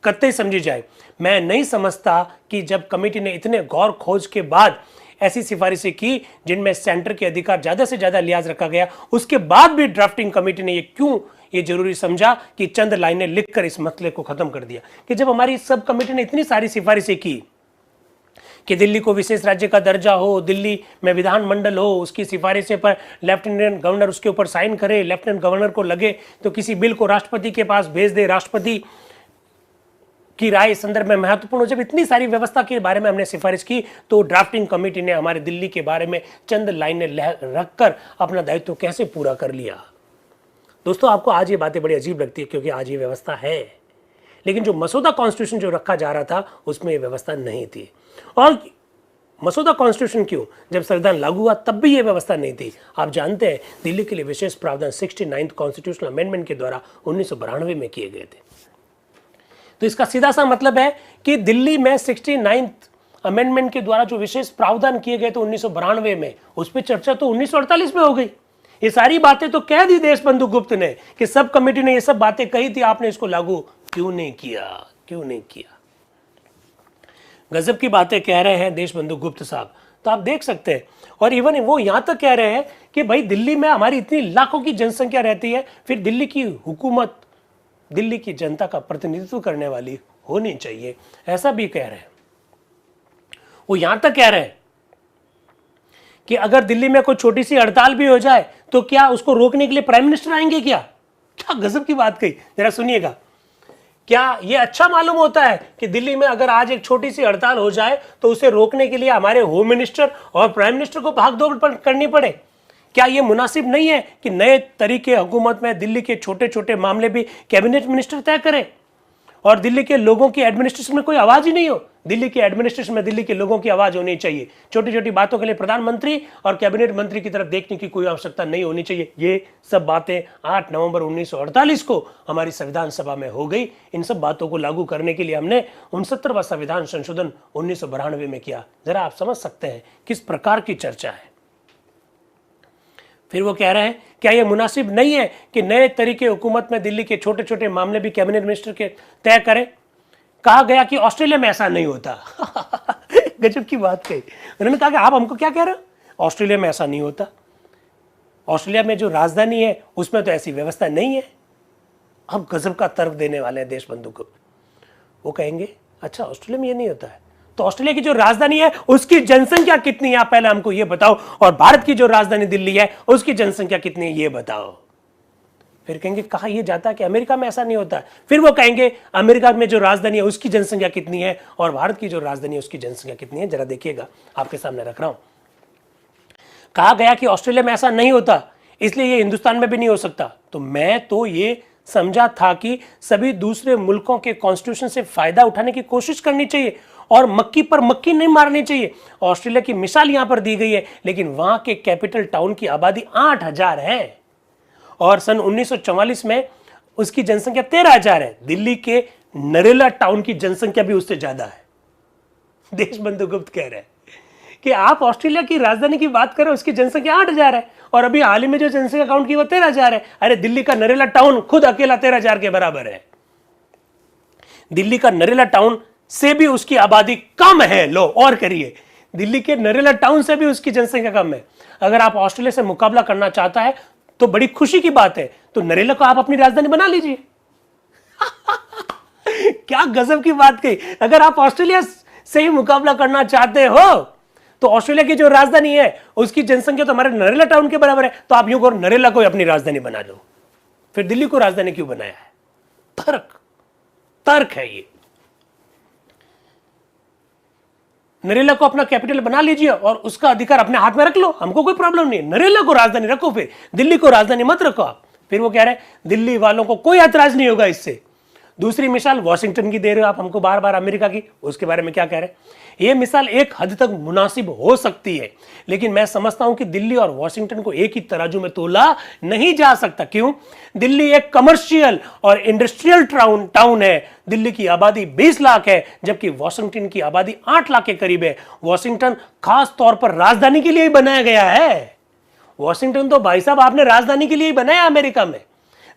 Speaker 1: कतई समझी जाए। मैं नहीं समझता कि जब कमेटी ने इतने गौर खोज के बाद ऐसी सिफारिशें की जिनमें सेंटर के अधिकार ज्यादा से ज्यादा लिहाज रखा गया, उसके बाद भी ड्राफ्टिंग कमेटी ने ये जरूरी समझा कि चंद लाइनें लिखकर इस मसले को खत्म कर दिया। कि जब हमारी सब कमेटी ने इतनी सारी सिफारिशें की कि दिल्ली को विशेष राज्य का दर्जा हो, दिल्ली में विधानमंडल हो, उसकी सिफारिशें पर लेफ्टिनेंट गवर्नर उसके ऊपर साइन करे, लेफ्टिनेंट गवर्नर को लगे तो किसी बिल को राष्ट्रपति के पास भेज दे, राष्ट्रपति की राय इस संदर्भ में महत्वपूर्ण हो। जब इतनी सारी व्यवस्था के बारे में हमने सिफारिश की तो ड्राफ्टिंग कमेटी ने हमारे दिल्ली के बारे में चंद लाइनें रखकर अपना दायित्व कैसे पूरा कर लिया। दोस्तों, आपको आज ये बातें बड़ी अजीब लगती है क्योंकि आज ये व्यवस्था है, लेकिन जो मसौदा कॉन्स्टिट्यूशन जो रखा जा रहा था उसमें ये व्यवस्था नहीं थी। और मसौदा कॉन्स्टिट्यूशन क्यों, जब संविधान लागू हुआ तब भी ये व्यवस्था नहीं थी। आप जानते हैं दिल्ली के लिए विशेष प्रावधान 69th कॉन्स्टिट्यूशनल अमेंडमेंट के द्वारा 1992 में किए गए थे। तो इसका सीधा सा मतलब है कि दिल्ली में 69th अमेंडमेंट के द्वारा जो विशेष प्रावधान किए गए थे 1992 में, उस पर चर्चा तो 1948 में हो गई। ये सारी बातें तो कह दी देशबंधु गुप्त ने कि सब कमेटी ने ये सब बातें कही थी, आपने इसको लागू क्यों नहीं किया। गजब की बातें कह रहे हैं देशबंधु गुप्त साहब, तो आप देख सकते हैं। और इवन वो यहां तक कह रहे हैं कि भाई दिल्ली में हमारी इतनी लाखों की जनसंख्या रहती है, फिर दिल्ली की हुकूमत दिल्ली की जनता का प्रतिनिधित्व करने वाली होनी चाहिए, ऐसा भी कह रहे हैं। वो यहां तक कह रहे हैं कि अगर दिल्ली में कोई छोटी सी हड़ताल भी हो जाए तो क्या उसको रोकने के लिए प्राइम मिनिस्टर आएंगे क्या गजब की बात कही, जरा सुनिएगा। क्या यह अच्छा मालूम होता है कि दिल्ली में अगर आज एक छोटी सी हड़ताल हो जाए तो उसे रोकने के लिए हमारे होम मिनिस्टर और प्राइम मिनिस्टर को भागदौड़ करनी पड़े? क्या यह मुनासिब नहीं है कि नए तरीके हुकूमत में दिल्ली के छोटे छोटे मामले भी कैबिनेट मिनिस्टर तय करें और दिल्ली के लोगों की एडमिनिस्ट्रेशन में कोई आवाज ही नहीं हो? दिल्ली के एडमिनिस्ट्रेशन में दिल्ली के लोगों की आवाज होनी चाहिए। छोटी छोटी बातों के लिए प्रधानमंत्री और कैबिनेट मंत्री की तरफ देखने की कोई आवश्यकता नहीं होनी चाहिए। ये सब बातें 8 नवंबर 1948 को हमारी संविधान सभा में हो गई। इन सब बातों को लागू करने के लिए हमने 69वां संविधान संशोधन 1992 में किया। जरा आप समझ सकते हैं किस प्रकार की चर्चा है। फिर वो कह रहे हैं क्या यह मुनासिब नहीं है कि नए तरीके हुकूमत में दिल्ली के छोटे छोटे मामले भी कैबिनेट मिनिस्टर के तय करें? कहा गया कि ऑस्ट्रेलिया में ऐसा नहीं होता। गजब की बात कही। उन्होंने कहा कि आप हमको क्या कह रहे हो, ऑस्ट्रेलिया में ऐसा नहीं होता, ऑस्ट्रेलिया में जो राजधानी है उसमें तो ऐसी व्यवस्था नहीं है। अब गजब का तर्क देने वाले हैं देशबंधु को। वो कहेंगे अच्छा ऑस्ट्रेलिया में ये नहीं होता है, तो ऑस्ट्रेलिया की जो राजधानी है उसकी जनसंख्या कितनी है आप पहले हमको ये बताओ, और भारत की जो राजधानी दिल्ली है उसकी जनसंख्या कितनी है ये बताओ। फिर कहेंगे कहा यह जाता है कि अमेरिका में ऐसा नहीं होता। फिर वो कहेंगे अमेरिका में जो राजधानी है उसकी जनसंख्या कितनी है और भारत की जो राजधानी है उसकी जनसंख्या कितनी है। जरा देखिएगा, आपके सामने रख रहा हूं। कहा गया कि ऑस्ट्रेलिया में ऐसा नहीं होता इसलिए ये हिंदुस्तान में भी नहीं हो सकता। तो मैं तो ये समझा था कि सभी दूसरे मुल्कों के कॉन्स्टिट्यूशन से फायदा उठाने की कोशिश करनी चाहिए और मक्की पर मक्की नहीं मारनी चाहिए। ऑस्ट्रेलिया की मिसाल यहां पर दी गई है, लेकिन वहां के कैपिटल टाउन की आबादी 8000 है और सन 1944 में उसकी जनसंख्या 13000 है। दिल्ली के नरेला टाउन की जनसंख्या भी उससे ज्यादा है। देशबंधु गुप्त कह रहे हैं कि आप ऑस्ट्रेलिया की राजधानी की बात करें उसकी जनसंख्या 8000 है और अभी हाल ही में जो जनसंख्या काउंट की वो 13000 है। अरे दिल्ली का नरेला टाउन खुद अकेला 13000 के बराबर है। दिल्ली का नरेला टाउन से भी उसकी आबादी कम है। लो और करिए, दिल्ली के नरेला टाउन से भी उसकी जनसंख्या कम है। अगर आप ऑस्ट्रेलिया से मुकाबला करना चाहता है तो बड़ी खुशी की बात है, तो नरेला को आप अपनी राजधानी बना लीजिए। क्या गजब की बात कही। अगर आप ऑस्ट्रेलिया से ही मुकाबला करना चाहते हो तो ऑस्ट्रेलिया की जो राजधानी है उसकी जनसंख्या तो हमारे नरेला टाउन के बराबर है, तो आप यूं करो नरेला को अपनी राजधानी बना लो। फिर दिल्ली को राजधानी क्यों बनाया है? तर्क है ये। नरेला को अपना कैपिटल बना लीजिए और उसका अधिकार अपने हाथ में रख लो, हमको कोई प्रॉब्लम नहीं है। नरेला को राजधानी रखो, फिर दिल्ली को राजधानी मत रखो आप। फिर वो कह रहे हैं दिल्ली वालों को कोई ऐतराज नहीं होगा इससे। दूसरी मिसाल वॉशिंगटन की दे रहे हो आप हमको बार बार, अमेरिका की, उसके बारे में क्या कह रहे हैं? यह मिसाल एक हद तक मुनासिब हो सकती है, लेकिन मैं समझता हूं कि दिल्ली और वॉशिंगटन को एक ही तराजू में तोला नहीं जा सकता। क्यों? दिल्ली एक कमर्शियल और इंडस्ट्रियल टाउन है। दिल्ली की आबादी 20 लाख है जबकि वॉशिंगटन की आबादी 8 लाख के करीब है। वॉशिंगटन खास तौर पर राजधानी के लिए ही बनाया गया है। वॉशिंगटन तो भाई साहब आपने राजधानी के लिए ही बनाया अमेरिका में।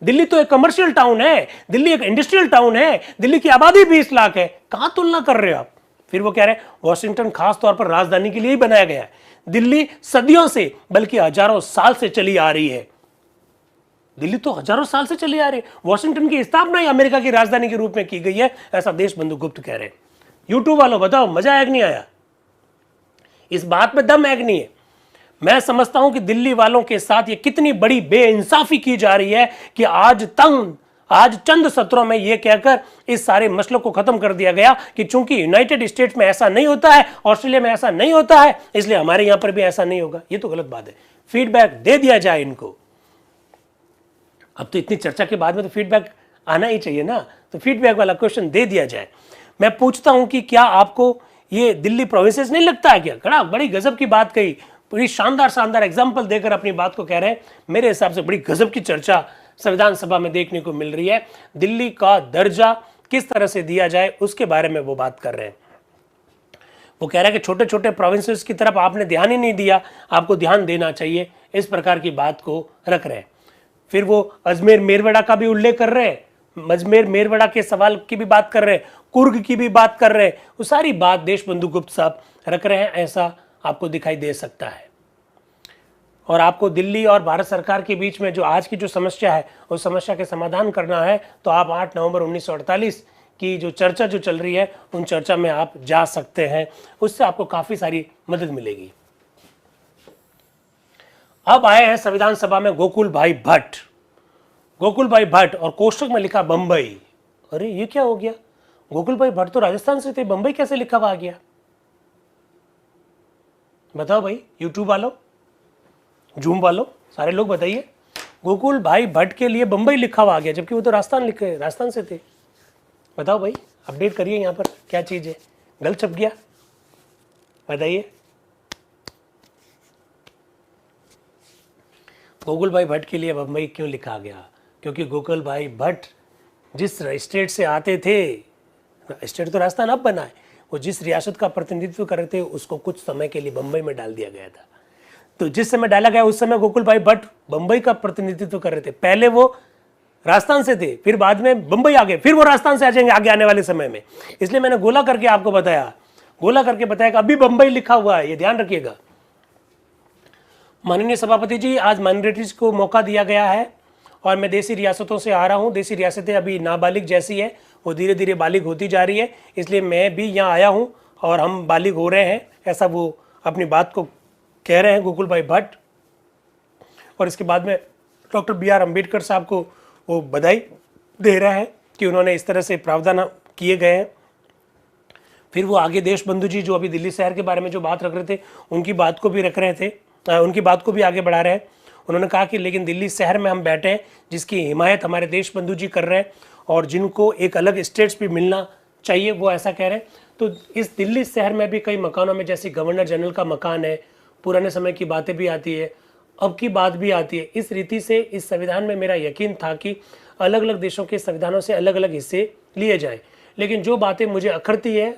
Speaker 1: दिल्ली तो एक कमर्शियल टाउन है, दिल्ली एक इंडस्ट्रियल टाउन है, दिल्ली की आबादी 20 लाख है। कहां तुलना कर रहे हो आप? फिर वो कह रहे हैं वॉशिंगटन खास तौर पर राजधानी के लिए ही बनाया गया है। दिल्ली सदियों से बल्कि हजारों साल से चली आ रही है। दिल्ली तो हजारों साल से चली आ रही है। वॉशिंगटन की स्थापना ही अमेरिका की राजधानी के रूप में की गई है, ऐसा देशबंधु गुप्त कह रहे हैं। यूट्यूब वालों बताओ मजा आया कि नहीं आया? इस बात में दम है कि नहीं है? मैं समझता हूं कि दिल्ली वालों के साथ ये कितनी बड़ी बेइंसाफी की जा रही है कि आज चंद सत्रों में यह कहकर इस सारे मसलों को खत्म कर दिया गया कि चूंकि यूनाइटेड स्टेट्स में ऐसा नहीं होता है, ऑस्ट्रेलिया में ऐसा नहीं होता है, इसलिए हमारे यहां पर भी ऐसा नहीं होगा। ये तो गलत बात है। फीडबैक दे दिया जाए इनको। अब तो इतनी चर्चा के बाद में तो फीडबैक आना ही चाहिए ना, तो फीडबैक वाला क्वेश्चन दे दिया जाए। मैं पूछता हूं कि क्या आपको ये दिल्ली प्रोविंसेस नहीं लगता है क्या? बड़ी गजब की बात कही, बड़ी शानदार एग्जाम्पल देकर अपनी बात को कह रहे हैं। मेरे हिसाब से बड़ी गजब की चर्चा संविधान सभा में देखने को मिल रही है। दिल्ली का दर्जा किस तरह से दिया जाए उसके बारे में वो बात कर रहे हैं। वो कह रहे हैं कि छोटे छोटे प्रोविंसेस की तरफ आपने ध्यान ही नहीं दिया, आपको ध्यान देना चाहिए, इस प्रकार की बात को रख रहे हैं। फिर वो अजमेर मेरवड़ा का भी उल्लेख कर रहे हैं, अजमेर मेरवड़ा के सवाल की भी बात कर रहे हैं, कुर्ग की भी बात कर रहे हैं। वो सारी बात देशबंधु गुप्त साहब रख रहे हैं, ऐसा आपको दिखाई दे सकता है। और आपको दिल्ली और भारत सरकार के बीच में जो आज की जो समस्या है उस समस्या के समाधान करना है तो आप 8 नवंबर 1948 की जो चर्चा जो चल रही है उन चर्चा में आप जा सकते हैं, उससे आपको काफी सारी मदद मिलेगी। अब आए हैं संविधान सभा में गोकुल भाई भट्ट और कोष्टक में लिखा बंबई। अरे ये क्या हो गया? गोकुल भाई भट्ट तो राजस्थान से थे, बंबई कैसे लिखा हुआ आ गया? बताओ भाई, यूट्यूब वालों, जूम वालों, सारे लोग बताइए। गोकुल भाई भट्ट के लिए बंबई लिखा हुआ आ गया, जबकि वो तो राजस्थान से थे। बताओ भाई, अपडेट करिए यहाँ पर क्या चीज है, गलत छप गया, बताइए। गोकुल भाई भट्ट के लिए बंबई क्यों लिखा गया? क्योंकि गोकुल भाई भट्ट जिस स्टेट से आते थे, स्टेट तो राजस्थान अब बना है, वो जिस रियासत का प्रतिनिधित्व कर रहे थे उसको कुछ समय के लिए बंबई में डाल दिया गया था। तो जिस समय डाला गया उस समय गोकुल भाई भट्ट बंबई का प्रतिनिधित्व कर रहे थे। पहले वो राजस्थान से थे, फिर बाद में बंबई आ गए, फिर वो राजस्थान से आ जाएंगे आगे आने वाले समय में। इसलिए मैंने गोला करके आपको बताया, कि अभी बंबई लिखा हुआ है, ये ध्यान रखिएगा। माननीय सभापति जी, आज माइनॉरिटीज को मौका दिया गया है और मैं देसी रियासतों से आ रहा हूँ। देसी रियासतें अभी नाबालिग जैसी है, वो धीरे धीरे बालिग होती जा रही है, इसलिए मैं भी यहाँ आया हूँ और हम बालिग हो रहे हैं, ऐसा वो अपनी बात को कह रहे हैं गोकुल भाई भट्ट। और इसके बाद में डॉक्टर BR अम्बेडकर साहब को वो बधाई दे रहा है कि उन्होंने इस तरह से प्रावधान किए गए हैं। फिर वो आगे देशबंधु जी जो अभी दिल्ली शहर के बारे में जो बात रख रहे थे उनकी बात को भी रख रहे थे, उनकी बात को भी आगे बढ़ा रहे हैं। उन्होंने कहा कि लेकिन दिल्ली शहर में हम बैठे हैं जिसकी हिमायत हमारे देशबंधु जी कर रहे हैं और जिनको एक अलग स्टेट्स भी मिलना चाहिए, वो ऐसा कह रहे हैं। तो इस दिल्ली शहर में भी कई मकानों में, जैसे गवर्नर जनरल का मकान है, पुराने समय की बातें भी आती है, अब की बात भी आती है। इस रीति से इस संविधान में मेरा यकीन था कि अलग अलग देशों के संविधानों से अलग अलग हिस्से लिए जाएं, लेकिन जो बातें मुझे अखरती है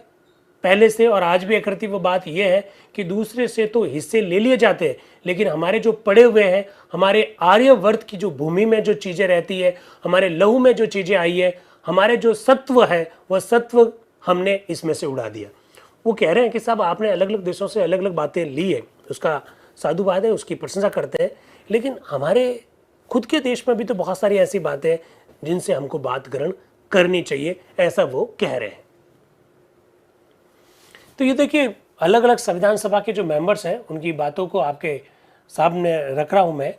Speaker 1: पहले से और आज भी अखरती, वो बात यह है कि दूसरे से तो हिस्से ले लिए जाते हैं, लेकिन हमारे जो पड़े हुए हैं, हमारे आर्यवर्त की जो भूमि में जो चीज़ें रहती है, हमारे लहू में जो चीज़ें आई है, हमारे जो सत्व है, वह सत्व हमने इसमें से उड़ा दिया। वो कह रहे हैं कि साहब आपने अलग अलग देशों से अलग अलग बातें ली है, उसका साधुवाद है, उसकी प्रशंसा करते हैं, लेकिन हमारे खुद के देश में भी तो बहुत सारी ऐसी बातें हैं जिनसे हमको बात ग्रहण करनी चाहिए, ऐसा वो कह रहे हैं। तो ये देखिए, अलग अलग संविधान सभा के जो मेंबर्स हैं उनकी बातों को आपके सामने रख रहा हूं मैं।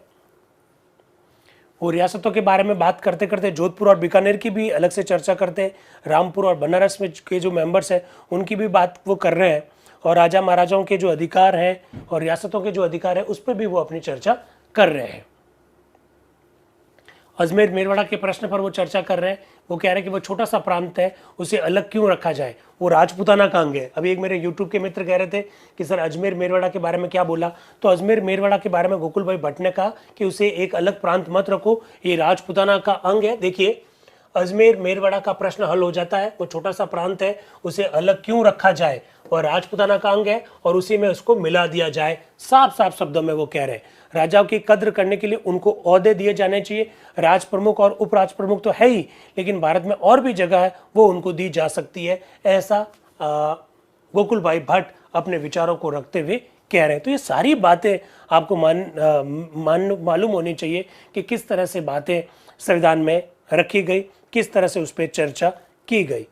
Speaker 1: वो रियासतों के बारे में बात करते करते जोधपुर और बीकानेर की भी अलग से चर्चा करते हैं, रामपुर और बनारस में के जो मेंबर्स हैं उनकी भी बात वो कर रहे हैं, और राजा महाराजाओं के जो अधिकार हैं और रियासतों के जो अधिकार हैं उस पर भी वो अपनी चर्चा कर रहे हैं। अजमेर मेरवाड़ा के प्रश्न पर वो चर्चा कर रहे हैं। वो कह रहे हैं कि वो छोटा सा प्रांत है, उसे अलग क्यों रखा जाए, वो राजपूताना का अंग है। अभी एक मेरे यूट्यूब के मित्र कह रहे थे कि सर अजमेर मेरवाड़ा के बारे में क्या बोला, तो अजमेर मेरवाड़ा के बारे में गोकुल भाई भट्ट ने कहा कि उसे एक अलग प्रांत मत रखो, ये राजपूताना का अंग है। देखिए, अजमेर मेरवाड़ा का प्रश्न हल हो जाता है, वो छोटा सा प्रांत है, उसे अलग क्यों रखा जाए, और राजपूताना का अंग है और उसी में उसको मिला दिया जाए। साफ साफ शब्दों में वो कह रहे हैं राजाओं की कद्र करने के लिए उनको ओहदे दिए जाने चाहिए। राज प्रमुख और उप राज प्रमुख तो है ही, लेकिन भारत में और भी जगह है वो उनको दी जा सकती है, ऐसा गोकुल भाई भट्ट अपने विचारों को रखते हुए कह रहे हैं। तो ये सारी बातें आपको मालूम होनी चाहिए कि किस तरह से बातें संविधान में रखी गई, किस तरह से उस पर चर्चा की गई।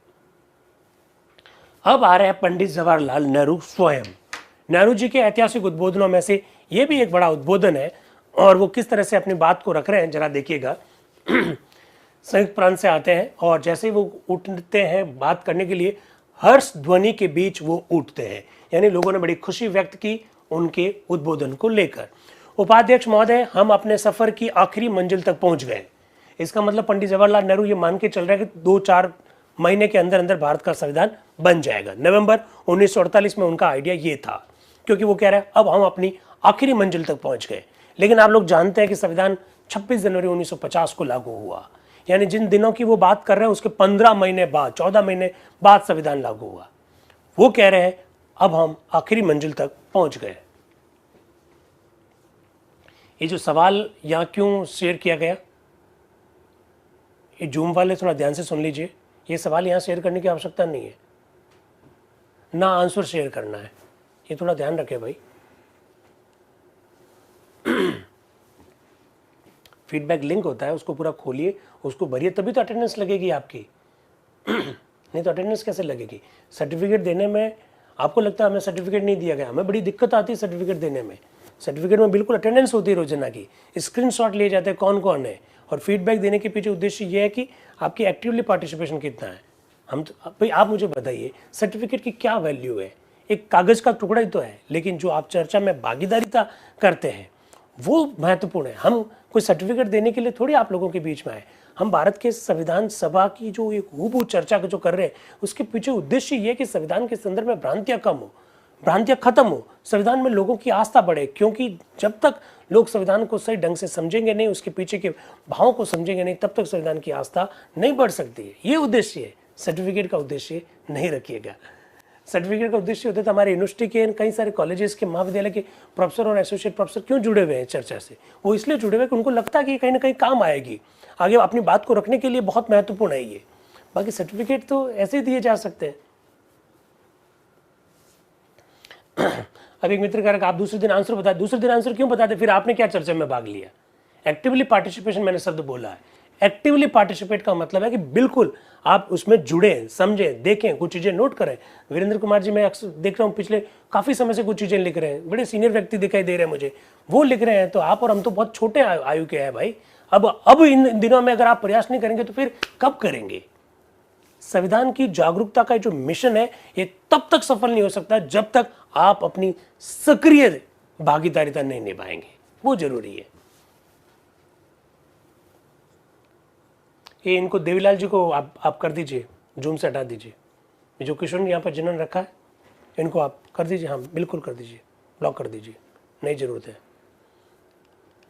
Speaker 1: अब आ रहे हैं पंडित जवाहरलाल नेहरू स्वयं। नेहरू जी के ऐतिहासिक उद्बोधनों में से ये भी एक बड़ा उद्बोधन है, और वो किस तरह से अपनी बात को रख रहे हैं जरा देखिएगा। संयुक्त प्रांत से आते हैं और जैसे ही वो उठते हैं बात करने के लिए, हर्ष ध्वनि के बीच वो उठते हैं, यानी लोगों ने बड़ी खुशी व्यक्त की उनके उद्बोधन को लेकर। उपाध्यक्ष महोदय, हम अपने सफर की आखिरी मंजिल तक पहुंच गए। इसका मतलब पंडित जवाहरलाल नेहरू ये मान के चल रहे हैं कि 2-4 महीने के अंदर अंदर भारत का संविधान बन जाएगा। नवंबर 1948 में उनका आइडिया ये था, क्योंकि वो कह रहे हैं अब हम अपनी आखिरी मंजिल तक पहुंच गए। लेकिन आप लोग जानते हैं कि संविधान 26 जनवरी 1950 को लागू हुआ, यानी जिन दिनों की वो बात कर रहे हैं उसके 15 महीने बाद, 14 महीने बाद संविधान लागू हुआ। वो कह रहे हैं अब हम आखिरी मंजिल तक पहुंच गए। ये जो सवाल यहां क्यों शेयर किया गया, ये जूम वाले थोड़ा ध्यान से सुन लीजिए। ये सवाल यहां शेयर करने की आवश्यकता नहीं है, ना आंसर शेयर करना है, ये थोड़ा ध्यान रखें भाई। फीडबैक लिंक होता है, उसको पूरा खोलिए, उसको भरिए, तभी तो अटेंडेंस लगेगी आपकी। नहीं तो अटेंडेंस कैसे लगेगी? सर्टिफिकेट देने में आपको लगता है हमें सर्टिफिकेट नहीं दिया गया, हमें बड़ी दिक्कत आती है सर्टिफिकेट देने में। सर्टिफिकेट में बिल्कुल अटेंडेंस होती है रोजाना की, स्क्रीनशॉट लिए जाते हैं कौन कौन है, और फीडबैक देने के पीछे उद्देश्य ये है कि आपकी एक्टिवली पार्टिसिपेशन कितना है। हम तो भाई आप मुझे बताइए सर्टिफिकेट की क्या वैल्यू है? एक कागज का टुकड़ा ही तो है, लेकिन जो आप चर्चा में भागीदारिता करते हैं वो महत्वपूर्ण है। हम कोई सर्टिफिकेट देने के लिए थोड़ी आप लोगों के बीच में आए, हम भारत के संविधान सभा की जो एक हूबहू चर्चा जो कर रहे हैं उसके पीछे उद्देश्य ये कि संविधान के संदर्भ में भ्रांतियां कम हो, भ्रांतियां खत्म हो, संविधान में लोगों की आस्था बढ़े। क्योंकि जब तक लोग संविधान को सही ढंग से समझेंगे नहीं, उसके पीछे के भावों को समझेंगे नहीं, तब तक संविधान की आस्था नहीं बढ़ सकती है। ये उद्देश्य है, सर्टिफिकेट का उद्देश्य नहीं रखिएगा। सर्टिफिकेट का उद्देश्य होता है हमारे यूनिवर्सिटी के कई सारे कॉलेजेस के महाविद्यालय के प्रोफेसर और एसोसिएट प्रोफेसर क्यों जुड़े हुए हैं चर्चा से? वो इसलिए जुड़े हुए हैं कि उनको लगता है कि कहीं ना कहीं काम आएगी, आगे अपनी बात को रखने के लिए बहुत महत्वपूर्ण है ये। बाकी सर्टिफिकेट तो ऐसे ही दिए जा सकते हैं। अब एक मित्र कह रहा है आप दूसरे दिन आंसर बताए, दूसरे दिन आंसर क्यों बताते, फिर आपने क्या चर्चा में भाग लिया? एक्टिवली पार्टिसिपेशन मैंने शब्द बोला है। एक्टिवली पार्टिसिपेट का मतलब है कि बिल्कुल आप उसमें जुड़े, समझें, देखें, कुछ चीजें नोट करें। वीरेंद्र कुमार जी मैं अक्सर देख रहा हूँ पिछले काफी समय से कुछ चीजें लिख रहे हैं, बड़े सीनियर व्यक्ति दिखाई दे रहे हैं मुझे, वो लिख रहे हैं। तो आप और हम तो बहुत छोटे आयु के हैं भाई। अब इन दिनों में अगर आप प्रयास नहीं करेंगे तो फिर कब करेंगे? संविधान की जागरूकता का जो मिशन है ये तब तक सफल नहीं हो सकता जब तक आप अपनी सक्रिय भागीदारिता नहीं निभाएंगे, वो जरूरी है। ये इनको देवीलाल जी को आप कर दीजिए, जूम से हटा दीजिए। जो क्वेश्चन यहाँ पर जिन्होंने रखा है इनको आप कर दीजिए, हाँ बिल्कुल कर दीजिए, ब्लॉक कर दीजिए, नहीं जरूरत है।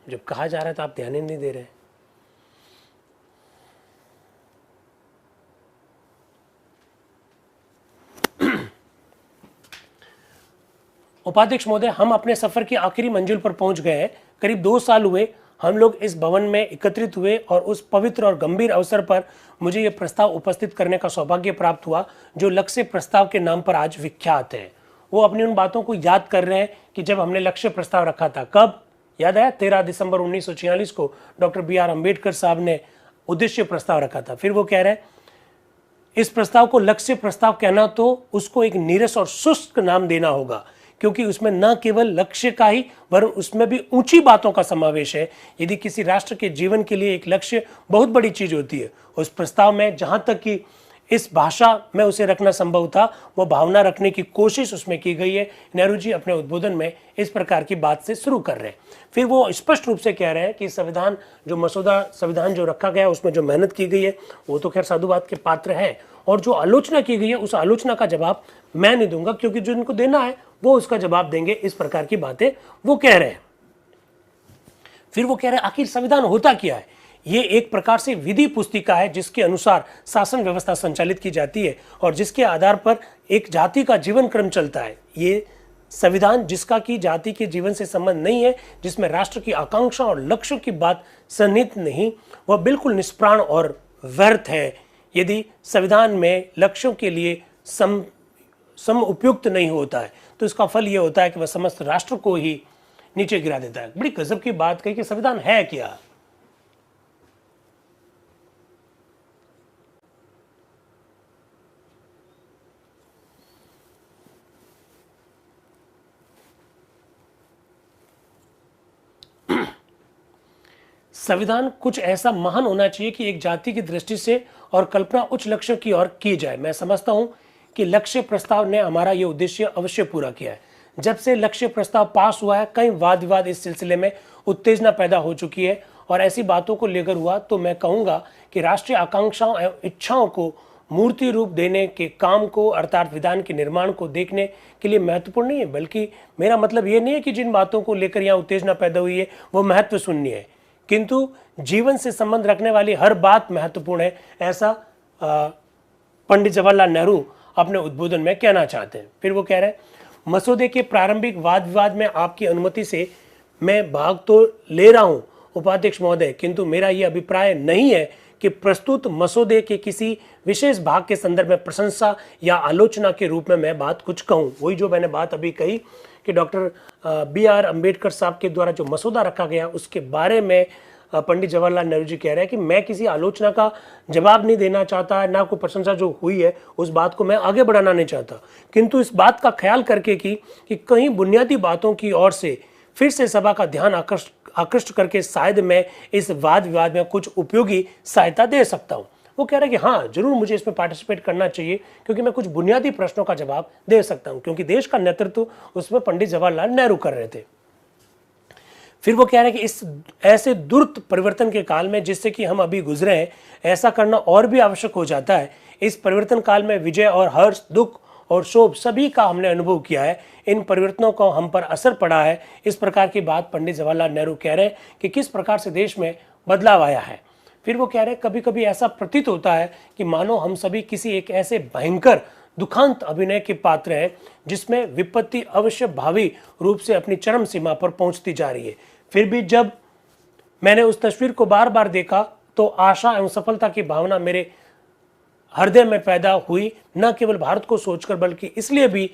Speaker 1: जब कहा जा रहा है तो आप ध्यान ही नहीं दे रहे हैं। उपाध्यक्ष महोदय, हम अपने सफर की आखिरी मंजिल पर पहुंच गए हैं। करीब 2 साल हुए हम लोग इस भवन में एकत्रित हुए और उस पवित्र और गंभीर अवसर पर मुझे यह प्रस्ताव उपस्थित करने का सौभाग्य प्राप्त हुआ जो लक्ष्य प्रस्ताव के नाम पर आज विख्यात है। वो अपनी उन बातों को याद कर रहे हैं कि जब हमने लक्ष्य प्रस्ताव रखा था, कब याद आया? 13 दिसंबर 1946 को डॉक्टर BR अम्बेडकर साहब ने उद्देश्य प्रस्ताव रखा था। फिर वो कह रहे हैं इस प्रस्ताव को लक्ष्य प्रस्ताव कहना तो उसको एक नीरस और शुष्क नाम देना होगा, क्योंकि उसमें न केवल लक्ष्य का ही वरन उसमें भी ऊंची बातों का समावेश है। यदि किसी राष्ट्र के जीवन के लिए एक लक्ष्य बहुत बड़ी चीज होती है, उस प्रस्ताव में जहां तक कि इस भाषा में उसे रखना संभव था वो भावना रखने की कोशिश उसमें की गई है। नेहरू जी अपने उद्बोधन में इस प्रकार की बात से शुरू कर रहे हैं। फिर वो स्पष्ट रूप से कह रहे हैं कि संविधान जो मसौदा संविधान जो रखा गया उसमें जो मेहनत की गई है वो तो खैर साधुवाद के पात्र है, और जो आलोचना की गई है उस आलोचना का जवाब मैं नहीं दूंगा, क्योंकि जो इनको देना है वो उसका जवाब देंगे। इस प्रकार की बातें वो कह रहे हैं। फिर वो कह रहे हैं आखिर संविधान होता क्या है? ये एक प्रकार से विधि पुस्तिका है जिसके अनुसार शासन व्यवस्था संचालित की जाती है और जिसके आधार पर एक जाति का जीवन क्रम चलता है। ये संविधान जिसका की जाति के जीवन से संबंध नहीं है, जिसमें राष्ट्र की आकांक्षा और लक्ष्यों की बात सन्निहित नहीं, वह बिल्कुल निष्प्राण और व्यर्थ है यदि संविधान में लक्ष्यों के लिए सम उपयुक्त नहीं होता है। तो इसका फल यह होता है कि वह समस्त राष्ट्र को ही नीचे गिरा देता है। बड़ी गजब की बात कही कि संविधान है क्या? संविधान कुछ ऐसा महान होना चाहिए कि एक जाति की दृष्टि से और कल्पना उच्च लक्ष्य की ओर की जाए। मैं समझता हूं कि लक्ष्य प्रस्ताव ने हमारा ये उद्देश्य अवश्य पूरा किया है। जब से लक्ष्य प्रस्ताव पास हुआ है, कई वाद विवाद इस सिलसिले में उत्तेजना पैदा हो चुकी है और ऐसी बातों को लेकर हुआ तो मैं कहूंगा कि राष्ट्रीय आकांक्षाओं एवं इच्छाओं को मूर्ति रूप देने के काम को, अर्थात विधान के निर्माण को देखने के लिए महत्वपूर्ण नहीं है। बल्कि मेरा मतलब ये नहीं है कि जिन बातों को लेकर यहाँ उत्तेजना पैदा हुई है वो महत्व शून्य है, किंतु जीवन से संबंध रखने वाली हर बात महत्वपूर्ण है, ऐसा पंडित जवाहरलाल नेहरू अपने उद्बोधन में कहना चाहते हैं। फिर वो कह रहे हैं, मसौदे के प्रारंभिक वाद विवाद में आपकी अनुमति से मैं भाग तो ले रहा हूं उपाध्यक्ष महोदय, किंतु मेरा यह अभिप्राय नहीं है कि प्रस्तुत मसौदे के किसी विशेष भाग के संदर्भ में प्रशंसा या आलोचना के रूप में मैं बात कुछ कहूं। वही जो मैंने बात अभी कही कि डॉक्टर BR अम्बेडकर साहब के द्वारा जो मसौदा रखा गया उसके बारे में पंडित जवाहरलाल नेहरू जी कह रहे हैं कि मैं किसी आलोचना का जवाब नहीं देना चाहता, ना कोई प्रशंसा जो हुई है उस बात को मैं आगे बढ़ाना नहीं चाहता, किंतु इस बात का ख्याल करके कि कहीं बुनियादी बातों की ओर से फिर से सभा का ध्यान आकृष्ट करके शायद मैं इस वाद विवाद में कुछ उपयोगी सहायता दे सकता हूं। वो कह रहे हैं कि हाँ, जरूर मुझे इसमें पार्टिसिपेट करना चाहिए, क्योंकि मैं कुछ बुनियादी प्रश्नों का जवाब दे सकता हूं, क्योंकि देश का नेतृत्व उसमें पंडित जवाहरलाल नेहरू कर रहे थे। फिर वो कह रहे हैं कि इस ऐसे द्रुत परिवर्तन के काल में जिससे कि हम अभी गुजरे हैं, ऐसा करना और भी आवश्यक हो जाता है। इस परिवर्तन काल में विजय और हर्ष, दुख और शोभ सभी का हमने अनुभव किया है। इन परिवर्तनों का हम पर असर पड़ा है। इस प्रकार की बात पंडित जवाहरलाल नेहरू कह रहे हैं कि किस प्रकार से देश में बदलाव आया है। फिर वो कह रहे हैं, कभी कभी ऐसा प्रतीत होता है कि मानो हम सभी किसी एक ऐसे भयंकर दुखांत अभिनय के पात्र हैं जिसमें विपत्ति अवश्य भावी रूप से अपनी चरम सीमा पर पहुंचती जा रही है। फिर भी जब मैंने उस तस्वीर को बार बार देखा तो आशा एवं सफलता की भावना मेरे हृदय में पैदा हुई, न केवल भारत को सोचकर बल्कि इसलिए भी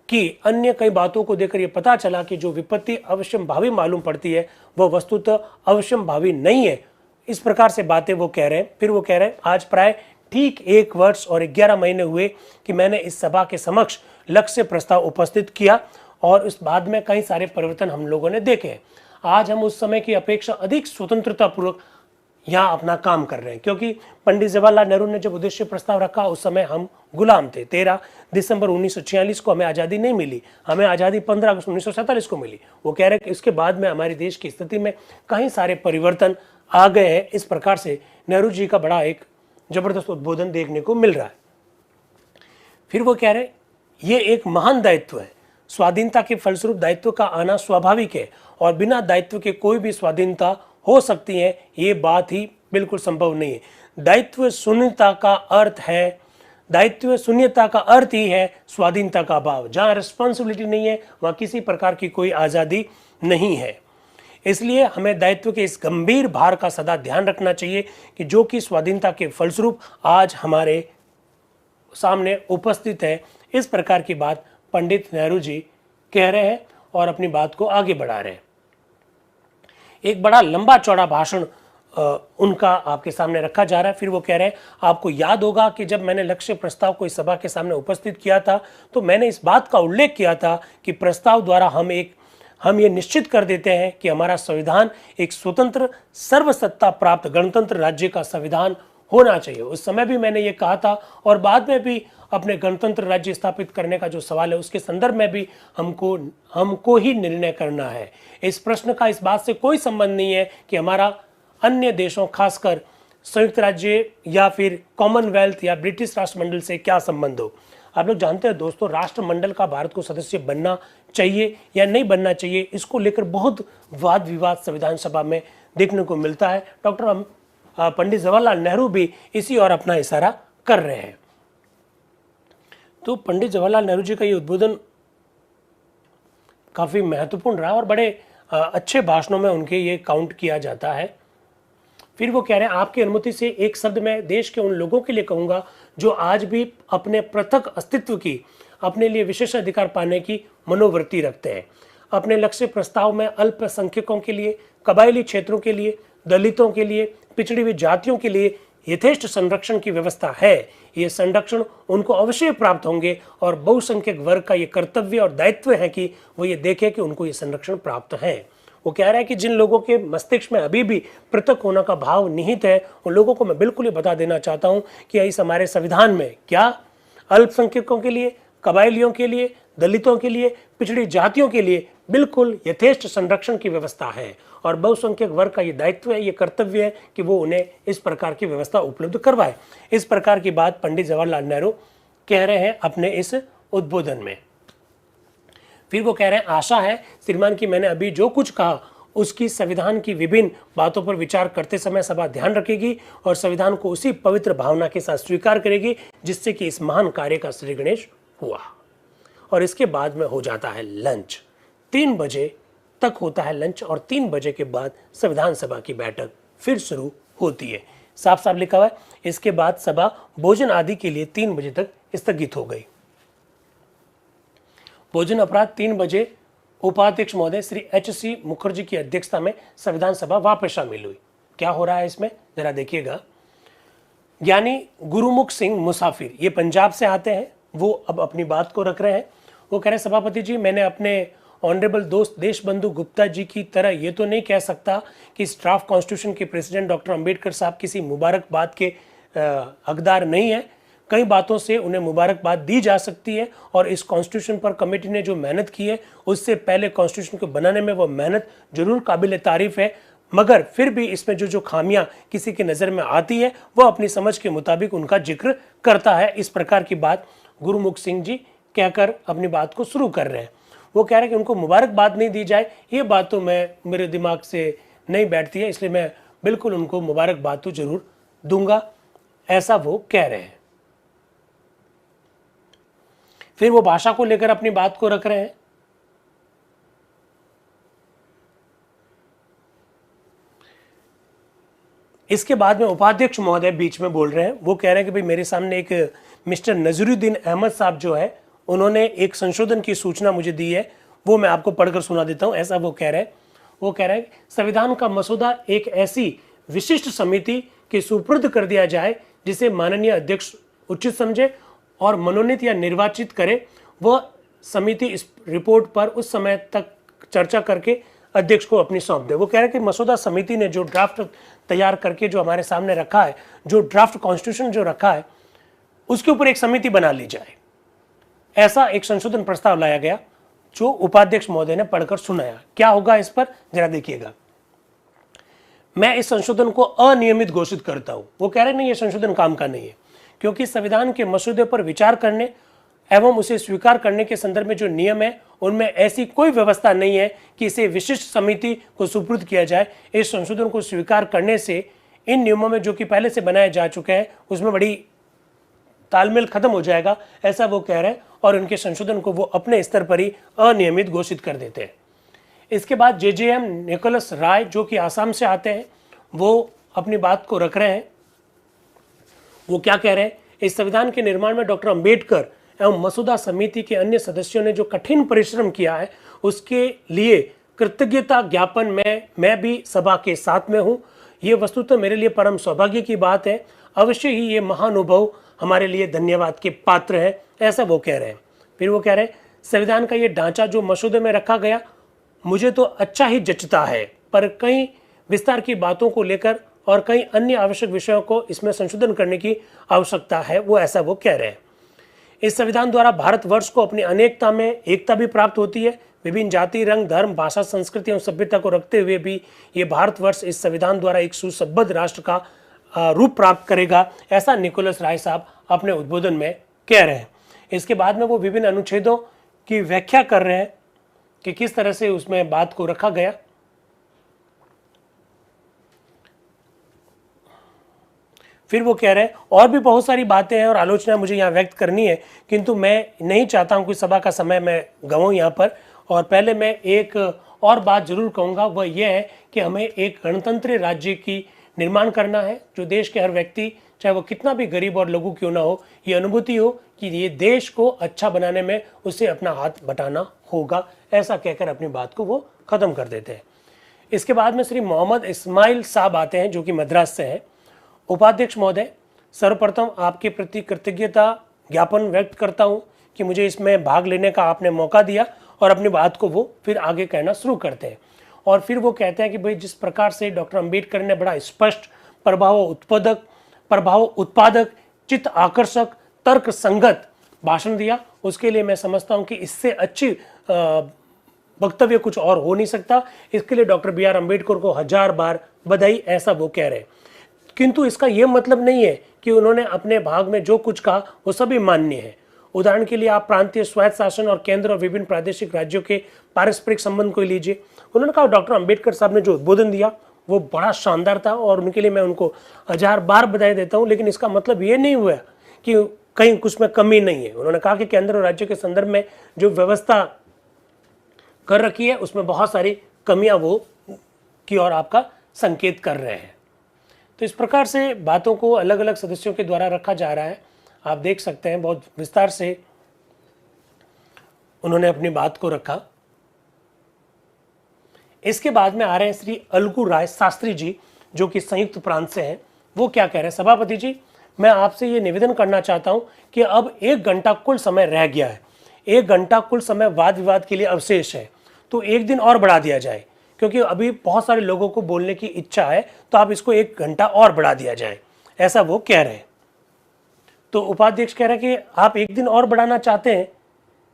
Speaker 1: कि अन्य कई बातों को देखकर यह पता चला कि जो विपत्ति अवश्यम भावी मालूम पड़ती है वह वस्तुतः अवश्यम भावी नहीं है। इस प्रकार से बातें वो कह रहे हैं। फिर वो कह रहे हैं, आज प्राय ठीक 1 वर्ष और 11 महीने हुए कि मैंने इस सभा के समक्ष लक्ष्य प्रस्ताव उपस्थित किया और इस बाद में कई सारे परिवर्तन हम लोगों ने देखे हैं। आज हम उस समय की अपेक्षा अधिक स्वतंत्रता पूर्वक यहाँ अपना काम कर रहे हैं, क्योंकि पंडित जवाहरलाल नेहरू ने जब उद्देश्य प्रस्ताव रखा उस समय हम गुलाम थे। 13 दिसंबर 1946 को हमें आज़ादी नहीं मिली, हमें आज़ादी 15 अगस्त 1947 को मिली। वो कह रहे हैं कि इसके बाद में हमारे देश की स्थिति में कई सारे परिवर्तन आ गए हैं। इस प्रकार से नेहरू जी का बड़ा एक जबरदस्त उद्बोधन देखने को मिल रहा है। फिर वो कह रहे हैं, ये एक महान दायित्व है। स्वाधीनता के फलस्वरूप दायित्व का आना स्वाभाविक है और बिना दायित्व के कोई भी स्वाधीनता हो सकती है, ये बात ही बिल्कुल संभव नहीं है। दायित्व शून्यता का अर्थ है, दायित्व शून्यता का अर्थ ही है स्वाधीनता का अभाव। जहाँ रिस्पॉन्सिबिलिटी नहीं है वहाँ किसी प्रकार की कोई आज़ादी नहीं है। इसलिए हमें दायित्व के इस गंभीर भार का सदा ध्यान रखना चाहिए कि जो कि स्वाधीनता के फलस्वरूप आज हमारे सामने उपस्थित है। इस प्रकार की बात पंडित नेहरू जी कह रहे हैं और अपनी बात को आगे बढ़ा रहे हैं। एक बड़ा लंबा चौड़ा भाषण उनका आपके सामने रखा जा रहा है। फिर वो कह रहे हैं, आपको याद होगा कि जब मैंने लक्ष्य प्रस्ताव को इस सभा के सामने उपस्थित किया था तो मैंने इस बात का उल्लेख किया था कि प्रस्ताव द्वारा हम ये निश्चित कर देते हैं कि हमारा संविधान एक स्वतंत्र सर्वसत्ता प्राप्त गणतंत्र राज्य का संविधान होना चाहिए। उस समय भी मैंने ये कहा था और बाद में भी अपने गणतंत्र राज्य स्थापित करने का जो सवाल है उसके संदर्भ में भी हमको ही निर्णय करना है। इस प्रश्न का इस बात से कोई संबंध नहीं है कि हमारा अन्य देशों खासकर संयुक्त राज्य या फिर कॉमनवेल्थ या ब्रिटिश राष्ट्रमंडल से क्या संबंध हो। आप लोग जानते हैं दोस्तों, राष्ट्रमंडल का भारत को सदस्य बनना चाहिए या नहीं बनना चाहिए, इसको लेकर बहुत वाद विवाद संविधान सभा में देखने को मिलता है। डॉक्टर पंडित जवाहरलाल नेहरू भी इसी और अपना इशारा कर रहे हैं। तो पंडित जवाहरलाल नेहरू जी का ये उद्बोधन काफी महत्वपूर्ण रहा और बड़े अच्छे भाषणों में उनके ये काउंट किया जाता है। फिर वो कह रहे हैं, आपकी अनुमति से एक शब्द मैं देश के उन लोगों के लिए कहूंगा जो आज भी अपने पृथक अस्तित्व की, अपने लिए विशेष अधिकार पाने की मनोवृत्ति रखते हैं। अपने लक्ष्य प्रस्ताव में अल्पसंख्यकों के लिए, कबायली क्षेत्रों के लिए, दलितों के लिए, पिछड़ी हुई जातियों के लिए यथेष्ट संरक्षण की व्यवस्था है। ये संरक्षण उनको अवश्य प्राप्त होंगे और बहुसंख्यक वर्ग का ये कर्तव्य और दायित्व है कि वो ये देखे कि उनको ये संरक्षण प्राप्त है। वो कह रहा है कि जिन लोगों के मस्तिष्क में अभी भी पृथक होने का भाव निहित है, उन लोगों को मैं बिल्कुल ही बता देना चाहता हूं कि इस हमारे संविधान में क्या अल्पसंख्यकों के लिए, कबायलियों के लिए, दलितों के लिए, पिछड़ी जातियों के लिए बिल्कुल यथेष्ट संरक्षण की व्यवस्था है और बहुसंख्यक वर्ग का ये दायित्व है, ये कर्तव्य है कि वो उन्हें इस प्रकार की व्यवस्था उपलब्ध करवाए। इस प्रकार की बात पंडित जवाहरलाल नेहरू कह रहे हैं अपने इस उद्बोधन में। फिर वो कह रहे हैं, आशा है श्रीमान कि मैंने अभी जो कुछ कहा उसकी संविधान की विभिन्न बातों पर विचार करते समय सभा ध्यान रखेगी और संविधान को उसी पवित्र भावना के साथ स्वीकार करेगी जिससे कि इस महान कार्य का श्री गणेश हुआ। और इसके बाद में हो जाता है लंच। 3 बजे तक होता है लंच और 3 बजे के बाद संविधान सभा की बैठक फिर शुरू होती है। साफ साफ लिखा हुआ है, इसके बाद सभा भोजन आदि के लिए 3 बजे तक स्थगित हो गई। भोजन अपराध 3 बजे उपाध्यक्ष महोदय श्री H.C. मुखर्जी की अध्यक्षता में संविधान सभा वापस शामिल हुई। क्या हो रहा है इसमें जरा देखिएगा। ज्ञानी गुरुमुख सिंह मुसाफिर, ये पंजाब से आते हैं, वो अब अपनी बात को रख रहे हैं। वो कह रहे हैं, सभापति जी मैंने अपने ऑनरेबल दोस्त देशबंधु गुप्ता जी की तरह ये तो नहीं कह सकता कि इस ड्राफ्ट कॉन्स्टिट्यूशन के प्रेसिडेंट डॉक्टर अंबेडकर साहब किसी मुबारकबाद के हकदार नहीं है। कई बातों से उन्हें मुबारकबाद दी जा सकती है और इस कॉन्स्टिट्यूशन पर कमेटी ने जो मेहनत की है उससे पहले कॉन्स्टिट्यूशन को बनाने में वो मेहनत जरूर काबिल तारीफ है, मगर फिर भी इसमें जो खामियां किसी की नज़र में आती है वो अपनी समझ के मुताबिक उनका जिक्र करता है। इस प्रकार की बात गुरुमुख सिंह जी कहकर अपनी बात को शुरू कर रहे हैं। वो कह रहे हैं कि उनको मुबारकबाद नहीं दी जाए, ये बात तो मेरे दिमाग से नहीं बैठती है, इसलिए मैं बिल्कुल उनको मुबारकबाद तो जरूर दूंगा, ऐसा वो कह रहे हैं। फिर वो भाषा को लेकर अपनी बात को रख रहे हैं। इसके बाद में उपाध्यक्ष महोदय बीच में बोल रहे हैं। वो कह रहे हैं कि भाई मेरे सामने एक मिस्टर नजरुद्दीन अहमद साहब जो है उन्होंने एक संशोधन की सूचना मुझे दी है, वो मैं आपको पढ़कर सुना देता हूं। ऐसा वो कह रहे हैं। वो कह रहे हैं संविधान का मसौदा एक ऐसी विशिष्ट समिति के सुपुर्द कर दिया जाए जिसे माननीय अध्यक्ष उचित समझे और मनोनीत या निर्वाचित करे। वह समिति इस रिपोर्ट पर उस समय तक चर्चा करके अध्यक्ष को अपनी सौंप दे। वो कह रहे हैं कि मसौदा समिति ने जो ड्राफ्ट तैयार करके जो हमारे सामने रखा है, जो ड्राफ्ट कॉन्स्टिट्यूशन जो रखा है, उसके ऊपर एक समिति बना ली जाए। ऐसा एक संशोधन प्रस्ताव लाया गया जो उपाध्यक्ष महोदय ने पढ़कर सुनाया। क्या होगा इस पर जरा देखिएगा। मैं इस संशोधन को अनियमित घोषित करता हूं। वो कह रहे नहीं, ये संशोधन काम का नहीं है, क्योंकि संविधान के मसौदे पर विचार करने एवं उसे स्वीकार करने के संदर्भ में जो नियम है उनमें ऐसी कोई व्यवस्था नहीं है कि इसे विशिष्ट समिति को सुपुर्द किया जाए। इस संशोधन को स्वीकार करने से इन नियमों में जो कि पहले से बनाए जा चुके हैं उसमें बड़ी तालमेल खत्म हो जाएगा, ऐसा वो कह रहे हैं और उनके संशोधन को वो अपने स्तर पर ही अनियमित घोषित कर देते हैं। इसके बाद JJM निकोलस राय जो कि आसाम से आते हैं, वो अपनी बात को रख रहे हैं। वो क्या कह रहे हैं, इस संविधान के निर्माण में डॉक्टर अंबेडकर एवं मसौदा समिति के अन्य सदस्यों ने जो कठिन परिश्रम किया है उसके लिए कृतज्ञता ज्ञापन में मैं भी सभा के साथ में हूं। ये वस्तुतः मेरे लिए परम सौभाग्य की बात है। अवश्य ही ये महानुभव हमारे लिए धन्यवाद के पात्र है, ऐसा वो कह रहे हैं। फिर वो कह रहे हैं संविधान का ये ढांचा जो मसौदे में रखा गया मुझे तो अच्छा ही जचता है, पर कई विस्तार की बातों को लेकर और कई अन्य आवश्यक विषयों को इसमें संशोधन करने की आवश्यकता है, वो ऐसा वो कह रहे हैं। इस संविधान द्वारा भारतवर्ष को अपनी अनेकता में एकता भी प्राप्त होती है। विभिन्न जाति, रंग, धर्म, भाषा, संस्कृति और सभ्यता को रखते हुए भी ये भारतवर्ष इस संविधान द्वारा एक सुसंबद्ध राष्ट्र का रूप प्राप्त करेगा, ऐसा निकोलस राय साहब अपने उद्बोधन में कह रहे हैं। इसके बाद में वो विभिन्न अनुच्छेदों की व्याख्या कर रहे हैं कि किस तरह से उसमें बात को रखा गया। फिर वो कह रहे हैं और भी बहुत सारी बातें हैं और आलोचना मुझे यहाँ व्यक्त करनी है, किंतु मैं नहीं चाहता हूँ कि सभा का समय मैं गंवाऊँ यहाँ पर। और पहले मैं एक और बात जरूर कहूँगा, वह यह है कि हमें एक गणतंत्र राज्य की निर्माण करना है, जो देश के हर व्यक्ति चाहे वो कितना भी गरीब और लघु क्यों ना हो, ये अनुभूति हो कि ये देश को अच्छा बनाने में उसे अपना हाथ बटाना होगा, ऐसा कहकर अपनी बात को वो खत्म कर देते हैं। इसके बाद में श्री मोहम्मद इस्माइल साहब आते हैं जो कि मद्रास से हैं। उपाध्यक्ष महोदय, सर्वप्रथम आपके प्रति कृतज्ञता ज्ञापन व्यक्त करता हूं कि मुझे इसमें भाग लेने का आपने मौका दिया, और अपनी बात को वो फिर आगे कहना शुरू करते हैं। और फिर वो कहते हैं कि भाई जिस प्रकार से डॉक्टर अंबेडकर ने बड़ा स्पष्ट, प्रभाव उत्पादक, चित्त आकर्षक, तर्क संगत भाषण दिया, उसके लिए मैं समझता हूं कि इससे अच्छी वक्तव्य कुछ और हो नहीं सकता। इसके लिए डॉक्टर बी आर अम्बेडकर को 1000 बार बधाई, ऐसा वो कह रहे हैं। किंतु इसका यह मतलब नहीं है कि उन्होंने अपने भाग में जो कुछ कहा वो सभी मान्य है। उदाहरण के लिए आप प्रांतीय स्वायत्त शासन और केंद्र और विभिन्न प्रादेशिक राज्यों के पारस्परिक संबंध को लीजिए। उन्होंने कहा डॉक्टर अंबेडकर साहब ने जो उद्बोधन दिया वो बड़ा शानदार था और उनके लिए मैं उनको 1000 बार बधाई देता हूं, लेकिन इसका मतलब ये नहीं हुआ कि कहीं कुछ में कमी नहीं है। उन्होंने कहा कि केंद्र और राज्य के संदर्भ में जो व्यवस्था कर रखी है उसमें बहुत सारी कमियां वो की और आपका संकेत कर रहे हैं। तो इस प्रकार से बातों को अलग अलग सदस्यों के द्वारा रखा जा रहा है। आप देख सकते हैं बहुत विस्तार से उन्होंने अपनी बात को रखा। इसके बाद में आ रहे हैं श्री अलगू राय शास्त्री जी, जो कि संयुक्त प्रांत से हैं। वो क्या कह रहे हैं, सभापति जी मैं आपसे ये निवेदन करना चाहता हूं कि अब 1 घंटा कुल समय रह गया है, 1 घंटा कुल समय वाद विवाद के लिए अवशेष है, तो 1 दिन और बढ़ा दिया जाए, क्योंकि अभी बहुत सारे लोगों को बोलने की इच्छा है, तो आप इसको 1 घंटा और बढ़ा दिया जाए, ऐसा वो कह रहे हैं। तो उपाध्यक्ष कह रहे हैं कि आप 1 दिन और बढ़ाना चाहते हैं,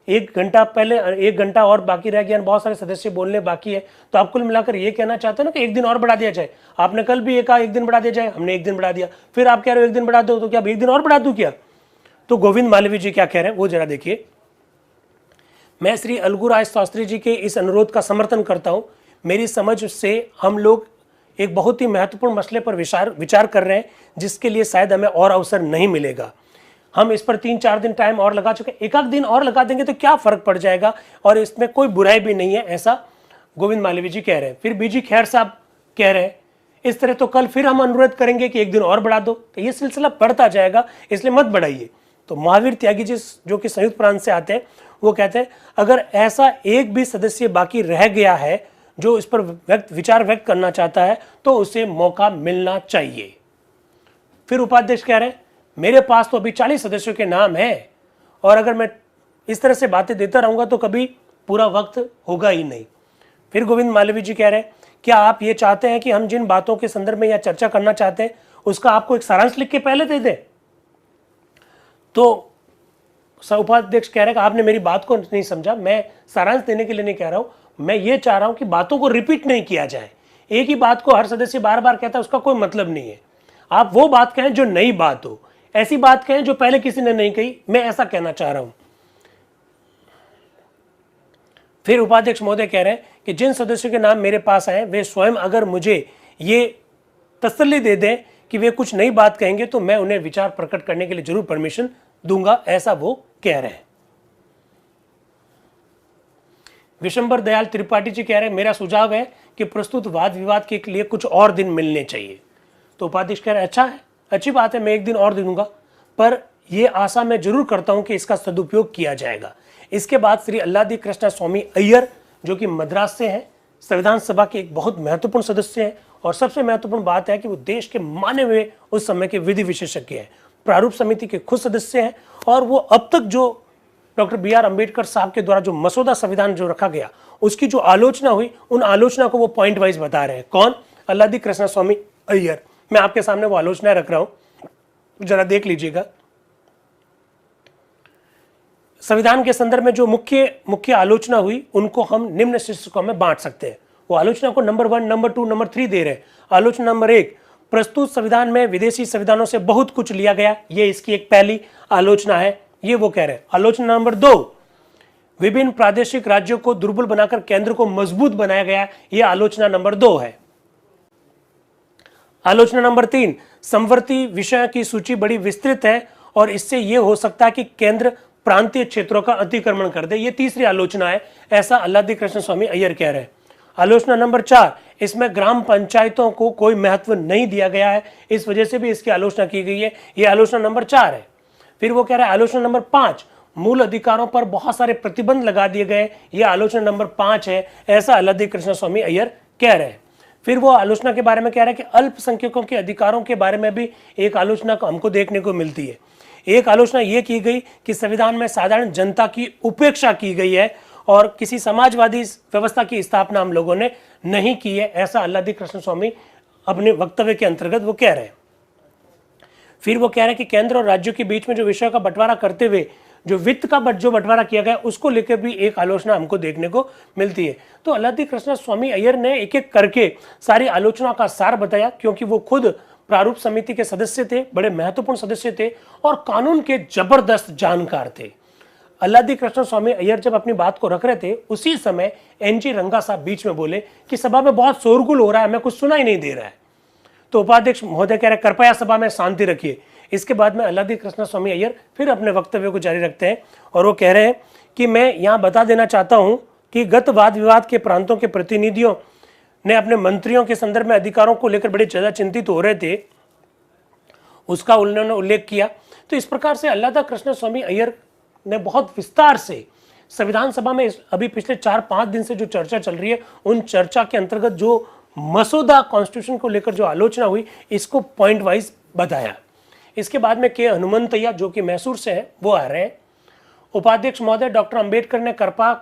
Speaker 1: 1 घंटा पहले 1 घंटा और बाकी रह गया, बहुत सारे सदस्य बोलने बाकी है, तो आप कुल मिलाकर ये कहना चाहते हैं ना कि 1 दिन और बढ़ा दिया जाए। आपने कल भी ये कहा 1 दिन बढ़ा दिया जाए, हमने 1 दिन बढ़ा दिया, फिर आप कह रहे हो 1 दिन बढ़ा दो, तो क्या 1 दिन और बढ़ा दूं क्या? तो गोविंद मालवीय जी क्या कह रहे हैं वो जरा देखिए। मैं श्री अलगू राय शास्त्री जी के इस अनुरोध का समर्थन करता हूं। मेरी समझ से हम लोग एक बहुत ही महत्वपूर्ण मसले पर विचार कर रहे हैं, जिसके लिए शायद हमें और अवसर नहीं मिलेगा। हम इस पर 3-4 दिन टाइम और लगा चुके, 1 दिन और लगा देंगे तो क्या फर्क पड़ जाएगा, और इसमें कोई बुराई भी नहीं है, ऐसा गोविंद मालवीय जी कह रहे हैं। फिर बीजी खैर साहब कह रहे हैं इस तरह तो कल फिर हम अनुरोध करेंगे कि 1 दिन और बढ़ा दो, तो ये सिलसिला बढ़ता जाएगा, इसलिए मत बढ़ाइए। तो महावीर त्यागी जी जो कि संयुक्त प्रांत से आते हैं, वो कहते हैं अगर ऐसा एक भी सदस्य बाकी रह गया है जो इस पर विचार व्यक्त करना चाहता है तो उसे मौका मिलना चाहिए। फिर उपाध्यक्ष कह रहे हैं मेरे पास तो अभी 40 सदस्यों के नाम हैं, और अगर मैं इस तरह से बातें देता रहूंगा तो कभी पूरा वक्त होगा ही नहीं। फिर गोविंद मालवीय जी कह रहे हैं क्या आप ये चाहते हैं कि हम जिन बातों के संदर्भ में या चर्चा करना चाहते हैं उसका आपको एक सारांश लिख के पहले दे दें? तो उपाध्यक्ष कह रहे हैं कि आपने मेरी बात को नहीं समझा, मैं सारांश देने के लिए नहीं कह रहा हूं, मैं ये चाह रहा हूं कि बातों को रिपीट नहीं किया जाए। एक ही बात को हर सदस्य बार बार कहता है, उसका कोई मतलब नहीं है। आप वो बात कहें जो नई बात हो, ऐसी बात कहें जो पहले किसी ने नहीं कही, मैं ऐसा कहना चाह रहा हूं। फिर उपाध्यक्ष महोदय कह रहे हैं कि जिन सदस्यों के नाम मेरे पास आए वे स्वयं अगर मुझे ये तसल्ली दे दें कि वे कुछ नई बात कहेंगे तो मैं उन्हें विचार प्रकट करने के लिए जरूर परमिशन दूंगा, ऐसा वो कह रहे हैं। विशंबर दयाल त्रिपाठी जी कह रहे हैं मेरा सुझाव है कि प्रस्तुत वाद विवाद के लिए कुछ और दिन मिलने चाहिए। तो उपाध्यक्ष कह रहे हैं अच्छा है, अच्छी बात है, मैं 1 दिन और दे दूंगा, पर यह आशा मैं जरूर करता हूं कि इसका सदुपयोग किया जाएगा। इसके बाद श्री अल्लादी कृष्णा स्वामी अय्यर जो कि मद्रास से हैं, संविधान सभा के एक बहुत महत्वपूर्ण सदस्य हैं, और सबसे महत्वपूर्ण बात है कि वो देश के माने हुए उस समय के विधि विशेषज्ञ हैं, प्रारूप समिति के खुद सदस्य हैं, और वो अब तक जो डॉक्टर बी आर अम्बेडकर साहब के द्वारा जो मसौदा संविधान जो रखा गया उसकी जो आलोचना हुई, उन आलोचना को वो पॉइंट वाइज बता रहे हैं। कौन? अल्लादी कृष्णा स्वामी अय्यर। मैं आपके सामने वो आलोचना रख रहा हूं, जरा देख लीजिएगा। संविधान के संदर्भ में जो मुख्य आलोचना हुई उनको हम निम्न शीर्षकों में बांट सकते हैं। वो आलोचना को नंबर 1, नंबर 2, नंबर 3 दे रहे हैं। आलोचना नंबर 1, प्रस्तुत संविधान में विदेशी संविधानों से बहुत कुछ लिया गया, ये इसकी एक पहली आलोचना है, ये वो कह रहे हैं। आलोचना नंबर 2, विभिन्न प्रादेशिक राज्यों को दुर्बल बनाकर केंद्र को मजबूत बनाया गया, ये आलोचना नंबर 2 है। आलोचना नंबर 3, समवर्ती विषयों की सूची बड़ी विस्तृत है और इससे यह हो सकता है कि केंद्र प्रांतीय क्षेत्रों का अतिक्रमण कर दे, ये तीसरी आलोचना है, ऐसा अल्लादी कृष्ण स्वामी अय्यर कह रहे हैं। आलोचना नंबर 4, इसमें ग्राम पंचायतों को कोई महत्व नहीं दिया गया है, इस वजह से भी इसकी आलोचना की गई है, ये आलोचना नंबर 4 है। फिर वो कह रहे हैं आलोचना नंबर 5, मूल अधिकारों पर बहुत सारे प्रतिबंध लगा दिए गए, ये आलोचना नंबर 5 है, ऐसा अल्लादी कृष्ण स्वामी अय्यर कह रहे हैं। फिर वो आलोचना के बारे में कह रहे हैं कि अल्पसंख्यकों के अधिकारों के बारे में भी एक आलोचना हमको देखने को मिलती है। एक आलोचना ये की गई कि संविधान में साधारण जनता की उपेक्षा की गई है और किसी समाजवादी व्यवस्था की स्थापना हम लोगों ने नहीं की है, ऐसा अल्लादी कृष्ण स्वामी अपने वक्तव्य के अंतर्गत वो कह रहे हैं। फिर वो कह रहे हैं कि केंद्र और राज्यों के बीच में जो विषयों का बंटवारा करते हुए जो वित्त का जो बंटवारा किया गया उसको लेकर भी एक आलोचना हमको देखने को मिलती है। तो अल्लादी कृष्ण स्वामी अय्यर ने एक एक करके सारी आलोचना का सार बताया, क्योंकि वो खुद प्रारूप समिति के सदस्य थे, बड़े महत्वपूर्ण सदस्य थे और कानून के जबरदस्त जानकार थे। अल्लादी कृष्ण स्वामी अय्यर जब अपनी बात को रख रहे थे, उसी समय एनजी रंगा साहब बीच में बोले कि सभा में बहुत शोरगुल हो रहा है, हमें कुछ सुना ही नहीं दे रहा है। तो उपाध्यक्ष महोदय कह रहे कृपया सभा में शांति रखिए। इसके बाद में अल्लादी कृष्ण स्वामी अय्यर फिर अपने वक्तव्य को जारी रखते हैं और वो कह रहे हैं कि मैं यहाँ बता देना चाहता हूँ कि गत वाद विवाद के प्रांतों के प्रतिनिधियों ने अपने मंत्रियों के संदर्भ में अधिकारों को लेकर बड़े ज्यादा चिंतित हो रहे थे, उसका उन्होंने उल्लेख किया। तो इस प्रकार से अल्लादी कृष्ण स्वामी अय्यर ने बहुत विस्तार से संविधान सभा में अभी पिछले 4-5 दिन से जो चर्चा चल रही है, उन चर्चा के अंतर्गत जो मसौदा कॉन्स्टिट्यूशन को लेकर जो आलोचना हुई, इसको पॉइंट वाइज बताया। इसके बाद में के हनुमंतैया जो कि मैसूर से है वो आ रहे हैं। उपाध्यक्ष महोदय डॉक्टर अंबेडकर ने कृपा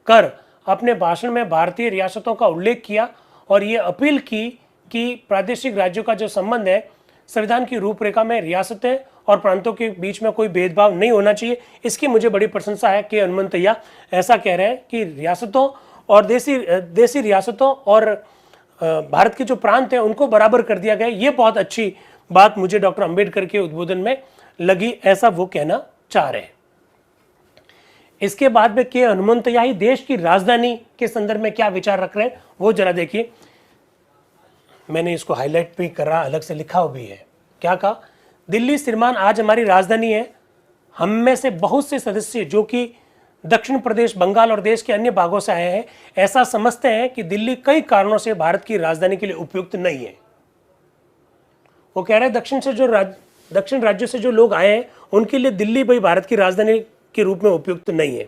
Speaker 1: कर अपने भाषण में भारतीय रियासतों का उल्लेख किया और ये अपील की कि प्रादेशिक राज्यों का जो संबंध है, संविधान की रूपरेखा में रियासतें और प्रांतों के बीच में कोई भेदभाव नहीं होना चाहिए। इसकी मुझे बड़ी प्रशंसा है कि हनुमंतैया ऐसा कह रहे हैं कि रियासतों और देसी रियासतों और भारत के जो प्रांत हैं उनको बराबर कर दिया गया। ये बहुत अच्छी बात मुझे डॉक्टर अंबेडकर के उद्बोधन में लगी, ऐसा वो कहना चाह रहे हैं। इसके बाद में के हनुमंतैया ही देश की राजधानी के संदर्भ में क्या विचार रख रहे हैं वो जरा देखिए। मैंने इसको हाईलाइट भी करा, अलग से लिखा भी है। क्या कहा? दिल्ली श्रीमान आज हमारी राजधानी है। हम में से बहुत से सदस्य जो कि दक्षिण प्रदेश, बंगाल और देश के अन्य भागों से आए हैं, ऐसा समझते हैं कि दिल्ली कई कारणों से भारत की राजधानी के लिए उपयुक्त नहीं है। वो कह रहे हैं दक्षिण राज्यों से जो लोग आए हैं उनके लिए दिल्ली भाई भारत की राजधानी के रूप में उपयुक्त नहीं है।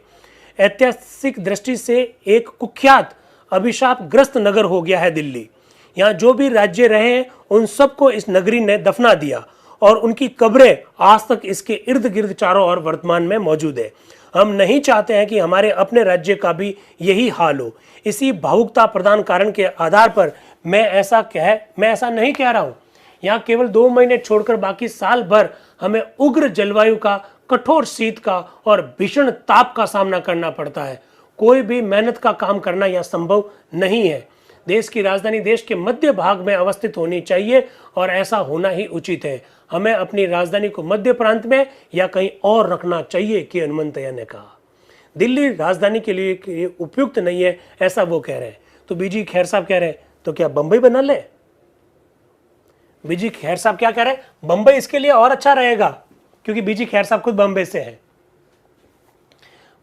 Speaker 1: ऐतिहासिक दृष्टि से एक कुख्यात अभिशापग्रस्त नगर हो गया है दिल्ली। यहाँ जो भी राज्य रहे हैं उन सबको इस नगरी ने दफना दिया और उनकी कब्रें आज तक इसके इर्द गिर्द चारों ओर वर्तमान में मौजूद है। हम नहीं चाहते हैं कि हमारे अपने राज्य का भी यही हाल हो। इसी भावुकता प्रदान कारण के आधार पर मैं ऐसा नहीं कह रहा हूं। यहाँ केवल 2 महीने छोड़कर बाकी साल भर हमें उग्र जलवायु का, कठोर शीत का और भीषण ताप का सामना करना पड़ता है। कोई भी मेहनत का काम करना यह संभव नहीं है। देश की राजधानी देश के मध्य भाग में अवस्थित होनी चाहिए और ऐसा होना ही उचित है। हमें अपनी राजधानी को मध्य प्रांत में या कहीं और रखना चाहिए, कि हनुमंतैया ने कहा। दिल्ली राजधानी के लिए उपयुक्त नहीं है, ऐसा वो कह रहे हैं। तो बीजी खैर साहब कह रहे हैं तो क्या बंबई बना ले? बीजी खैर साहब क्या कह रहे हैं? बंबई इसके लिए और अच्छा रहेगा, क्योंकि बीजी खैर साहब खुद बंबई से हैं।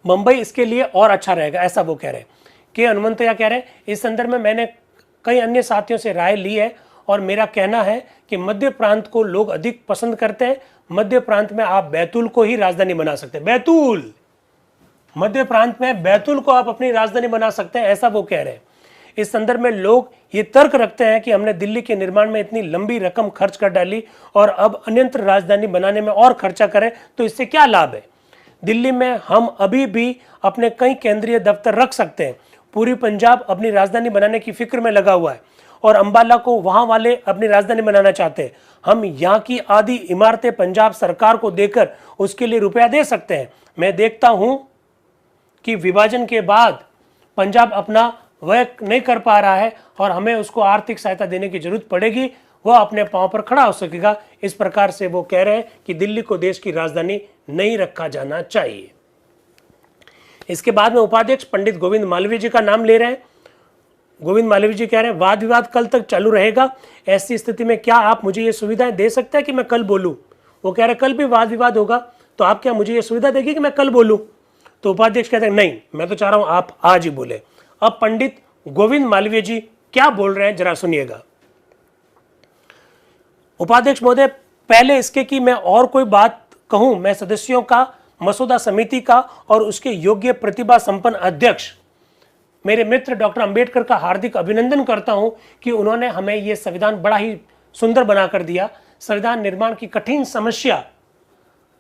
Speaker 1: बंबई इसके लिए और अच्छा रहेगा, ऐसा वो कह रहे हैं। के हनुमंतैया कह रहे हैं इस संदर्भ में मैंने कई अन्य साथियों से राय ली है और मेरा कहना है कि मध्य प्रांत को लोग अधिक पसंद करते हैं। मध्य प्रांत में आप बैतूल को ही राजधानी बना सकते हैं। बैतूल, मध्य प्रांत में बैतूल को आप अपनी राजधानी बना सकते हैं, ऐसा वो कह रहे हैं। इस संदर्भ में लोग ये तर्क रखते हैं कि हमने दिल्ली के निर्माण में इतनी लंबी रकम खर्च कर डाली और अब अन्यत्र राजधानी बनाने में और खर्चा करें तो इससे क्या लाभ है? दिल्ली में हम अभी भी अपने कई केंद्रीय दफ्तर रख सकते हैं। पूरी पंजाब अपनी राजधानी बनाने की फिक्र में लगा हुआ है और अंबाला को वहां वाले अपनी राजधानी बनाना चाहते हैं। हम यहाँ की आधी इमारतें पंजाब सरकार को देकर उसके लिए रुपया दे सकते हैं। मैं देखता हूं कि विभाजन के बाद पंजाब अपना वह नहीं कर पा रहा है और हमें उसको आर्थिक सहायता देने की जरूरत पड़ेगी, वह अपने पांव पर खड़ा हो सकेगा। इस प्रकार से वो कह रहे हैं कि दिल्ली को देश की राजधानी नहीं रखा जाना चाहिए। इसके बाद में उपाध्यक्ष पंडित गोविंद मालवीय जी का नाम ले रहे हैं। गोविंद मालवीय जी कह रहे हैं वाद विवाद कल तक चालू रहेगा। ऐसी स्थिति में क्या आप मुझे ये सुविधाएं दे सकते हैं कि मैं कल बोलूं? वो कह रहे हैं कल भी वाद विवाद होगा, तो आप क्या मुझे ये सुविधा देगी कि मैं कल बोलूं? तो उपाध्यक्ष कहते हैं नहीं, मैं तो चाह रहा हूं आप आज ही बोले। अब पंडित गोविंद मालवीय जी क्या बोल रहे हैं जरा सुनिएगा। उपाध्यक्ष महोदय, पहले इसके कि मैं और कोई बात कहूं, मैं सदस्यों का, मसौदा समिति का और उसके योग्य प्रतिभा संपन्न अध्यक्ष मेरे मित्र डॉक्टर अंबेडकर का हार्दिक अभिनंदन करता हूं कि उन्होंने हमें यह संविधान बड़ा ही सुंदर बनाकर दिया। संविधान निर्माण की कठिन समस्या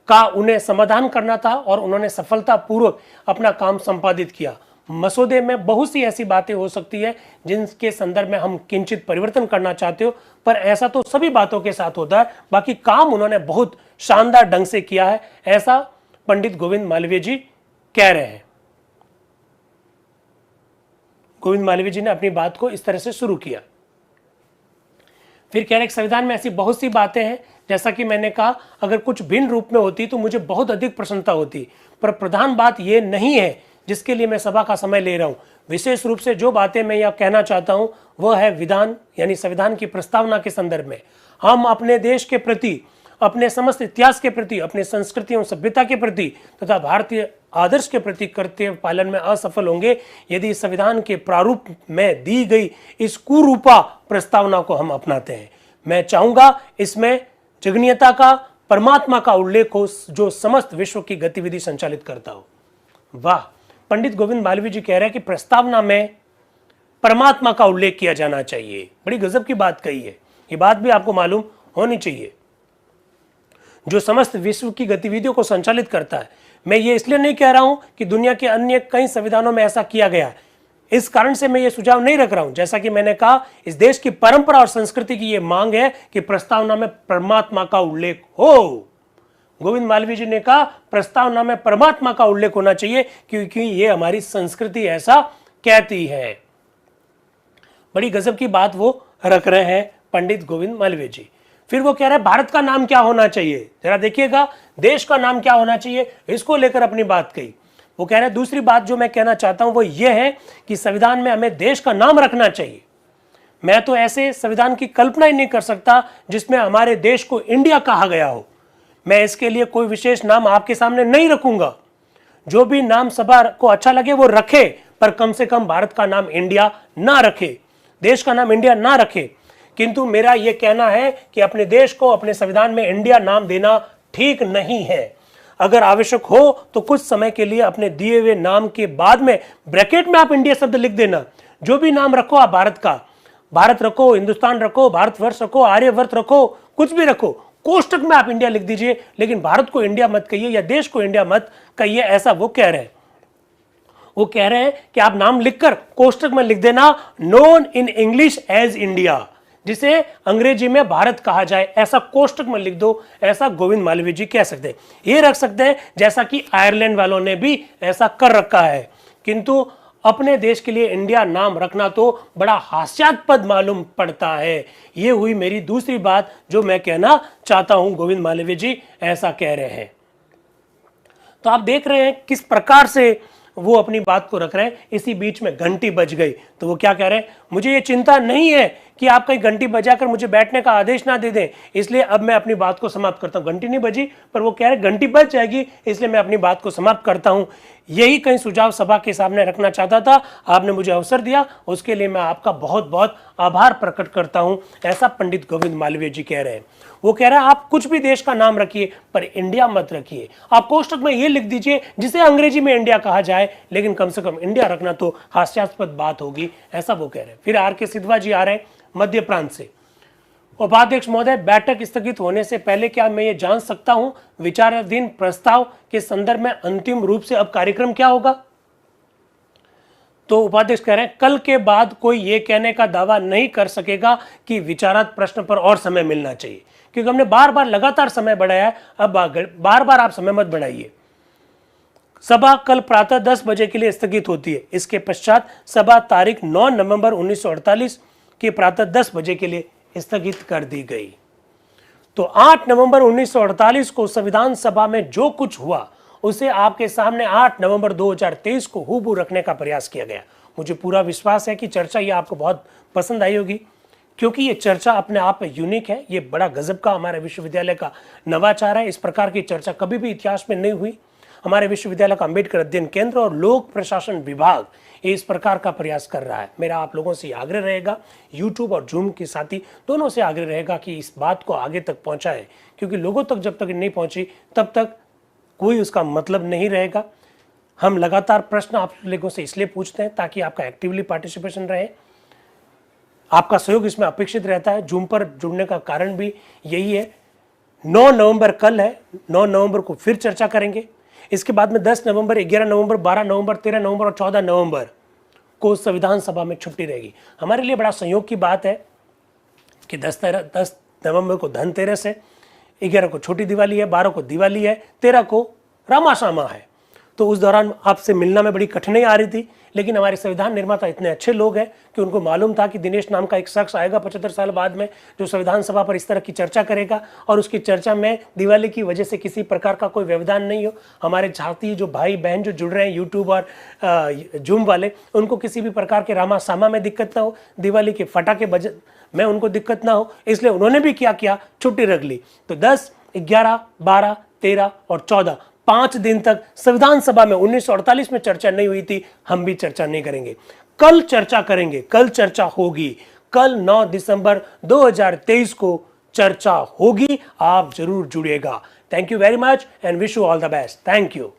Speaker 1: का उन्हें समाधान करना था और उन्होंने सफलतापूर्वक अपना काम संपादित किया। मसौदे में बहुत सी ऐसी बातें हो सकती है जिनके संदर्भ में हम किंचित परिवर्तन करना चाहते हो, पर ऐसा तो सभी बातों के साथ होता है। बाकी काम उन्होंने बहुत शानदार ढंग से किया है, ऐसा पंडित गोविंद मालवीय जी कह रहे हैं। गोविंद मालवीय जी ने अपनी बात को इस तरह से शुरू किया। फिर कह रहे संविधान में ऐसी बहुत सी बातें हैं, जैसा कि मैंने कहा, अगर कुछ भिन्न रूप में होती तो मुझे बहुत अधिक प्रसन्नता होती, पर प्रधान बात यह नहीं है जिसके लिए मैं सभा का समय ले रहा हूं। विशेष रूप से जो बातें मैं यह कहना चाहता हूं वह है विधान यानी संविधान की प्रस्तावना के संदर्भ में। हम अपने देश के प्रति, अपने समस्त इतिहास के प्रति, अपने संस्कृति और सभ्यता के प्रति तथा भारतीय आदर्श के प्रति कर्तव्य पालन में असफल होंगे यदि संविधान के प्रारूप में दी गई इस कुरूपा प्रस्तावना को हम अपनाते हैं। मैं चाहूंगा इसमें जगनीयता का, परमात्मा का उल्लेख हो जो समस्त विश्व की गतिविधि संचालित करता हो। वाह, पंडित गोविंद मालवीय जी कह रहे हैं कि प्रस्तावना में परमात्मा का उल्लेख किया जाना चाहिए। बड़ी गजब की बात कही है, ये बात भी आपको मालूम होनी चाहिए। जो समस्त विश्व की गतिविधियों को संचालित करता है। मैं ये इसलिए नहीं कह रहा हूं कि दुनिया के अन्य कई संविधानों में ऐसा किया गया है, इस कारण से मैं ये सुझाव नहीं रख रहा हूं। जैसा कि मैंने कहा, इस देश की परंपरा और संस्कृति की ये मांग है कि प्रस्तावना में परमात्मा का उल्लेख हो। गोविंद मालवीय जी ने कहा प्रस्तावना में परमात्मा का उल्लेख होना चाहिए क्योंकि ये हमारी संस्कृति ऐसा कहती है। बड़ी गजब की बात वो रख रहे हैं पंडित गोविंद मालवीय जी। फिर वो कह रहे हैं भारत का नाम क्या होना चाहिए, जरा देखिएगा, देश का नाम क्या होना चाहिए, इसको लेकर अपनी बात कही। वो कह रहे हैं दूसरी बात जो मैं कहना चाहता हूं वो ये है कि संविधान में हमें देश का नाम रखना चाहिए। मैं तो ऐसे संविधान की कल्पना ही नहीं कर सकता जिसमें हमारे देश को इंडिया कहा गया हो। मैं इसके लिए कोई विशेष नाम आपके सामने नहीं रखूंगा, जो भी नाम सभा को अच्छा लगे वो रखे, पर कम से कम भारत का नाम इंडिया ना रखे, देश का नाम इंडिया ना रखे। किंतु मेरा यह कहना है कि अपने देश को अपने संविधान में इंडिया नाम देना ठीक नहीं है। अगर आवश्यक हो तो कुछ समय के लिए अपने दिए हुए नाम के बाद में ब्रैकेट में आप इंडिया शब्द लिख देना। जो भी नाम रखो आप भारत का, भारत रखो, हिंदुस्तान रखो, भारतवर्ष रखो, आर्यवर्त रखो, कुछ भी रखो, कोष्टक में आप इंडिया लिख दीजिए, लेकिन भारत को इंडिया मत कहिए या देश को इंडिया मत कहिए, ऐसा वो कह रहे हैं। वो कह रहे हैं कि आप नाम लिखकर कोष्टक में लिख देना known in English as India, जिसे अंग्रेजी में भारत कहा जाए, ऐसा कोष्टक में लिख दो, ऐसा गोविंद मालवीय जी कह सकते हैं। ये रख सकते हैं जैसा कि आयरलैंड वालों ने भी ऐसा कर रखा है। किंतु अपने देश के लिए इंडिया नाम रखना तो बड़ा हास्यास्पद मालूम पड़ता है। ये हुई मेरी दूसरी बात जो मैं कहना चाहता हूं, गोविंद मालवीय जी ऐसा कह रहे हैं। तो आप देख रहे हैं किस प्रकार से वो अपनी बात को रख रहे हैं। इसी बीच में घंटी बज गई तो वो क्या कह रहे हैं, मुझे ये चिंता नहीं है कि आप कहीं घंटी बजाकर मुझे बैठने का आदेश ना दे दें, इसलिए अब मैं अपनी बात को समाप्त करता हूं। घंटी नहीं बजी, पर वो कह रहे घंटी बज जाएगी, इसलिए मैं अपनी बात को समाप्त करता हूं। यही कई सुझाव सभा के सामने रखना चाहता था, आपने मुझे अवसर दिया, उसके लिए मैं आपका बहुत बहुत आभार प्रकट करता हूं, ऐसा पंडित गोविंद मालवीय जी कह रहे हैं। वो कह रहा है आप कुछ भी देश का नाम रखिए पर इंडिया मत रखिए। आप कोष्टक में ये लिख दीजिए जिसे अंग्रेजी में इंडिया कहा जाए, लेकिन कम से कम इंडिया रखना तो हास्यास्पद बात होगी, ऐसा वो कह रहे हैं। फिर आर के सिद्धवा जी आ रहे हैं मध्य प्रांत से। उपाध्यक्ष महोदय, बैठक स्थगित होने से पहले क्या मैं ये जान सकता हूं विचाराधीन प्रस्ताव के संदर्भ में अंतिम रूप से अब कार्यक्रम क्या होगा? तो उपाध्यक्ष कह रहे हैं कल के बाद कोई ये कहने का दावा नहीं कर सकेगा कि विचारात प्रश्न पर और समय मिलना चाहिए, क्योंकि हमने बार बार लगातार समय बढ़ाया है, अब बार बार आप समय मत बढ़ाइए। सभा कल प्रातः 10 बजे के लिए स्थगित होती है। इसके पश्चात सभा तारीख 9 नवंबर 1948 के प्रातः 10 बजे के लिए स्थगित कर दी गई। तो 8 नवंबर 1948 को संविधान सभा में जो कुछ हुआ उसे आपके सामने 8 नवंबर 2023 को हूबहू रखने का प्रयास किया गया। मुझे पूरा विश्वास है कि चर्चा ये आपको बहुत पसंद आई होगी, क्योंकि ये चर्चा अपने आप में यूनिक है। ये बड़ा गजब का हमारे विश्वविद्यालय का नवाचार है। इस प्रकार की चर्चा कभी भी इतिहास में नहीं हुई। हमारे विश्वविद्यालय का अंबेडकर अध्ययन केंद्र और लोक प्रशासन विभाग इस प्रकार का प्रयास कर रहा है। मेरा आप लोगों से आग्रह रहेगा, यूट्यूब और जूम के साथी दोनों से आग्रह रहेगा कि इस बात को आगे तक पहुंचाएं, क्योंकि लोगों तक जब तक नहीं पहुंची तब तक कोई उसका मतलब नहीं रहेगा। हम लगातार प्रश्न आप लोगों से इसलिए पूछते हैं ताकि आपका एक्टिवली पार्टिसिपेशन रहे, आपका सहयोग इसमें अपेक्षित रहता है। जूम पर जुड़ने का कारण भी यही है। 9 नवंबर कल है, 9 नवंबर को फिर चर्चा करेंगे। इसके बाद में 10 नवंबर, 11 नवंबर, 12 नवंबर, 13 नवंबर और 14 नवंबर को संविधान सभा में छुट्टी रहेगी। हमारे लिए बड़ा संयोग की बात है कि 10 नवंबर को धनतेरस है, 11 को छोटी दिवाली है, 12 को दिवाली है, 13 को रामाशामा है। तो उस दौरान आपसे मिलना में बड़ी कठिनाई आ रही थी, लेकिन हमारे संविधान निर्माता इतने अच्छे लोग हैं कि उनको मालूम था कि दिनेश नाम का एक शख्स आएगा 75 साल बाद में, जो संविधान सभा पर इस तरह की चर्चा करेगा, और उसकी चर्चा में दिवाली की वजह से किसी प्रकार का कोई व्यवधान नहीं हो। हमारे भारतीय जो भाई बहन जो जुड़ रहे हैं यूट्यूब और जूम वाले, उनको किसी भी प्रकार के रामासामा में दिक्कत ना हो, दिवाली के फटाके बज में उनको दिक्कत ना हो, इसलिए उन्होंने भी क्या किया, छुट्टी रख ली। तो 10, 11, 12, 13 और 14 5 दिन तक संविधान सभा में 1948 में चर्चा नहीं हुई थी, हम भी चर्चा नहीं करेंगे। कल चर्चा करेंगे, कल चर्चा होगी। कल 9 दिसंबर 2023 को चर्चा होगी, आप जरूर जुड़िएगा। Thank you very much and wish you all the best. Thank you.